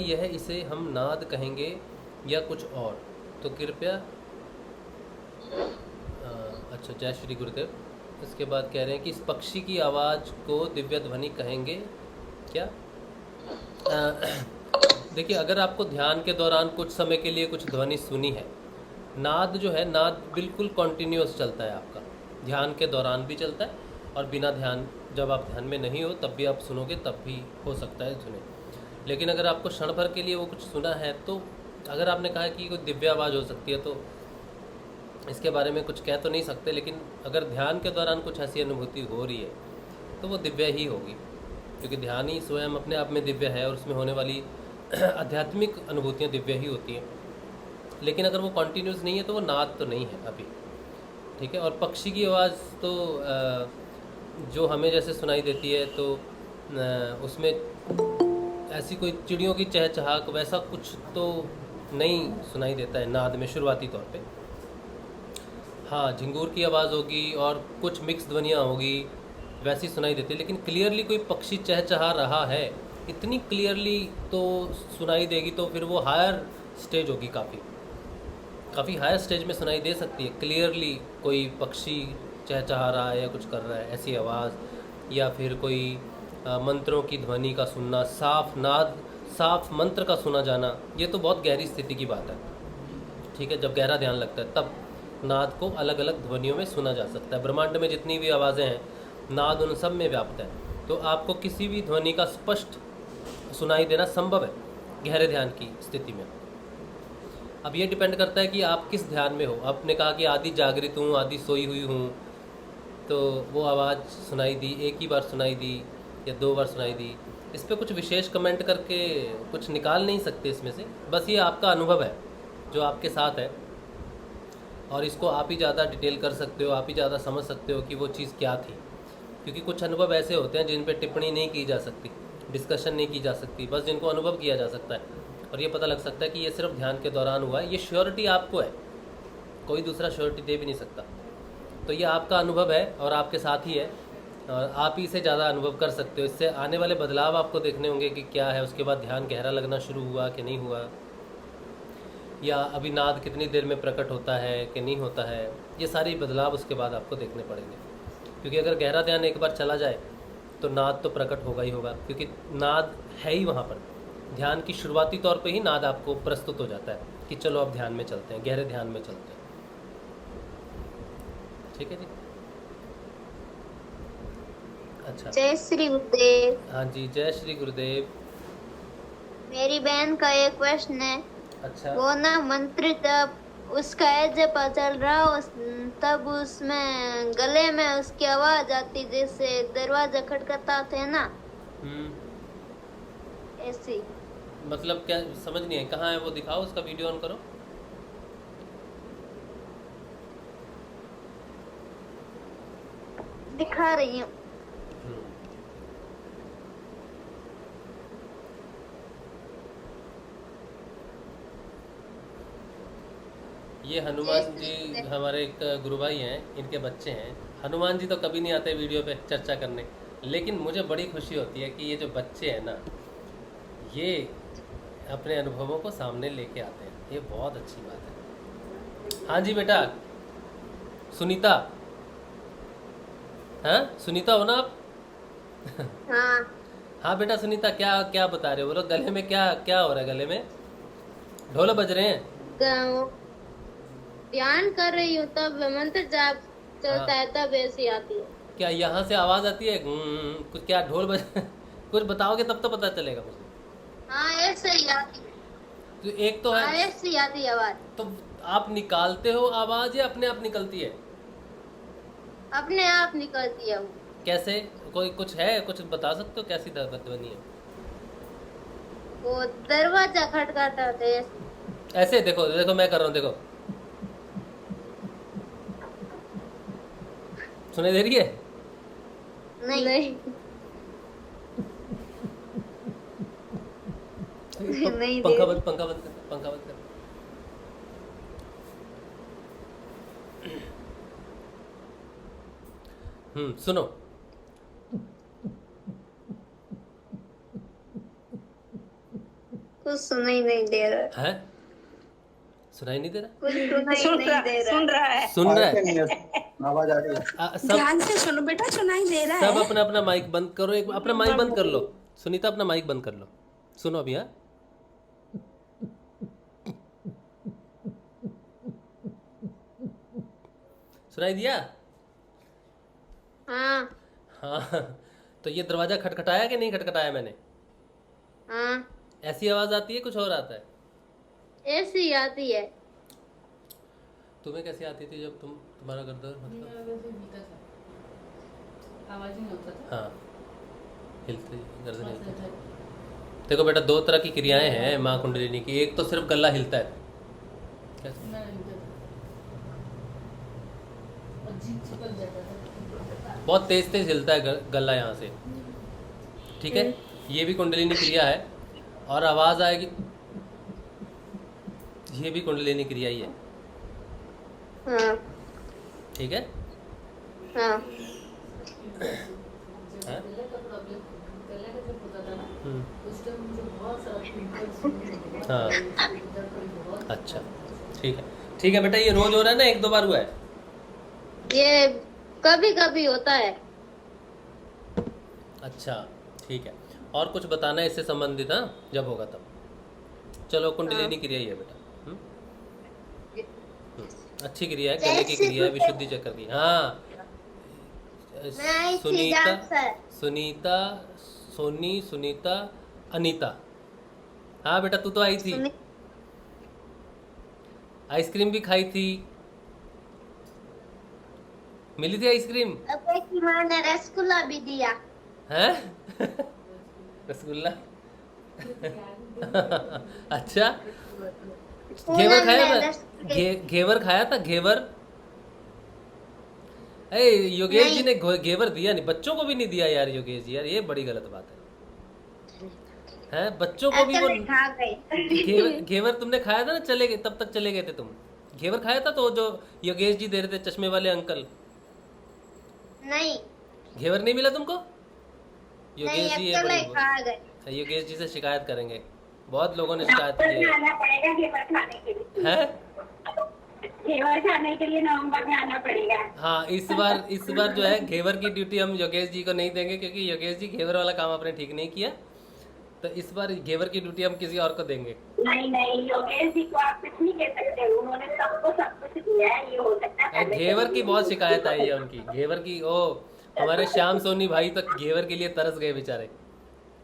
यह इसे हम नाद कहेंगे या कुछ और, तो कृपया। अच्छा, जय श्री गुरुदेव। इसके बाद कह रहे हैं कि इस पक्षी की आवाज़ को दिव्य ध्वनि कहेंगे क्या? देखिए, अगर आपको ध्यान के दौरान कुछ समय के लिए कुछ ध्वनि सुनी है, नाद जो है, नाद बिल्कुल कॉन्टिन्यूस चलता है, आपका ध्यान के दौरान भी चलता है और बिना ध्यान, जब आप ध्यान में नहीं हो तब भी आप सुनोगे, तब भी हो सकता है सुने। लेकिन अगर आपको क्षण भर के लिए वो कुछ सुना है, तो अगर आपने कहा कि कोई दिव्य आवाज़ हो सकती है, तो इसके बारे में कुछ कह तो नहीं सकते, लेकिन अगर ध्यान के दौरान कुछ ऐसी अनुभूति हो रही है तो वो दिव्य ही होगी, क्योंकि ध्यान ही स्वयं अपने आप में दिव्य है और उसमें होने वाली आध्यात्मिक अनुभूतियाँ दिव्य ही होती हैं। लेकिन अगर वो कॉन्टीन्यूस नहीं है तो वो नाद तो नहीं है अभी, ठीक है। और पक्षी की आवाज़ तो जो हमें जैसे सुनाई देती है, तो उसमें ऐसी कोई चिड़ियों की चहचहाहट वैसा कुछ तो नहीं सुनाई देता है नाद में शुरुआती तौर पे। हाँ, झिंगूर की आवाज़ होगी और कुछ मिक्स ध्वनियाँ होगी, वैसी सुनाई देती है, लेकिन क्लियरली कोई पक्षी चहचहा रहा है, इतनी क्लियरली तो सुनाई देगी, तो फिर वो हायर स्टेज होगी, काफ़ी हायर स्टेज में सुनाई दे सकती है क्लियरली कोई पक्षी चहचहा रहा है या कुछ कर रहा है, ऐसी आवाज़, या फिर कोई मंत्रों की ध्वनि का सुनना, साफ नाद, साफ मंत्र का सुना जाना, ये तो बहुत गहरी स्थिति की बात है, ठीक है। जब गहरा ध्यान लगता है तब नाद को अलग अलग ध्वनियों में सुना जा सकता है। ब्रह्मांड में जितनी भी आवाज़ें हैं, नाद उन सब में व्याप्त है, तो आपको किसी भी ध्वनि का स्पष्ट सुनाई देना संभव है गहरे ध्यान की स्थिति में। अब ये डिपेंड करता है कि आप किस ध्यान में हो। आपने कहा कि आधी जागृत हूँ, आधी सोई हुई हूँ, तो वो आवाज़ सुनाई दी, एक ही बार सुनाई दी या 2 बार सुनाई दी, इस पर कुछ विशेष कमेंट करके कुछ निकाल नहीं सकते इसमें से। बस ये आपका अनुभव है जो आपके साथ है, और इसको आप ही ज़्यादा डिटेल कर सकते हो, आप ही ज़्यादा समझ सकते हो कि वो चीज़ क्या थी, क्योंकि कुछ अनुभव ऐसे होते हैं जिन पे टिप्पणी नहीं की जा सकती, डिस्कशन नहीं की जा सकती, बस जिनको अनुभव किया जा सकता है। और ये पता लग सकता है कि ये सिर्फ ध्यान के दौरान हुआ है। ये श्योरिटी आपको है, कोई दूसरा श्योरिटी दे भी नहीं सकता। तो ये आपका अनुभव है और आपके साथ ही है, और आप ही से ज़्यादा अनुभव कर सकते हो। इससे आने वाले बदलाव आपको देखने होंगे कि क्या है। उसके बाद ध्यान गहरा लगना शुरू हुआ कि नहीं हुआ, या अभी नाद कितनी देर में प्रकट होता है कि नहीं होता है, ये सारी बदलाव उसके बाद आपको देखने पड़ेंगे। क्योंकि अगर गहरा ध्यान एक बार चला जाए तो नाद तो प्रकट होगा ही होगा, क्योंकि नाद है ही वहाँ पर। ध्यान की शुरुआती तौर पे ही नाद आपको प्रस्तुत हो जाता है कि चलो अब ध्यान में चलते हैं, गहरे ध्यान में चलते हैं। ठीक है जी। अच्छा, जय श्री गुरुदेव। हाँ जी, जय श्री गुरुदेव। मेरी बहन का एक क्वेश्चन है। अच्छा, वो ना मंत्र जब उसका जब चल रहा तब उसमें गले में उसकी आवाज आती जैसे दरवाजा खटखटाता थे ना, ऐसी। मतलब क्या समझ नहीं है, कहाँ है वो, दिखाओ, उसका वीडियो ऑन करो। दिखा रही हूँ। ये हनुमान जी हमारे एक गुरु भाई हैं, इनके बच्चे हैं। हनुमान जी तो कभी नहीं आते वीडियो पे चर्चा करने, लेकिन मुझे बड़ी खुशी होती है कि ये जो बच्चे हैं ना, ये अपने अनुभवों को सामने लेके आते हैं। ये बहुत अच्छी बात है। हाँ जी बेटा, सुनीता, हाँ सुनीता हो ना आप? हाँ हाँ बेटा सुनीता, क्या क्या बता रहे हो, बोलो। गले में क्या क्या हो रहा है? गले में ढोल बज रहे हैं? ध्यान कर रही हूँ तब मंत्र जाप चलता है तब ऐसी आती है। क्या यहाँ से आवाज आती है? कुछ क्या ढोल बज कुछ बताओगे तब तो पता चलेगा मुझे। हाँ ऐसे ही आती है। तो एक तो है, हाँ ऐसे ही आती है आवाज। तो आप निकालते हो आवाज या अपने आप निकलती है? अपने आप निकलती है वो। कैसे? कोई कुछ है, कुछ बता सकते हो कैसी ध्वनि है? वो दरवाजा खटखटाते है ऐसे। देखो देखो मैं कर रहा हूँ, देखो सुनाई दे रही है? नहीं नहीं पंखा बंद, पंखा बंद कर, पंखा बंद कर। सुनो। कुछ सुनाई नहीं दे रहा है? सुनाई नहीं दे रहा? कुछ सुनाई नहीं दे रहा। सुन रहा है। सुन रहा है? आवाज आ रही है। सब ध्यान से सुनो बेटा, सुनाई दे रहा सब है। अपना अपना माइक बंद करो। एक अपना माइक बंद कर लो। सुनीता अपना माइक बंद कर लो, सुनो अभी। हाँ सुनाई दिया? हाँ हाँ। तो ये दरवाजा खटखटाया कि नहीं खटखटाया मैंने? हाँ ऐसी आवाज आती है, कुछ और आता है? ऐसी ही आती है। तुम्हें कैसी आती थी जब तुम्हारा गर्दन मतलब? आवाज नहीं होता था। हाँ, हिलती गर्दन हिलती थी। देखो बेटा, दो तरह की क्रियाएं हैं माँ कुंडलिनी की। एक तो सिर्फ गला हिलता है। कैसे? बहुत तेज तेज हिलता है गला यहाँ से। ठीक है, ये भी कुंडलिनी क्रिया है। और आवाज आएगी, ये भी कुंडलिनी क्रिया ही है। हाँ ठीक है। हाँ हाँ अच्छा ठीक है, ठीक है बेटा। ये रोज हो रहा है ना, एक दो बार हुआ है? ये कभी कभी होता है। अच्छा ठीक है। और कुछ बताना है इससे संबंधित? हाँ, जब होगा तब। चलो, कुंडलिनी क्रिया ही है बेटा। अच्छी क्रिया है, गले की क्रिया है, विशुद्धि चक्र की। हाँ सुनीता, सुनीता, सोनी, सुनीता, अनीता। हाँ बेटा, तू तो आई थी, आइसक्रीम भी खाई थी, मिली थी आइसक्रीम। मैंने रसगुल्ला भी दिया है? रसगुल्ला? अच्छा, घेवर खाया था? घेवर खाया था? घेवर? अरे योगेश जी ने घेवर दिया नहीं, बच्चों को भी नहीं दिया यार योगेश जी। यार ये बड़ी गलत बात है। हैं बच्चों को भी वो अकेले खा गए। घेवर तुमने खाया था ना, चले गए तब तक चले गए थे तुम। घेवर खाया था तो जो योगेश जी दे रहे थे, चश्मे वाले अंकल। नहीं घेवर नहीं मिला तुमको? नहीं, योगेश जी अकेले खा गए। योगेश जी से शिकायत करेंगे, बहुत लोगों ने शिकायत की है। आना पड़ेगा घेवर खाने के लिए। हैं? घेवर खाने के लिए नवंबर में आना पड़ेगा। हाँ, इस बार जो है घेवर की ड्यूटी हम योगेश जी को नहीं देंगे, क्योंकि योगेश जी घेवर वाला काम आपने ठीक नहीं किया। तो इस बार घेवर की ड्यूटी हम किसी और को देंगे। नहीं, योगेश जी को आप कुछ नहीं कह सकते, उन्होंने सबको सब कुछ दिया है। ये हो सकता है घेवर की बहुत शिकायत आई है उनकी, घेवर की। ओ हमारे श्याम सोनी भाई तो घेवर के लिए तरस गए बेचारे,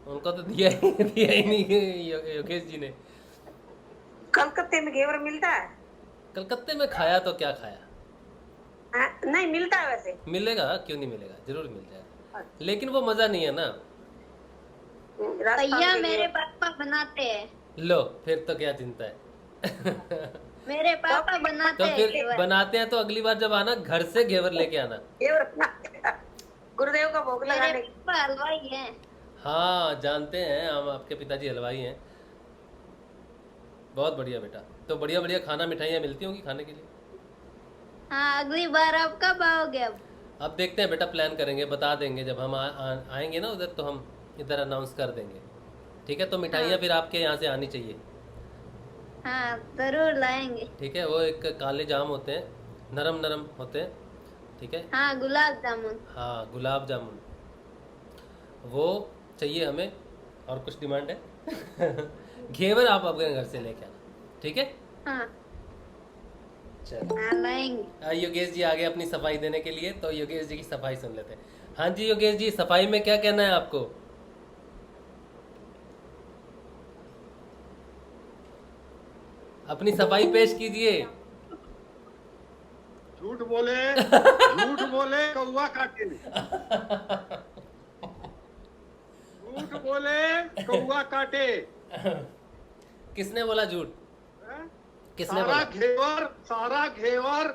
उनको तो दिया ही नहीं योगेश जी ने। कलकत्ते में घेवर मिलता है? कलकत्ते में खाया तो क्या खाया, नहीं मिलता है वैसे। मिलेगा, क्यों नहीं मिलेगा, जरूर मिल जाएगा, लेकिन वो मजा नहीं है ना। भैया मेरे पापा बनाते हैं। लो फिर तो क्या चिंता है। मेरे पापा बनाते तो हैं फिर घेवर। बनाते हैं तो अगली बार जब आना घर से घेवर लेके आना। गुरुदेव का भोग लगाने। मेरे पापा हलवाई हैं। हाँ जानते हैं हम, आपके पिताजी हलवाई हैं। बहुत बढ़िया बेटा, तो बढ़िया बढ़िया खाना मिठाइयाँ मिलती होंगी खाने के लिए। हाँ अगली बार आप कब आओगे? अब देखते हैं बेटा, प्लान करेंगे, बता देंगे जब हम आएंगे ना उधर, तो हम इधर अनाउंस कर देंगे, ठीक है। तो मिठाइयाँ हाँ। फिर आपके यहाँ से आनी चाहिए। हाँ जरूर लाएंगे। ठीक है, वो एक काले जाम होते हैं, नरम नरम होते हैं, ठीक है। हाँ गुलाब जामुन। हाँ गुलाब जामुन, वो चाहिए हमें। और कुछ डिमांड है? घेवर आप अपने घर से लेके आना, ठीक है। हाँ चलो लाएंगे। योगेश जी आ गए अपनी सफाई देने के लिए, तो योगेश जी की सफाई सुन लेते हैं। हाँ जी योगेश जी, सफाई में क्या कहना है आपको? अपनी सफाई पेश कीजिए। झूठ बोले कौवा काटे। झूठ बोले कौवा काटे। किसने बोला झूठ? किसने सारा घेवर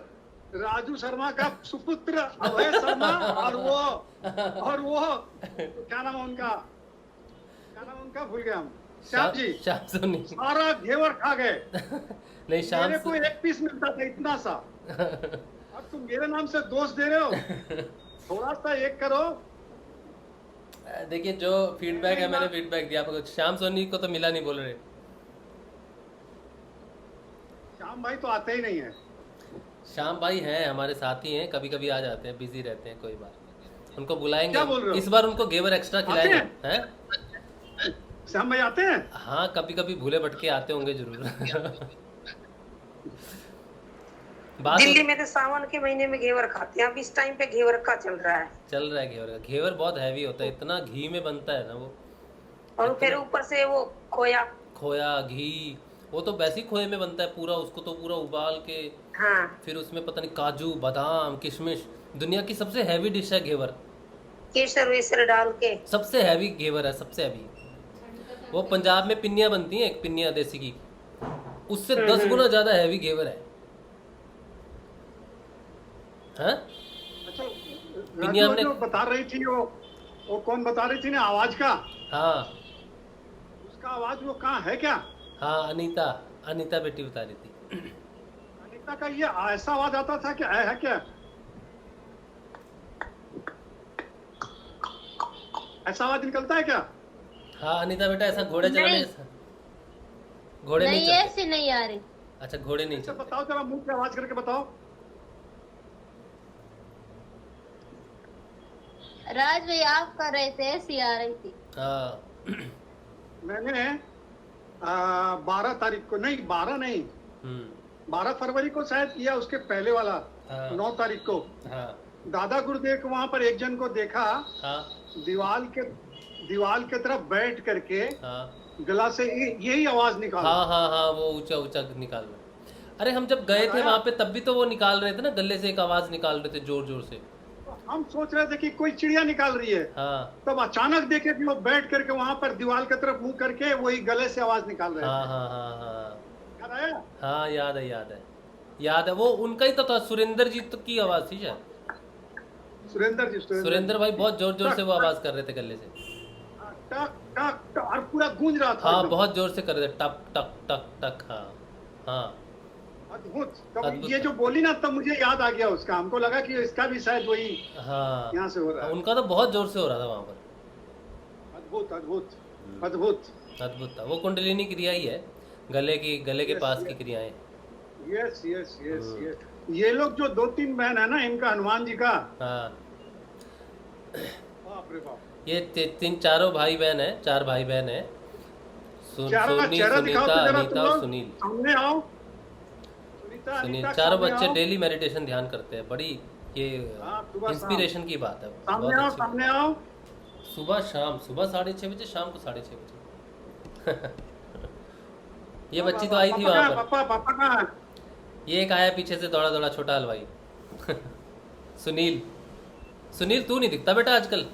राजू शर्मा का सुपुत्र अभय शर्मा और वो क्या नाम है उनका भूल गया हम। श्याम जी, श्याम सोनी सारा घेवर खा गए। नहीं श्याम, मेरे को एक पीस मिलता था इतना सा, अब तुम मेरे नाम से दोष दे रहे हो। थोड़ा सा एक करो। देखिए जो फीडबैक है मैंने फीडबैक दिया आपको। श्याम सोनी को तो मिला नहीं बोल रहे। श्याम भाई तो आते ही नहीं है। श्याम भाई हैं हमारे साथी हैं, कभी कभी आ जाते हैं, बिजी रहते हैं, कोई बात नहीं, उनको बुलाएंगे। क्या बोल रहे हो? इस बार उनको घेवर एक्स्ट्रा खिलाएंगे हैं? श्याम भाई आते हैं? हाँ कभी कभी भूले भटके आते होंगे जरूर। दिल्ली में तो सावन के महीने में घेवर खाते हैं, अब इस टाइम पे घेवर का चल रहा है घेवर का। घेवर बहुत हैवी होता है, इतना घी में बनता है ना वो, और फिर ऊपर से वो खोया घी, वो तो वैसे ही खोए में बनता है पूरा, उसको तो पूरा उबाल के। हाँ। फिर उसमें पता नहीं काजू बादाम किशमिश, दुनिया की सबसे हैवी डिश है घेवर, केसर वेसर डाल के। सबसे हैवी घेवर है, सबसे हैवी। वो पंजाब में पिन्नियाँ बनती हैं, एक पिन्निया देसी की, उससे 10 गुना ज्यादा हैवी घेवर है। हाँ? अच्छा जो बता रही थी वो कौन बता रही थी ना आवाज का? हाँ उसका आवाज वो कहाँ है क्या? हाँ अनीता बेटी बता रही थी। अनीता का ये ऐसा आवाज आता था क्या? है क्या ऐसा आवाज निकलता है क्या? हाँ अनीता बेटा, ऐसा घोड़े चलाने घोड़े नहीं ऐसे नहीं आ रही। अच्छा घोड़े नहीं चलते। बताओ जरा मुंह पे आवाज करके बताओ। राज भाई आप कर रहे थे, ऐसी आ रही थी। हाँ मैंने 12 तारीख को, नहीं 12 नहीं, 12 फरवरी को शायद किया, उसके पहले वाला 9 तारीख को। दादा गुरुदेव को वहां पर एक जन को देखा, दीवाल के तरफ बैठ करके गला से यही आवाज निकाल। हाँ वो ऊंचा ऊंचा निकाल रहे। अरे हम जब गए थे वहां पे तब भी तो वो निकाल रहे थे ना, गले से एक आवाज निकाल रहे थे जोर जोर से। हम सोच रहे थे कि कोई चिड़िया निकाल रही है। तब अचानक देखे कि वो बैठ करके वहां पर दीवार की तरफ मुंह करके वही गले से आवाज निकाल रहे थे। हाँ याद है। वो उनका ही तो था, सुरेंद्र जी तो की आवाज थी शायद। सुरेंद्र भाई बहुत जोर जोर से वो आवाज कर रहे थे गले से। टक टक टक और पूरा गूंज रहा था हाँ एकदम। बहुत जोर से कर रहे थे, टक टक टक टक। हाँ हाँ अद्भुत। तब अद्भुत। ये जो बोली ना तब मुझे याद आ गया उसका, हमको लगा कि इसका भी शायद वही हाँ यहाँ से हो रहा है। उनका तो बहुत जोर से हो रहा था वहाँ पर। अद्भुत अद्भुत अद्भुत। अद्भुत था वो। कुंडलिनी क्रिया ही है, गले के पास की क्रियाएं। Yes yes yes yes. ये लोग जो 2-3 बहन है ना, इनका हनुमान जी का, हाँ बाप रे बाप। ये चारों भाई बहन है, 4 भाई बहन है। चेहरा सोनी, चेहरा दिखाओ तो सुनीता, जरा अनीता तुम और लोग सुनील। सामने आओ। सुनीता सुनील, अनीता चारों सामने बच्चे आओ। डेली मेडिटेशन ध्यान करते हैं। बड़ी ये सुबह शाम। इंस्पिरेशन की बात है। सामने बहुत आओ अच्छी सामने आओ। सुबह शाम, सुबह 6:30 बजे, शाम को 6:30 बजे। ये बच्ची तो आई थी वहां पर। पापा पापा कहाँ है? ये एक आया पीछे से दौड़ा दौड़ा, छोटा हलवाई। सुनील, सुनील तू नहीं दिखता बेटा आजकल।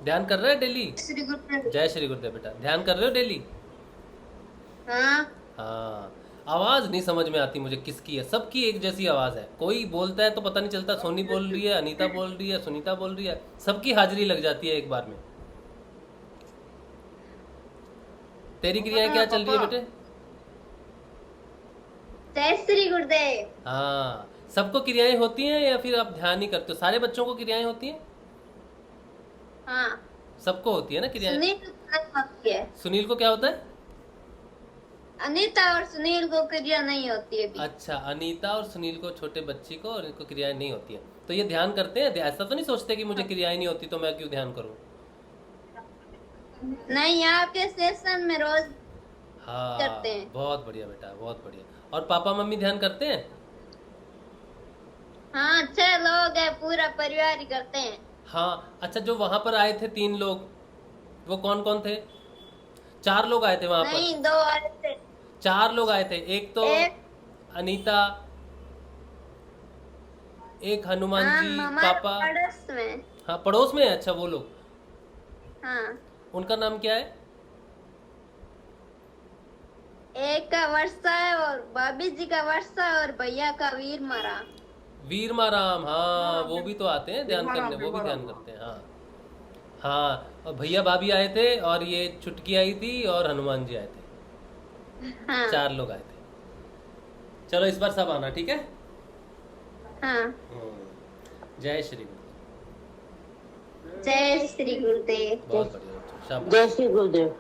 ध्यान कर रहे हो डेली? जय श्री गुरुदेव बेटा, ध्यान कर रहे हो डेली? हाँ। आवाज नहीं समझ में आती मुझे किसकी है, सबकी एक जैसी आवाज है। कोई बोलता है तो पता नहीं चलता, सोनी बोल रही है, अनीता बोल रही है, सुनीता बोल रही है, सबकी हाजिरी लग जाती है एक बार में। तेरी क्रियाएं क्या चल रही है बेटे? जय श्री गुरुदेव। हाँ, सबको क्रियाएं होती हैं या फिर आप ध्यान ही करते हो? सारे बच्चों को क्रियाएं होती हैं? हाँ सबको होती है ना क्रियाएं? होती है। सुनील को क्या होता है? अनीता और सुनील को क्रिया नहीं होती है अभी। अच्छा, अनीता और सुनील को, छोटे बच्ची को, और इनको क्रियाएं नहीं होती है। तो ये ध्यान करते हैं? ऐसा तो नहीं सोचते कि मुझे क्रियाएं नहीं होती तो मैं क्यों ध्यान करूं? नहीं, यहाँ के सेशन में रोज हाँ करते हैं। बहुत बढ़िया बेटा, बहुत बढ़िया। और पापा मम्मी ध्यान करते हैं? हाँ 6 लोग हैं, पूरा परिवार ही करते हैं। हाँ अच्छा, जो वहां पर आए थे 3 लोग, वो कौन कौन थे? 4 लोग आए थे वहां पर। नहीं, 2 आए थे। 4 लोग आए थे। एक तो अनीता, एक हनुमान जी, पापा। पड़ोस में। हाँ पड़ोस में है। अच्छा वो लोग, हाँ उनका नाम क्या है? एक का वर्षा है और भाभी जी का वर्षा और भैया का वीर मारा। वीरमा राम। हाँ वो भी तो आते हैं ध्यान करने, वो भी ध्यान करते हैं। हाँ हाँ, और भैया भाभी आए थे, और ये चुटकी आई थी, और हनुमान जी आए थे। हाँ। 4 लोग आए थे। चलो इस बार सब आना, ठीक है? हाँ। जय श्री गुरुदेव। जय श्री गुरुदेव। बहुत बढ़िया, शाबाश। जय श्री गुरुदेव।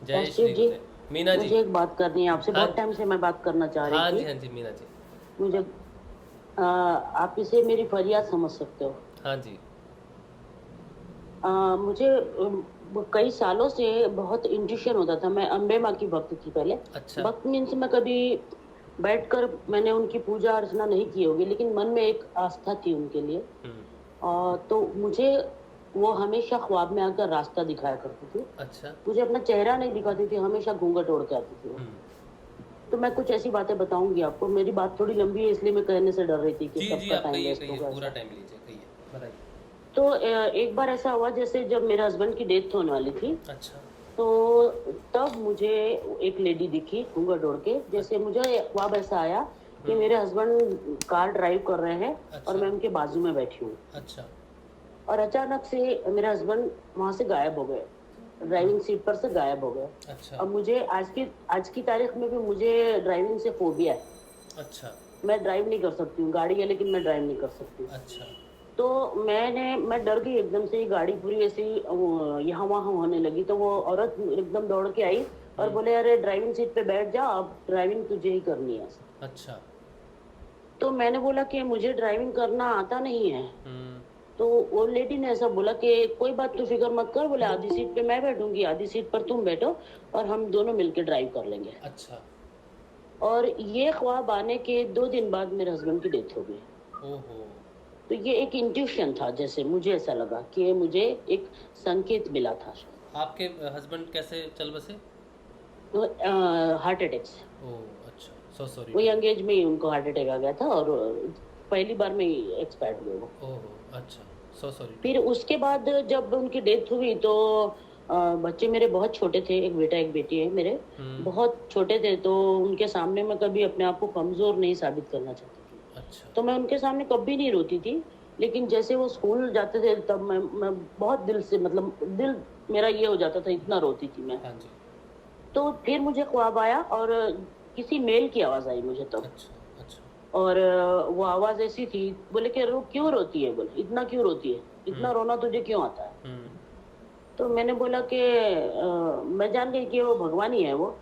जय श्री गुरुदेव। मीना जी, मुझे एक बात करनी है आपसे। बहुत टाइम से मैं बात करना चाह रही थी। हाँ जी हाँ जी मीना जी। मुझे आप इसे मेरी फरियाद समझ सकते हो। हाँ जी। मुझे कई सालों से बहुत इंट्यूशन होता था। मैं अम्बे माँ की भक्त थी पहले। अच्छा। भक्त मीन्स मैं कभी बैठकर मैंने उनकी पूजा अर्चना नहीं की होगी, लेकिन मन में एक आस्था थी उनके लिए। तो मुझे वो हमेशा ख्वाब में आकर रास्ता दिखाया करती थी। अच्छा। मुझे अपना चेहरा नहीं दिखाती थी, हमेशा घूंघट ओढ़ के आती थी। तो मैं कुछ ऐसी बातें बताऊंगी आपको। मेरी बात थोड़ी लंबी है, इसलिए मैं कहने से डर रही थी कि सबका टाइम वेस्ट होगा। पूरा टाइम लीजिए, कहिए, बताइए। तो एक बार ऐसा हुआ, जैसे जब मेरे हस्बैंड की डेथ होने वाली थी। अच्छा। तो तब मुझे एक लेडी दिखी घूंघट ओढ़ के। जैसे मुझे ख्वाब ऐसा आया कि मेरे हस्बैंड कार ड्राइव कर रहे हैं। अच्छा। और मैं उनके बाजू में बैठी हूँ। अच्छा। और अचानक से मेरे हस्बैंड वहाँ से गायब हो गए, ड्राइविंग सीट पर से गायब हो गए। अच्छा। अब मुझे आज की तारीख में भी मुझे ड्राइविंग से फोबिया है। अच्छा। मैं ड्राइव नहीं कर सकती हूँ, गाड़ी है लेकिन मैं ड्राइव नहीं कर सकती। अच्छा। तो मैं डर गई एकदम से। गाड़ी पूरी ऐसी यहाँ वहाँ होने लगी। तो वो औरत एकदम दौड़ के आई और बोले, अरे ड्राइविंग सीट पे बैठ जा, अब ड्राइविंग तुझे ही करनी है। अच्छा। तो मैंने बोला कि मुझे ड्राइविंग करना आता नहीं है। तो वो लेडी ने ऐसा बोला कि कोई बात तू फिक्र मत कर, बोले आधी सीट पे मैं बैठूंगी, आधी सीट पर तुम बैठो, और हम दोनों मिलकर ड्राइव कर लेंगे। अच्छा। और ये ख्वाब आने के 2 दिन बाद मेरे हस्बैंड की डेथ हो गई। ओहो। तो ये एक इंट्यूशन था, जैसे मुझे ऐसा लगा कि मुझे एक संकेत मिला था। आपके हस्बैंड कैसे चल बसे? हार्ट अटैक से। ओह अच्छा, सो सॉरी। वो यंग एज में ही उनको हार्ट अटैक आ गया था और पहली बार में ही एक्सपायर हुए वो। ओह अच्छा, सो सॉरी। फिर उसके बाद जब उनकी डेथ हुई तो बच्चे मेरे बहुत छोटे थे, एक बेटा एक बेटी है मेरे, बहुत छोटे थे। तो उनके सामने मैं कभी अपने आप को कमजोर नहीं साबित करना चाहती थी। अच्छा। तो मैं उनके सामने कभी नहीं रोती थी, लेकिन जैसे वो स्कूल जाते थे तब मैं बहुत दिल से, मतलब दिल मेरा ये हो जाता था, इतना रोती थी मैं। हाँ जी। तो फिर मुझे ख्वाब आया और किसी मेल की आवाज़ आई मुझे तब। अच्छा। और वो आवाज़ ऐसी थी, बोले कि क्यों रोती है, बोले इतना क्यों रोती है, इतना रोना तुझे क्यों आता है। तो मैंने बोला कि मैं जान गई कि वो भगवान ही है वो।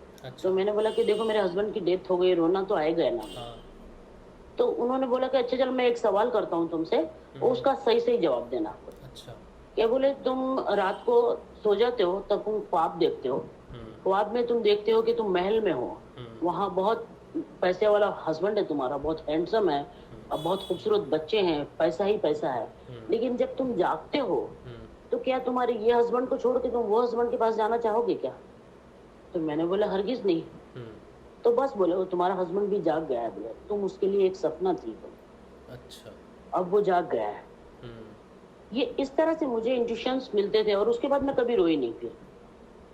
तो मैंने बोला कि देखो मेरे हस्बैंड की डेथ हो गई, रोना तो आएगा ना। तो उन्होंने बोला कि अच्छा चल मैं एक सवाल करता हूँ तुमसे, उसका सही सही जवाब देना। अच्छा। क्या बोले, तुम रात को सो जाते हो तब तुम ख्वाब देखते हो, ख्वाब में तुम देखते हो कि तुम महल में हो, वहाँ बहुत पैसे वाला हस्बैंड है तुम्हारा, बहुत हैंडसम है, अब बहुत खूबसूरत बच्चे हैं, पैसा ही पैसा है। लेकिन जब तुम जागते हो तो क्या तुम्हारे ये हस्बैंड को छोड़ के तुम वो हस्बैंड के पास जाना चाहोगे क्या? तो मैंने बोला हरगिज नहीं। तो बस बोले वो तुम्हारा हस्बैंड भी जाग गया है, बोले तुम उसके लिए एक सपना थी। अच्छा। अब वो जाग गया है। ये इस तरह से मुझे इंट्यूशंस मिलते थे और उसके बाद मैं कभी रोई नहीं। फिर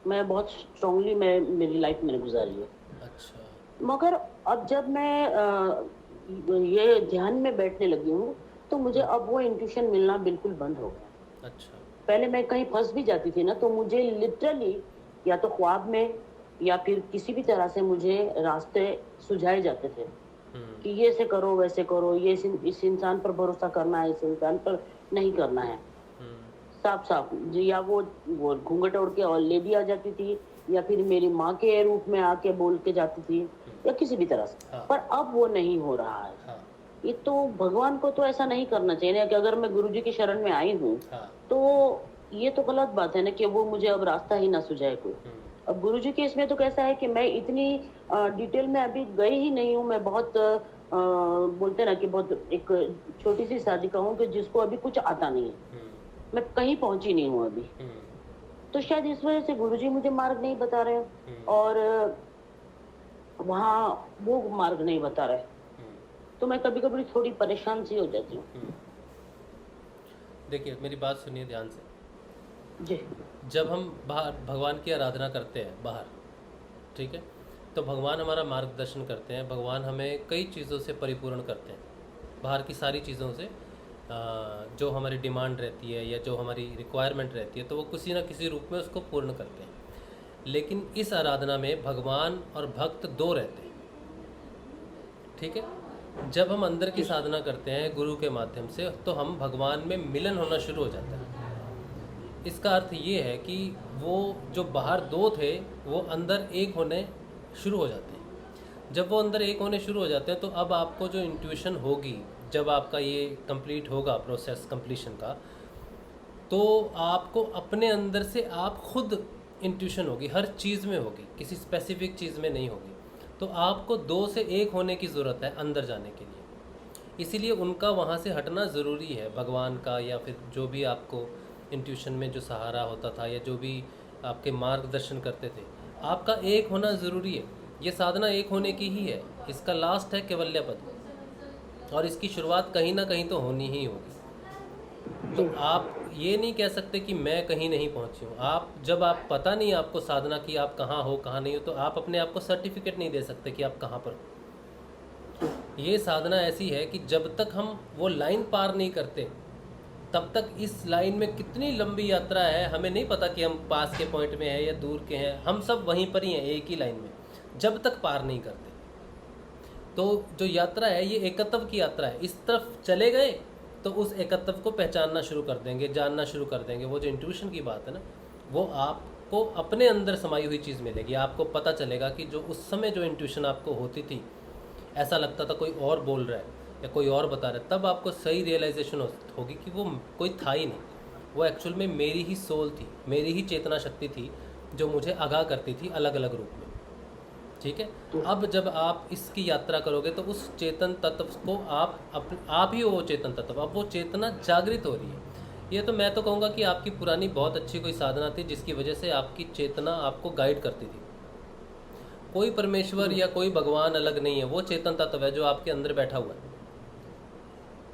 मैं बहुत स्ट्रांगली मैं मेरी लाइफ मैंने गुजारी है। अच्छा। मगर अब जब मैं ये ध्यान में बैठने लगी हूँ तो मुझे अब वो इंट्यूशन मिलना बिल्कुल बंद हो गया। अच्छा। पहले मैं कहीं फंस भी जाती थी ना तो मुझे लिटरली या तो ख्वाब में या फिर किसी भी तरह से मुझे रास्ते सुझाए जाते थे कि ये से करो वैसे करो, ये इस इंसान पर भरोसा करना है, इस इंसान पर नहीं करना है। साफ साफ या वो घूंघट ओढ़ के और लेडी आ जाती थी या फिर मेरी माँ के रूप में आके बोल के जाती थी या किसी भी तरह से। पर अब वो नहीं हो रहा है। ये तो भगवान को तो ऐसा नहीं करना चाहिए कि अगर मैं गुरुजी की शरण में आई हूँ तो ये तो गलत बात है ना कि वो मुझे अब रास्ता ही ना सुझाए कोई। अब गुरुजी के इसमें तो कैसा है कि मैं इतनी डिटेल में अभी गई ही नहीं हूँ। मैं बहुत बोलते ना कि बहुत एक छोटी सी साजिका हूँ कि जिसको अभी कुछ आता नहीं है, मैं कहीं पहुंची नहीं हूँ अभी। तो शायद इस वजह से गुरुजी मुझे मार्ग नहीं बता रहे और वहाँ वो मार्ग नहीं बता रहे, तो मैं कभी कभी थोड़ी परेशान सी हो जाती हूँ। देखिए मेरी बात सुनिए ध्यान से जी। जब हम बाहर भगवान की आराधना करते हैं बाहर, ठीक है, तो भगवान हमारा मार्गदर्शन करते हैं, भगवान हमें कई चीज़ों से परिपूर्ण करते हैं, बाहर की सारी चीज़ों से जो हमारी डिमांड रहती है या जो हमारी रिक्वायरमेंट रहती है तो वो किसी ना किसी रूप में उसको पूर्ण करते हैं। लेकिन इस आराधना में भगवान और भक्त दो रहते हैं, ठीक है। जब हम अंदर की साधना करते हैं गुरु के माध्यम से तो हम भगवान में मिलन होना शुरू हो जाता है। इसका अर्थ ये है कि वो जो बाहर दो थे वो अंदर एक होने शुरू हो जाते हैं। जब वो अंदर एक होने शुरू हो जाते हैं तो अब आपको जो इंट्यूशन होगी, जब आपका ये कंप्लीट होगा प्रोसेस कंप्लीशन का, तो आपको अपने अंदर से आप खुद इंट्यूशन होगी, हर चीज़ में होगी, किसी स्पेसिफिक चीज़ में नहीं होगी। तो आपको दो से एक होने की ज़रूरत है अंदर जाने के लिए। इसीलिए उनका वहाँ से हटना ज़रूरी है, भगवान का या फिर जो भी आपको इंट्यूशन में जो सहारा होता था या जो भी आपके मार्गदर्शन करते थे, आपका एक होना ज़रूरी है। ये साधना एक होने की ही है। इसका लास्ट है कैवल्य पद और इसकी शुरुआत कहीं ना कहीं तो होनी ही होगी। तो आप ये नहीं कह सकते कि मैं कहीं नहीं पहुंची हूँ। आप जब आप पता नहीं आपको साधना की आप कहाँ हो कहाँ नहीं हो, तो आप अपने आप को सर्टिफिकेट नहीं दे सकते कि आप कहाँ पर हो। ये साधना ऐसी है कि जब तक हम वो लाइन पार नहीं करते तब तक इस लाइन में कितनी लंबी यात्रा है हमें नहीं पता कि हम पास के पॉइंट में हैं या दूर के हैं। हम सब वहीं पर ही हैं, एक ही लाइन में, जब तक पार नहीं करते। तो जो यात्रा है ये एकत्व की यात्रा है। इस तरफ चले गए तो उस एकत्व को पहचानना शुरू कर देंगे, जानना शुरू कर देंगे। वो जो इंट्यूशन की बात है ना, वो आपको अपने अंदर समाई हुई चीज़ मिलेगी। आपको पता चलेगा कि जो उस समय जो इंट्यूशन आपको होती थी, ऐसा लगता था कोई और बोल रहा है या कोई और बता रहा है, तब आपको सही रियलाइजेशन होगी कि वो कोई था ही नहीं, वो एक्चुअल में मेरी ही सोल थी, मेरी ही चेतना शक्ति थी जो मुझे आगाह करती थी अलग अलग रूप में, ठीक है। अब जब आप इसकी यात्रा करोगे तो उस चेतन तत्व को आप ही हो वो चेतन तत्व। अब वो चेतना जागृत हो रही है। ये तो मैं तो कहूँगा कि आपकी पुरानी बहुत अच्छी कोई साधना थी जिसकी वजह से आपकी चेतना आपको गाइड करती थी। कोई परमेश्वर या कोई भगवान अलग नहीं है, वो चेतन तत्व है जो आपके अंदर बैठा हुआ है,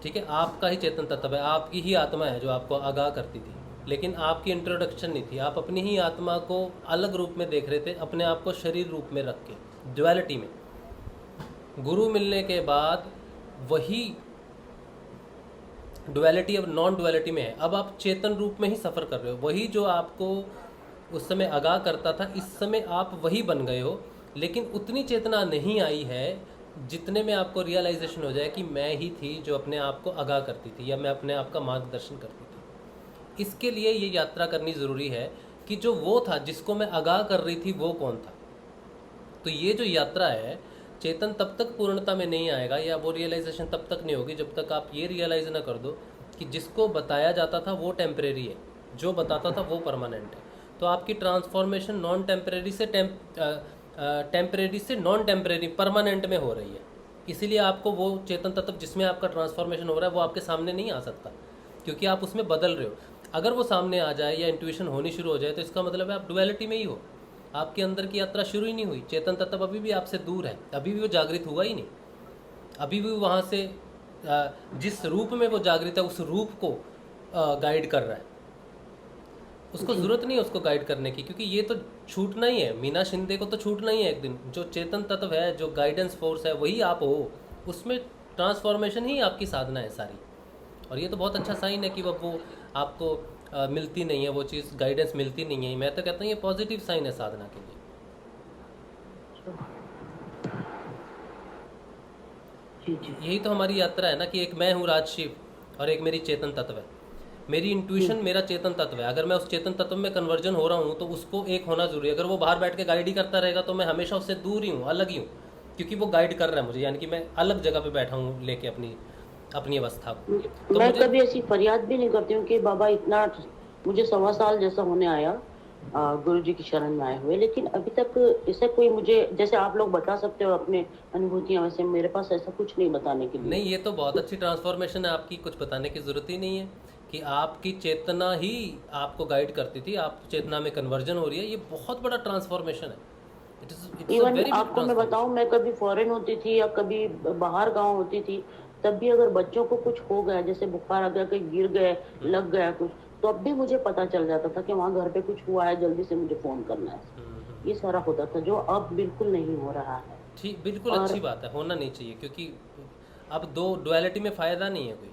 ठीक है। आपका ही चेतन तत्व है, आपकी ही आत्मा है जो आपको आगाह करती थी, लेकिन आपकी इंट्रोडक्शन नहीं थी। आप अपनी ही आत्मा को अलग रूप में देख रहे थे, अपने आप को शरीर रूप में रख के, ड्युअलिटी में। गुरु मिलने के बाद वही डुअलिटी अब नॉन डुअलिटी में है, अब आप चेतन रूप में ही सफ़र कर रहे हो। वही जो आपको उस समय आगाह करता था, इस समय आप वही बन गए हो, लेकिन उतनी चेतना नहीं आई है जितने में आपको रियलाइजेशन हो जाए कि मैं ही थी जो अपने आप को आगाह करती थी या मैं अपने आप का मार्गदर्शन करती थी। इसके लिए ये यात्रा करनी ज़रूरी है कि जो वो था जिसको मैं आगाह कर रही थी वो कौन था। तो ये जो यात्रा है, चेतन तब तक पूर्णता में नहीं आएगा या वो रियलाइजेशन तब तक नहीं होगी जब तक आप ये रियलाइज़ ना कर दो कि जिसको बताया जाता था वो टेम्परेरी है, जो बताता था वो परमानेंट है। तो आपकी ट्रांसफॉर्मेशन नॉन टेम्परेरी से टेम्परेरी से नॉन टेम्परेरी परमानेंट में हो रही है। इसीलिए आपको वो चेतन तत्व जिसमें आपका ट्रांसफॉर्मेशन हो रहा है वो आपके सामने नहीं आ सकता, क्योंकि आप उसमें बदल रहे हो। अगर वो सामने आ जाए या इंट्यूशन होनी शुरू हो जाए तो इसका मतलब है आप डुअलिटी में ही हो, आपके अंदर की यात्रा शुरू ही नहीं हुई। चेतन तत्व अभी भी आपसे दूर है, अभी भी वो जागृत हुआ ही नहीं, अभी भी वहाँ से जिस रूप में वो जागृत है उस रूप को गाइड कर रहा है। उसको ज़रूरत नहीं है उसको गाइड करने की, क्योंकि ये तो छूटना ही है। मीना शिंदे को तो छूटना ही है एक दिन। जो चेतन तत्व है, जो गाइडेंस फोर्स है, वही आप हो, उसमें ट्रांसफॉर्मेशन ही आपकी साधना है सारी। और ये तो बहुत अच्छा साइन है कि वो आपको मिलती नहीं है, वो चीज़ गाइडेंस मिलती नहीं है। मैं तो कहता हूँ ये पॉजिटिव साइन है साधना के लिए। यही तो हमारी यात्रा है ना, कि एक मैं हूँ राजशिव और एक मेरी चेतन तत्व है। मेरी इंट्यूशन मेरा चेतन तत्व है। अगर मैं उस चेतन तत्व में कन्वर्जन हो रहा हूँ तो उसको एक होना जरूरी है। अगर वो बाहर बैठ के गाइड ही करता रहेगा तो मैं हमेशा उससे दूर ही हूँ, अलग ही हूँ, क्योंकि वो गाइड कर रहा है मुझे, यानी कि मैं अलग जगह पे बैठा हूँ लेके अपनी अवस्था को। तो मैं कभी ऐसी फरियाद भी नहीं करती हूँ कि बाबा इतना, मुझे 1.25 साल जैसा होने आया गुरु जी की शरण में आए हुए, लेकिन अभी तक ऐसा कोई मुझे, जैसे आप लोग बता सकते हो अपने अनुभूतियाँ, वैसे मेरे पास ऐसा कुछ नहीं बताने के लिए। नहीं, ये तो बहुत अच्छी ट्रांसफॉर्मेशन है आपकी, कुछ बताने की जरूरत ही नहीं है कि आपकी चेतना ही आपको गाइड करती थी, आप चेतना में कन्वर्जन हो रही है। ये बहुत बड़ा ट्रांसफॉर्मेशन है। इवन आपको मैं बताऊं, मैं कभी फॉरेन होती थी या कभी बाहर गांव होती थी, तब भी अगर बच्चों को कुछ हो गया, जैसे बुखार आ गया, कहीं गिर गए, लग गया कुछ, तो अब भी मुझे पता चल जाता था कि वहाँ घर पे कुछ हुआ है, जल्दी से मुझे फोन करना है। ये सारा होता था, जो अब बिल्कुल नहीं हो रहा है। ठीक, बिल्कुल अच्छी बात है, होना नहीं चाहिए, क्योंकि अब दो डुअलिटी में फायदा नहीं है कोई।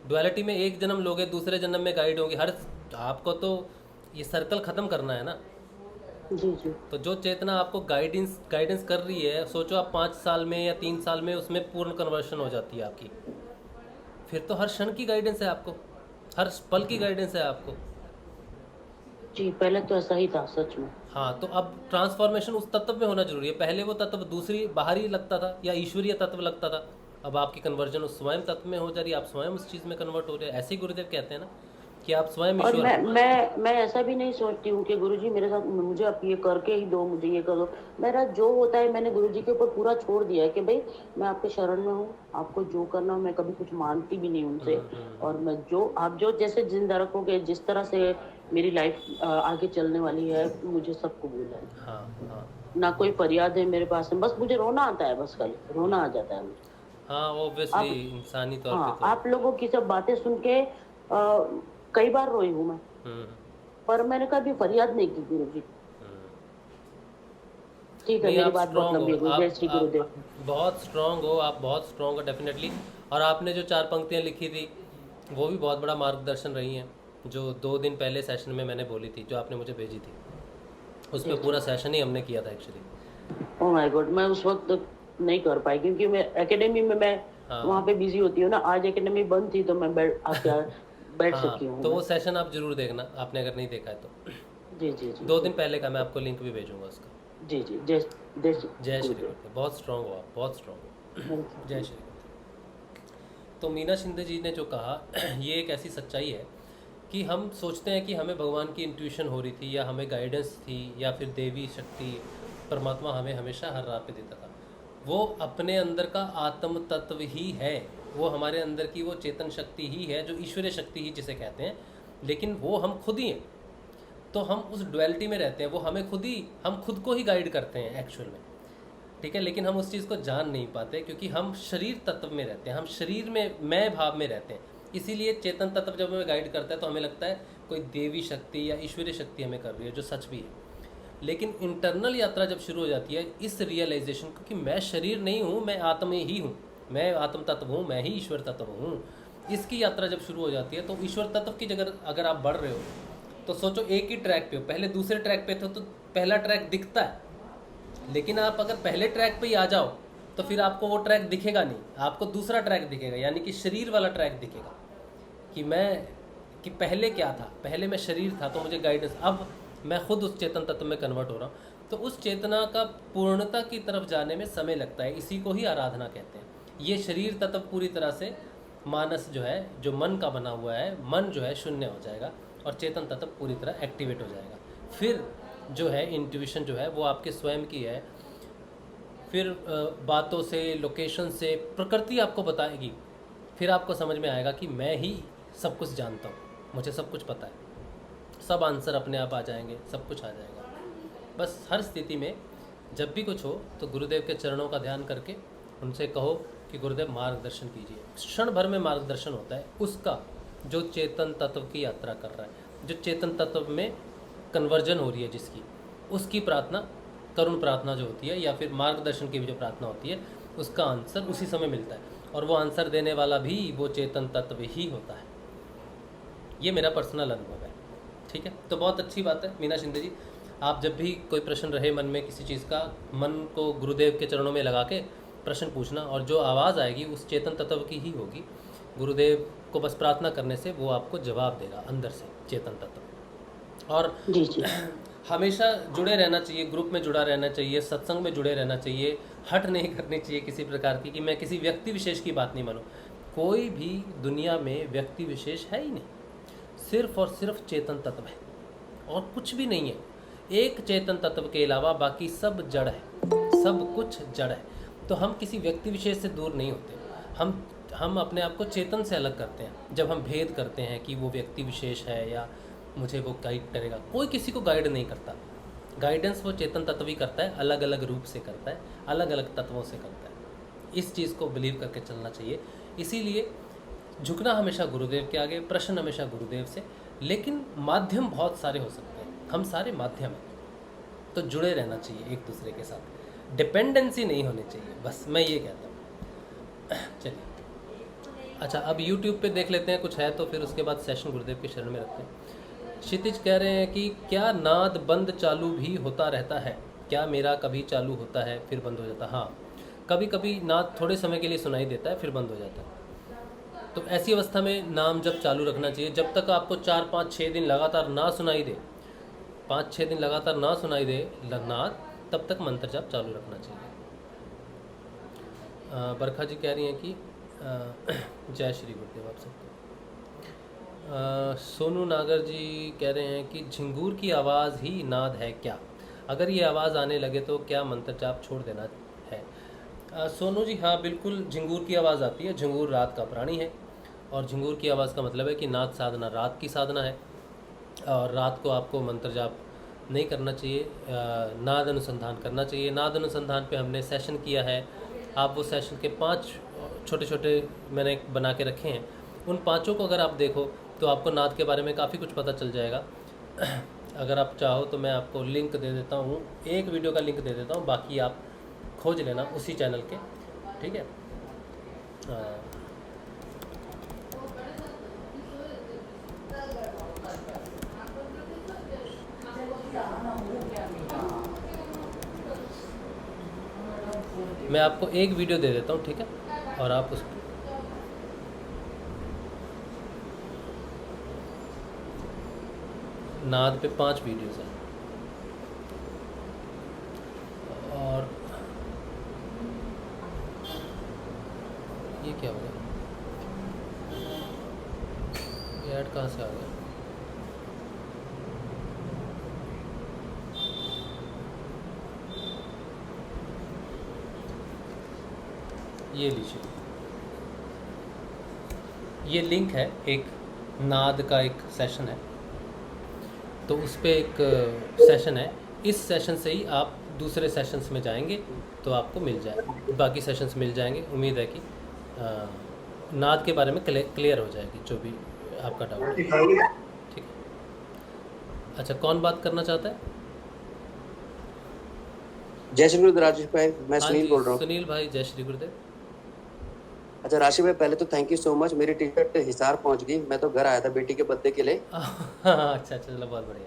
डुअलिटी में एक जन्म लोगे, दूसरे जन्म में गाइड होंगे, हर आपको तो ये सर्कल खत्म करना है ना। जी जी। तो जो चेतना आपको गाइडेंस कर रही है, सोचो आप 5 साल में या 3 साल में उसमें पूर्ण कन्वर्शन हो जाती है आपकी, फिर तो हर क्षण की गाइडेंस है आपको, हर पल की गाइडेंस है आपको। जी, पहले तो ऐसा ही था सच में। हाँ, तो अब ट्रांसफॉर्मेशन उस तत्व में होना जरूरी है। पहले वो तत्व दूसरी बाहरी लगता था या ईश्वरीय तत्व लगता था, अब आपकी कन्वर्जन उस स्वयं तत्व में हो जा रही है, आप स्वयं उस चीज़ में कन्वर्ट हो रहे हैं। ऐसे ही गुरुदेव कहते हैं ना कि आप स्वयं ईश्वर। और मैं ऐसा भी नहीं सोचती हूँ कि गुरुजी मेरे साथ, मुझे आप ये करके ही दो, मुझे ये कर दो। मेरा जो होता है मैंने गुरुजी के ऊपर पूरा छोड़ दिया है कि भाई मैं आपके शरण में हूँ, आपको जो करना हो। मैं कभी कुछ मांगती भी नहीं उनसे, और मैं आप जो जैसे जिंदा रखोगे, जिस तरह से मेरी लाइफ आगे चलने वाली है, मुझे सब कबूल है। हाँ। ना कोई फरियाद है मेरे पास में, बस मुझे रोना आता है, बस खाली रोना आ जाता है मुझे। हाँ, ऑब्वियसली इंसानी तौर पे तो। आप लोगों की सब बातें सुन के कई बार रोई हूँ मैं, पर मैंने कभी फरियाद नहीं की गुरुजी। ठीक है, मेरी बात बहुत लंबी हो गई। जय श्री गुरुदेव। बहुत स्ट्रांग हो आप, बहुत स्ट्रांग हो डेफिनेटली। और आपने जो 4 पंक्तियाँ लिखी थी वो भी बहुत बड़ा मार्गदर्शन रही हैं, जो 2 दिन पहले सेशन में मैंने बोली थी, जो आपने मुझे भेजी थी। उसमें पूरा सेशन ही हमने किया था एक्चुअली। ओह माय गॉड, मैं उस वक्त नहीं कर पाई क्योंकि मैं एकेडमी में मैं वहाँ पे बिजी होती हूँ ना। आज एकेडमी बंद थी तो मैं बैठ सकी हूँ। तो वो सेशन आप जरूर देखना, आपने अगर नहीं देखा है तो। जी जी जी। 2 दिन पहले का मैं आपको लिंक भी भेजूंगा उसका। जी जी। जय श्री गुरुदेव। बहुत स्ट्रांग हो आप, बहुत स्ट्रांग हो। जय श्री गुरुदेव। तो मीना शिंदे जी ने जो कहा ये एक ऐसी सच्चाई है कि हम सोचते हैं कि हमें भगवान की इंट्यूशन हो रही थी या हमें गाइडेंस थी या फिर देवी शक्ति परमात्मा हमें हमेशा हर राह पे देता था। वो अपने अंदर का आत्म तत्व ही है, वो हमारे अंदर की वो चेतन शक्ति ही है, जो ईश्वरीय शक्ति ही जिसे कहते हैं, लेकिन वो हम खुद ही हैं। तो हम उस डुअलिटी में रहते हैं, वो हम खुद को ही गाइड करते हैं एक्चुअल में, ठीक है। लेकिन हम उस चीज़ को जान नहीं पाते क्योंकि हम शरीर तत्व में रहते हैं, हम शरीर में मैं भाव में रहते हैं। इसीलिए चेतन तत्व जब हमें गाइड करता है तो हमें लगता है कोई देवी शक्ति या ईश्वरीय शक्ति हमें कर रही है, जो सच भी है। लेकिन इंटरनल यात्रा जब शुरू हो जाती है इस रियलाइजेशन को कि मैं शरीर नहीं हूँ, मैं आत्मा ही हूँ, मैं आत्म तत्व हूँ, मैं ही ईश्वर तत्व हूँ। इसकी यात्रा जब शुरू हो जाती है तो ईश्वर तत्व की जगह अगर आप बढ़ रहे हो तो सोचो एक ही ट्रैक पे हो, पहले दूसरे ट्रैक पे थे तो पहला ट्रैक दिखता है, लेकिन आप अगर पहले ट्रैक पे ही आ जाओ तो फिर आपको वो ट्रैक दिखेगा नहीं, आपको दूसरा ट्रैक दिखेगा, यानी कि शरीर वाला ट्रैक दिखेगा कि पहले क्या था, पहले मैं शरीर था तो मुझे गाइडेंस, अब मैं खुद उस चेतन तत्व में कन्वर्ट हो रहा हूँ। तो उस चेतना का पूर्णता की तरफ जाने में समय लगता है, इसी को ही आराधना कहते हैं। ये शरीर तत्व पूरी तरह से मानस जो है, जो मन का बना हुआ है, मन जो है शून्य हो जाएगा और चेतन तत्व पूरी तरह एक्टिवेट हो जाएगा। फिर जो है इंट्यूशन जो है वो आपके स्वयं की है, फिर बातों से, लोकेशन से, प्रकृति आपको बताएगी, फिर आपको समझ में आएगा कि मैं ही सब कुछ जानता हूँ, मुझे सब कुछ पता है, सब आंसर अपने आप आ जाएंगे, सब कुछ आ जाएगा। बस हर स्थिति में जब भी कुछ हो तो गुरुदेव के चरणों का ध्यान करके उनसे कहो कि गुरुदेव मार्गदर्शन कीजिए। क्षण भर में मार्गदर्शन होता है उसका जो चेतन तत्व की यात्रा कर रहा है, जो चेतन तत्व में कन्वर्जन हो रही है जिसकी, उसकी प्रार्थना, करुण प्रार्थना जो होती है या फिर मार्गदर्शन की भी जो प्रार्थना होती है, उसका आंसर उसी समय मिलता है और वो आंसर देने वाला भी वो चेतन तत्व ही होता है। ये मेरा पर्सनल अनुभव है। ठीक है, तो बहुत अच्छी बात है मीना शिंदे जी, आप जब भी कोई प्रश्न रहे मन में किसी चीज़ का, मन को गुरुदेव के चरणों में लगा के प्रश्न पूछना और जो आवाज़ आएगी उस चेतन तत्व की ही होगी। गुरुदेव को बस प्रार्थना करने से वो आपको जवाब देगा अंदर से, चेतन तत्व। और हमेशा जुड़े रहना चाहिए, ग्रुप में जुड़ा रहना चाहिए, सत्संग में जुड़े रहना चाहिए, हट नहीं करनी चाहिए किसी प्रकार की कि मैं किसी व्यक्ति विशेष की बात नहीं मानूं। कोई भी दुनिया में व्यक्ति विशेष है ही नहीं, सिर्फ और सिर्फ चेतन तत्व है और कुछ भी नहीं है। एक चेतन तत्व के अलावा बाकी सब जड़ है, सब कुछ जड़ है। तो हम किसी व्यक्ति विशेष से दूर नहीं होते, हम अपने आप को चेतन से अलग करते हैं जब हम भेद करते हैं कि वो व्यक्ति विशेष है या मुझे वो गाइड करेगा। कोई किसी को गाइड नहीं करता, गाइडेंस वो चेतन तत्व ही करता है, अलग अलग रूप से करता है, अलग अलग तत्वों से करता है। इस चीज़ को बिलीव करके चलना चाहिए। इसीलिए झुकना हमेशा गुरुदेव के आगे, प्रश्न हमेशा गुरुदेव से, लेकिन माध्यम बहुत सारे हो सकते हैं, हम सारे माध्यम हैं, तो जुड़े रहना चाहिए एक दूसरे के साथ, डिपेंडेंसी नहीं होनी चाहिए, बस मैं ये कहता हूँ। चलिए अच्छा, अब YouTube पे देख लेते हैं कुछ है तो फिर उसके बाद सेशन गुरुदेव के शरण में रखते हैं। क्षितिज कह रहे हैं कि क्या नाद बंद चालू भी होता रहता है? क्या मेरा कभी चालू होता है फिर बंद हो जाता है? हाँ, कभी कभी नाद थोड़े समय के लिए सुनाई देता है फिर बंद हो जाता है। तो ऐसी अवस्था में नाम जब चालू रखना चाहिए, जब तक आपको 4, 5, 6 दिन लगातार ना सुनाई दे, 5-6 दिन लगातार ना सुनाई दे नाद, तब तक मंत्र जाप चालू रखना चाहिए। बरखा जी कह रही हैं कि जय श्री गुरुदेव आप सबको। सोनू नागर जी कह रहे हैं कि झिंगूर की आवाज़ ही नाद है क्या? अगर ये आवाज़ आने लगे तो क्या मंत्र जाप छोड़ देना है? सोनू जी हाँ, बिल्कुल झिंगूर की आवाज़ आती है। झिंगूर रात का प्राणी है और झिंगूर की आवाज़ का मतलब है कि नाद साधना रात की साधना है और रात को आपको मंत्र जाप नहीं करना चाहिए, नाद अनुसंधान करना चाहिए। नाद अनुसंधान पे हमने सेशन किया है, आप वो सेशन के 5 छोटे छोटे मैंने बना के रखे हैं, उन 5 को अगर आप देखो तो आपको नाद के बारे में काफ़ी कुछ पता चल जाएगा। अगर आप चाहो तो मैं आपको लिंक दे देता हूँ, एक वीडियो का लिंक दे देता हूँ, बाकी आप खोज लेना उसी चैनल के, ठीक है। मैं आपको एक वीडियो दे देता हूँ, ठीक है, और आप उस नाद पे 5 वीडियोज़ हैं और ये क्या हो गया, ये ऐड कहाँ से आ गया? ये लीजिए, ये लिंक है, एक नाद का एक सेशन है, तो उस पर एक सेशन है। इस सेशन से ही आप दूसरे सेशंस में जाएंगे तो आपको मिल जाएगा, बाकी सेशंस मिल जाएंगे। उम्मीद है कि नाद के बारे में क्लियर हो जाएगी जो भी आपका डाउट है, ठीक है। अच्छा, कौन बात करना चाहता है? जय श्री गुरुदेव राजेश भाई, मैं सुनील बोल रहा हूँ। सुनील भाई, जय श्री गुरुदेव। अच्छा राशि भाई, पहले तो थैंक यू सो मच। मेरी टिकट हिसार पहुंच गई, मैं तो घर आया था बेटी के बर्थडे के लिए। अच्छा चलो, बहुत बढ़िया।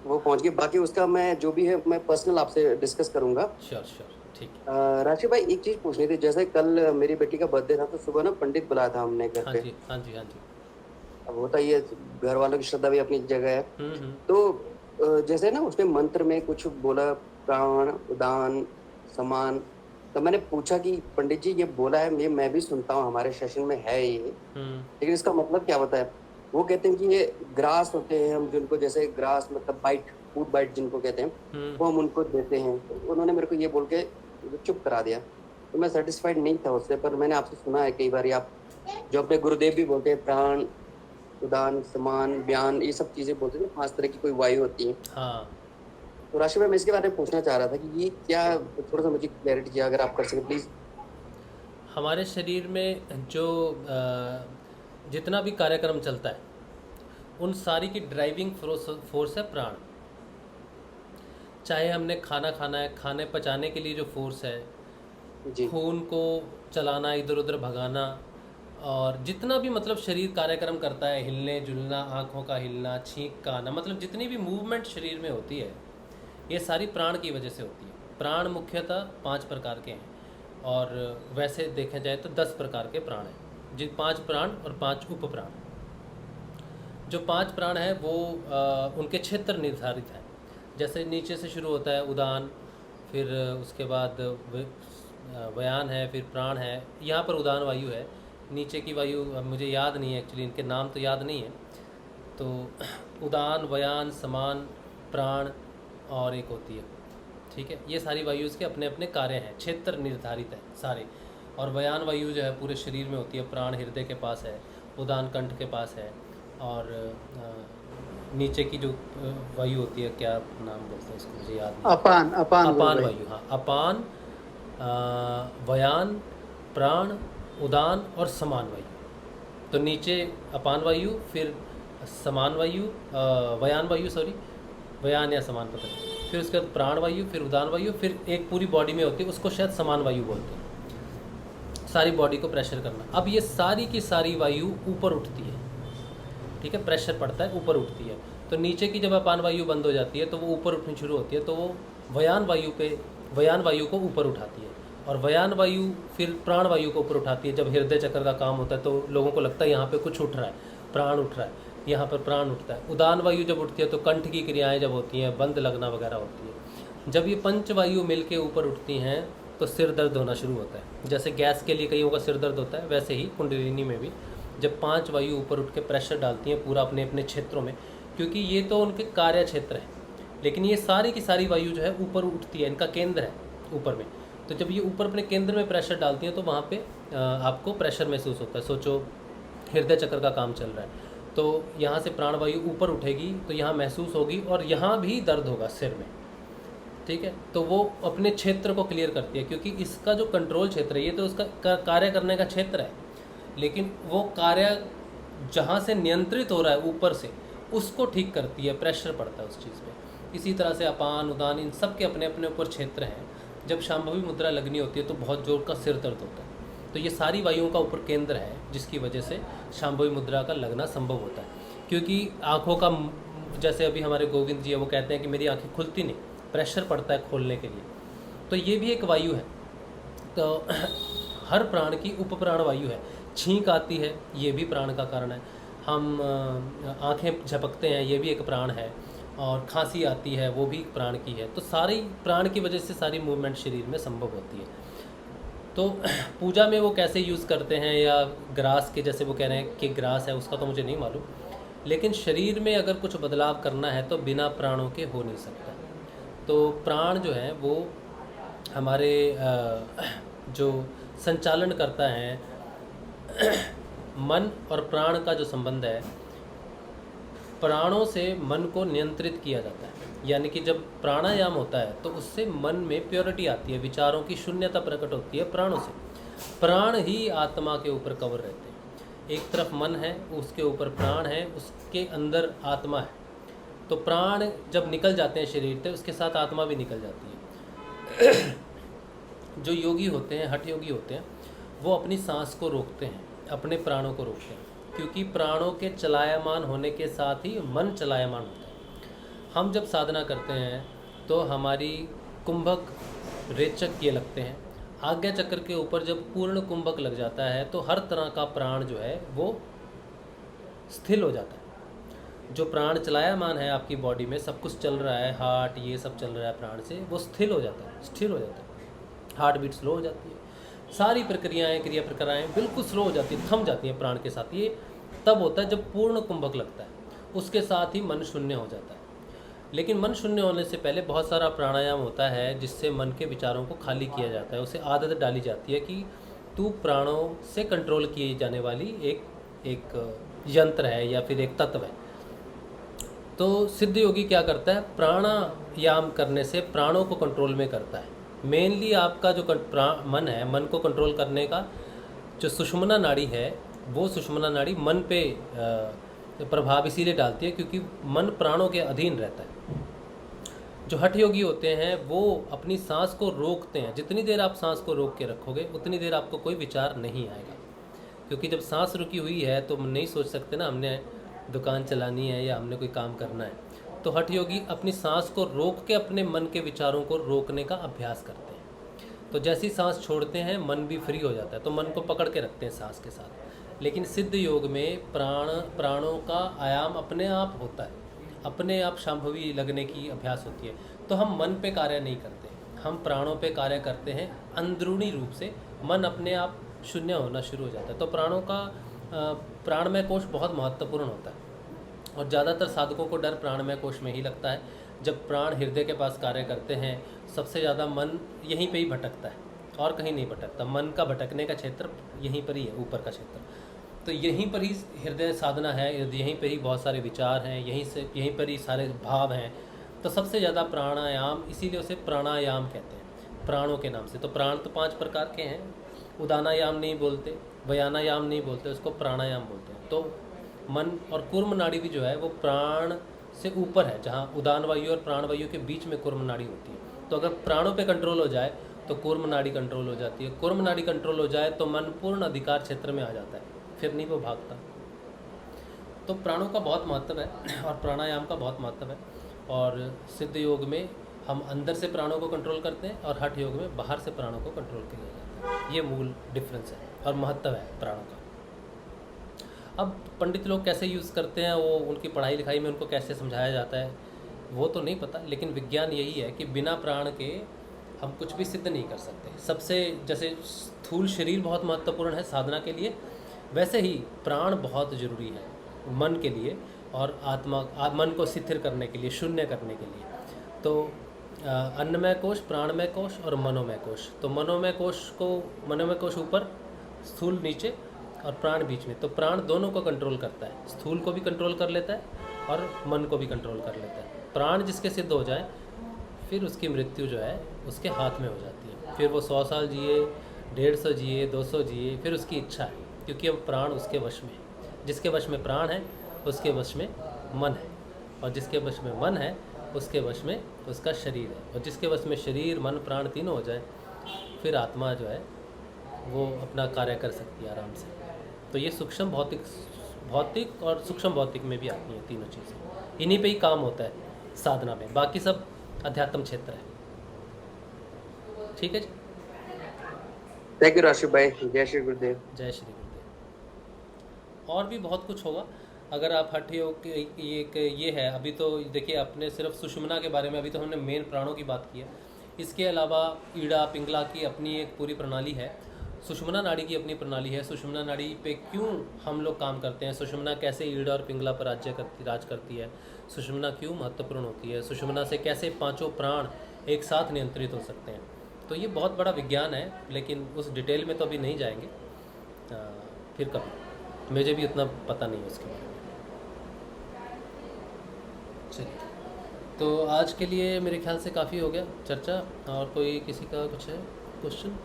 वो पहुंच गई, बाकी उसका मैं जो भी है मैं पर्सनल आपसे डिस्कस करूंगा। श्योर श्योर, ठीक है। राशि भाई एक चीज पूछनी थी, जैसे कल मेरी बेटी का बर्थडे था तो सुबह ना पंडित बुलाया था हमने घर पे। हाँ जी हाँ जी। अब होता ही है, घर वालों की श्रद्धा भी अपनी जगह है। तो जैसे ना उसने मंत्र में कुछ बोला, प्राण उदान समान, तो मैंने पूछा कि पंडित जी ये बोला है, ये मैं भी सुनता हूँ, हमारे सेशन में है ये, लेकिन इसका मतलब क्या होता है? वो कहते हैं कि ये ग्रास होते हैं, हम जिनको जैसे ग्रास मतलब बाइट, फूड बाइट जिनको कहते हैं, वो हम उनको देते हैं। तो उन्होंने मेरे को ये बोल के चुप करा दिया, तो मैं सेटिस्फाइड नहीं था उससे। पर मैंने आपसे सुना है कई बार, आप जो अपने गुरुदेव भी बोलते हैं, प्राण उदान समान बयान, ये सब चीजें बोलते हैं, 5 तरह की कोई वायु होती है। हाँ। तो राशि में मैं इसके बारे में पूछना चाह रहा था कि ये क्या, थोड़ा सा मुझे क्लैरिटी किया अगर आप कर सकें प्लीज। हमारे शरीर में जो जितना भी कार्यक्रम चलता है, उन सारी की ड्राइविंग फोर्स है प्राण। चाहे हमने खाना खाना है, खाने पचाने के लिए जो फोर्स है, खून को चलाना, इधर उधर भगाना, और जितना भी मतलब शरीर कार्यक्रम करता है, हिलने जुलना, आँखों का हिलना, छींक का आना, मतलब जितनी भी मूवमेंट शरीर में होती है, ये सारी प्राण की वजह से होती है। प्राण मुख्यतः 5 प्रकार के हैं, और वैसे देखा जाए तो 10 प्रकार के प्राण हैं, जिन 5 प्राण और 5 उप प्राण। जो 5 प्राण हैं वो उनके क्षेत्र निर्धारित हैं। जैसे नीचे से शुरू होता है उदान, फिर उसके बाद व्यान है, फिर प्राण है। यहाँ पर उदान वायु है, नीचे की वायु मुझे याद नहीं है एक्चुअली, इनके नाम तो याद नहीं है। तो उदान, व्यान, समान, प्राण और एक होती है, ठीक है। ये सारी वायु के अपने अपने कार्य हैं, क्षेत्र निर्धारित है सारे। और व्यान वायु जो है पूरे शरीर में होती है, प्राण हृदय के पास है, उदान कंठ के पास है, और नीचे की जो वायु होती है, क्या नाम बोलते हैं इसको, मुझे याद नहीं। अपान वायु, हाँ। अपान, व्यान, प्राण, उदान और समान वायु। तो नीचे अपान वायु, फिर समान वायु, व्यान वायु, सॉरी व्यान या समान पता नहीं, फिर उसके बाद प्राण वायु, फिर उदान वायु, फिर एक पूरी बॉडी में होती है, उसको शायद समान वायु बोलते हैं। सारी बॉडी को प्रेशर करना। अब ये सारी की सारी वायु ऊपर उठती है, ठीक है, प्रेशर पड़ता है, ऊपर उठती है। तो नीचे की जब अपान वायु बंद हो जाती है तो वो ऊपर उठनी शुरू होती है, तो वो व्यान वायु को ऊपर उठाती है, और व्यान वायु फिर प्राण वायु को ऊपर उठाती है। जब हृदय चक्र का काम होता है तो लोगों को लगता है यहाँ पे कुछ उठ रहा है, प्राण उठ रहा है, यहाँ पर प्राण उठता है। उदान वायु जब उठती है तो कंठ की क्रियाएं जब होती हैं, बंद लगना वगैरह होती है। जब ये 5 वायु मिल के ऊपर उठती हैं तो सिर दर्द होना शुरू होता है। जैसे गैस के लिए कईयों का सिर दर्द होता है, वैसे ही कुंडलिनी में भी जब 5 वायु ऊपर उठ के प्रेशर डालती हैं पूरा अपने अपने क्षेत्रों में, क्योंकि ये तो उनके कार्य क्षेत्र है, लेकिन ये सारी की सारी वायु जो है ऊपर उठती है, इनका केंद्र है ऊपर में। तो जब ये ऊपर अपने केंद्र में प्रेशर डालती हैं तो वहाँ पे आपको प्रेशर महसूस होता है। सोचो हृदय चक्र का काम चल रहा है, तो यहाँ से प्राण वायु ऊपर उठेगी तो यहाँ महसूस होगी, और यहाँ भी दर्द होगा सिर में, ठीक है। तो वो अपने क्षेत्र को क्लियर करती है, क्योंकि इसका जो कंट्रोल क्षेत्र है, ये तो उसका कार्य करने का क्षेत्र है, लेकिन वो कार्य जहाँ से नियंत्रित हो रहा है ऊपर से, उसको ठीक करती है, प्रेशर पड़ता है उस चीज़ पे। इसी तरह से अपान उदान इन सब के अपने अपने ऊपर क्षेत्र हैं। जब शांभवी मुद्रा लगनी होती है तो बहुत जोर का सिर दर्द होता है, तो ये सारी वायुओं का ऊपर केंद्र है, जिसकी वजह से शांभवी मुद्रा का लगना संभव होता है। क्योंकि आँखों का, जैसे अभी हमारे गोविंद जी है, वो कहते हैं कि मेरी आँखें खुलती नहीं, प्रेशर पड़ता है खोलने के लिए, तो ये भी एक वायु है। तो हर प्राण की उप प्राण वायु है। छींक आती है, ये भी प्राण का कारण है। हम आँखें झपकते हैं, ये भी एक प्राण है। और खांसी आती है, वो भी प्राण की है। तो सारी प्राण की वजह से सारी मूवमेंट शरीर में संभव होती है। तो पूजा में वो कैसे यूज़ करते हैं, या ग्रास के जैसे वो कह रहे हैं कि ग्रास है, उसका तो मुझे नहीं मालूम, लेकिन शरीर में अगर कुछ बदलाव करना है तो बिना प्राणों के हो नहीं सकता। तो प्राण जो है वो हमारे जो संचालन करता है, मन और प्राण का जो संबंध है, प्राणों से मन को नियंत्रित किया जाता है। यानी कि जब प्राणायाम होता है तो उससे मन में प्योरिटी आती है, विचारों की शून्यता प्रकट होती है प्राणों से। प्राण ही आत्मा के ऊपर कवर रहते हैं। एक तरफ मन है, उसके ऊपर प्राण है, उसके अंदर आत्मा है। तो प्राण जब निकल जाते हैं शरीर से, उसके साथ आत्मा भी निकल जाती है। जो योगी होते हैं, हठ योगी होते हैं, वो अपनी सांस को रोकते हैं, अपने प्राणों को रोकते हैं, क्योंकि प्राणों के चलायमान होने के साथ ही मन चलायमान होता है। हम जब साधना करते हैं तो हमारी कुंभक रेचक ये लगते हैं। आज्ञा चक्र के ऊपर जब पूर्ण कुंभक लग जाता है तो हर तरह का प्राण जो है वो स्थिर हो जाता है। जो प्राण चलायमान है आपकी बॉडी में, सब कुछ चल रहा है, हार्ट ये सब चल रहा है प्राण से, वो स्थिर हो जाता है, स्थिर हो जाता है। हार्ट बीट स्लो हो जाती है, सारी प्रक्रियाएं क्रिया प्रक्रियाएँ बिल्कुल स्लो हो जाती है, थम जाती हैं प्राण के साथ। ये तब होता है जब पूर्ण कुंभक लगता है, उसके साथ ही मन शून्य हो जाता है। लेकिन मन शून्य होने से पहले बहुत सारा प्राणायाम होता है जिससे मन के विचारों को खाली किया जाता है। उसे आदत डाली जाती है कि तू प्राणों से कंट्रोल की जाने वाली एक यंत्र है या फिर एक तत्व है। तो सिद्ध योगी क्या करता है, प्राणायाम करने से प्राणों को कंट्रोल में करता है। मेनली आपका जो मन है, मन को कंट्रोल करने का जो सुषुम्ना नाड़ी है, वो सुषुम्ना नाड़ी मन पे प्रभाव इसीलिए डालती है क्योंकि मन प्राणों के अधीन रहता है। जो हठ योगी होते हैं वो अपनी सांस को रोकते हैं। जितनी देर आप सांस को रोक के रखोगे उतनी देर आपको कोई विचार नहीं आएगा, क्योंकि जब सांस रुकी हुई है तो नहीं सोच सकते ना हमने दुकान चलानी है या हमने कोई काम करना है। तो हठ योगी अपनी सांस को रोक के अपने मन के विचारों को रोकने का अभ्यास करते हैं। तो जैसी सांस छोड़ते हैं मन भी फ्री हो जाता है, तो मन को पकड़ के रखते हैं सांस के साथ। लेकिन सिद्ध योग में प्राणों का आयाम अपने आप होता है, अपने आप शांभवी लगने की अभ्यास होती है। तो हम मन पे कार्य नहीं करते, हम प्राणों पे कार्य करते हैं अंदरूनी रूप से। मन अपने आप शून्य होना शुरू हो जाता है। तो प्राणों का प्राणमय कोश बहुत महत्वपूर्ण होता है और ज़्यादातर साधकों को डर प्राणमय कोश में ही लगता है। जब प्राण हृदय के पास कार्य करते हैं सबसे ज़्यादा मन यहीं पे ही भटकता है और कहीं नहीं भटकता। मन का भटकने का क्षेत्र यहीं पर ही है, ऊपर का क्षेत्र। तो यहीं पर ही हृदय साधना है, यहीं पर ही बहुत सारे विचार हैं, यहीं पर ही सारे भाव हैं। तो सबसे ज़्यादा प्राणायाम, इसीलिए उसे प्राणायाम कहते हैं प्राणों के नाम से। तो प्राण तो 5 प्रकार के हैं, उदानायाम नहीं बोलते, व्यानायाम नहीं बोलते, उसको प्राणायाम बोलते हैं। तो मन और कूर्म नाड़ी भी जो है वो प्राण से ऊपर है, जहाँ उदान वायु और प्राण वायु के बीच में कूर्म नाड़ी होती है। तो अगर प्राणों पे कंट्रोल हो जाए तो कूर्म नाड़ी कंट्रोल हो जाती है। कूर्म नाड़ी कंट्रोल हो जाए तो मन पूर्ण अधिकार क्षेत्र में आ जाता है, फिर नहीं वो भागता। तो प्राणों का बहुत महत्व है और प्राणायाम का बहुत महत्व है। और सिद्ध योग में हम अंदर से प्राणों को कंट्रोल करते हैं और हठ योग में बाहर से प्राणों को कंट्रोल किया जाता है। ये मूल डिफरेंस है और महत्व है प्राणों का। अब पंडित लोग कैसे यूज़ करते हैं, वो उनकी पढ़ाई लिखाई में उनको कैसे समझाया जाता है वो तो नहीं पता, लेकिन विज्ञान यही है कि बिना प्राण के हम कुछ भी सिद्ध नहीं कर सकते। सबसे जैसे स्थूल शरीर बहुत महत्वपूर्ण है साधना के लिए, वैसे ही प्राण बहुत ज़रूरी है मन के लिए और मन को स्थिर करने के लिए, शून्य करने के लिए। तो अन्नमय कोश, प्राणमय कोश और मनोमय कोश। तो मनोमय कोश ऊपर, स्थूल नीचे और प्राण बीच में। तो प्राण दोनों को कंट्रोल करता है, स्थूल को भी कंट्रोल कर लेता है और मन को भी कंट्रोल कर लेता है। प्राण जिसके सिद्ध हो जाए फिर उसकी मृत्यु जो है उसके हाथ में हो जाती है। फिर वो 100 साल जिए, 150 जिए, 200 जिए, फिर उसकी इच्छा है, क्योंकि अब प्राण उसके वश में है। जिसके वश में प्राण है उसके वश में मन है, और जिसके वश में मन है उसके वश में उसका शरीर है, और जिसके वश में शरीर, मन, प्राण तीनों हो जाए फिर आत्मा जो है वो अपना कार्य कर सकती है आराम से। तो ये सूक्ष्म भौतिक और सूक्ष्म भौतिक में भी आती हैं तीनों चीज़ें। इन्हीं पे ही काम होता है साधना में, बाकी सब अध्यात्म क्षेत्र है। ठीक है जी, थैंक यू राशिद भाई। जय श्री गुरुदेव। जय श्री गुरुदेव। और भी बहुत कुछ होगा अगर आप हठ योग ये है। अभी तो देखिए अपने सिर्फ सुषुम्ना के बारे में, अभी तो हमने मेन प्राणों की बात की है। इसके अलावा ईड़ा पिंगला की अपनी एक पूरी प्रणाली है, सुषुम्ना नाड़ी की अपनी प्रणाली है। सुषुम्ना नाड़ी पे क्यों हम लोग काम करते हैं, सुषुम्ना कैसे ईड़ा और पिंगला पर राज करती है, सुषुम्ना क्यों महत्वपूर्ण होती है, सुषुम्ना से कैसे 5 प्राण एक साथ नियंत्रित हो सकते हैं। तो ये बहुत बड़ा विज्ञान है, लेकिन उस डिटेल में तो अभी नहीं जाएंगे, फिर कभी। मुझे भी उतना पता नहीं है उसके बारे में। चलिए, तो आज के लिए मेरे ख्याल से काफ़ी हो गया चर्चा। और कोई किसी का कुछ है क्वेश्चन?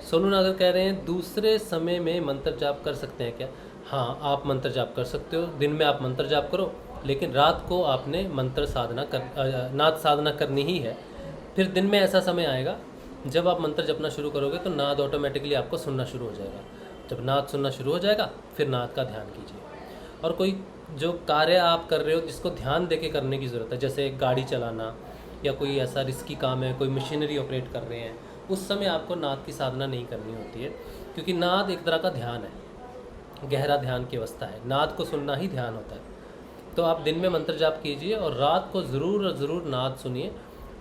सोनू नागर कह रहे हैं दूसरे समय में मंत्र जाप कर सकते हैं क्या? हाँ, आप मंत्र जाप कर सकते हो। दिन में आप मंत्र जाप करो, लेकिन रात को आपने मंत्र साधना नाद साधना करनी ही है। फिर दिन में ऐसा समय आएगा जब आप मंत्र जपना शुरू करोगे तो नाद ऑटोमेटिकली आपको सुनना शुरू हो जाएगा। जब नाद सुनना शुरू हो जाएगा फिर नाद का ध्यान कीजिए। और कोई जो कार्य आप कर रहे हो जिसको ध्यान देके करने की ज़रूरत है, जैसे गाड़ी चलाना या कोई ऐसा रिस्की काम है, कोई मशीनरी ऑपरेट कर रहे हैं, उस समय आपको नाद की साधना नहीं करनी होती है, क्योंकि नाद एक तरह का ध्यान है, गहरा ध्यान की अवस्था है। नाद को सुनना ही ध्यान होता है। तो आप दिन में मंत्र जाप कीजिए और रात को ज़रूर नाद सुनिए,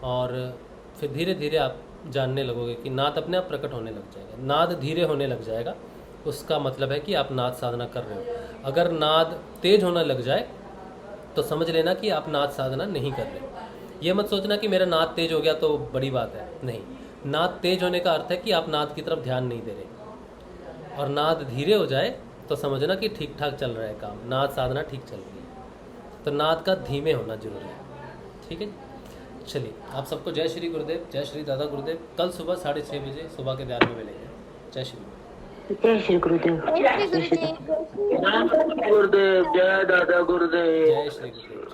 और फिर धीरे धीरे आप जानने लगोगे कि नाद अपने आप प्रकट होने लग जाएगा। नाद धीरे होने लग जाएगा, उसका मतलब है कि आप नाद साधना कर रहे हो। अगर नाद तेज होने लग जाए तो समझ लेना कि आप नाद साधना नहीं कर रहे। ये मत सोचना कि मेरा नाद तेज हो गया तो बड़ी बात है, नहीं। नाद तेज होने का अर्थ है कि आप नाद की तरफ ध्यान नहीं दे रहे। और नाद धीरे हो जाए तो समझना कि ठीक ठाक चल रहा है काम, नाद साधना ठीक चल रही है। तो नाद का धीमे होना जरूरी है, ठीक है। चलिए, आप सबको जय श्री गुरुदेव, जय श्री दादा गुरुदेव। कल सुबह 6:30 बजे सुबह के ध्यान में मिलेंगे। जय श्री गुरुदेव, जय श्री गुरुदेव। गुरुदेव, जय दादा गुरुदेव। जय श्री गुरुदेव।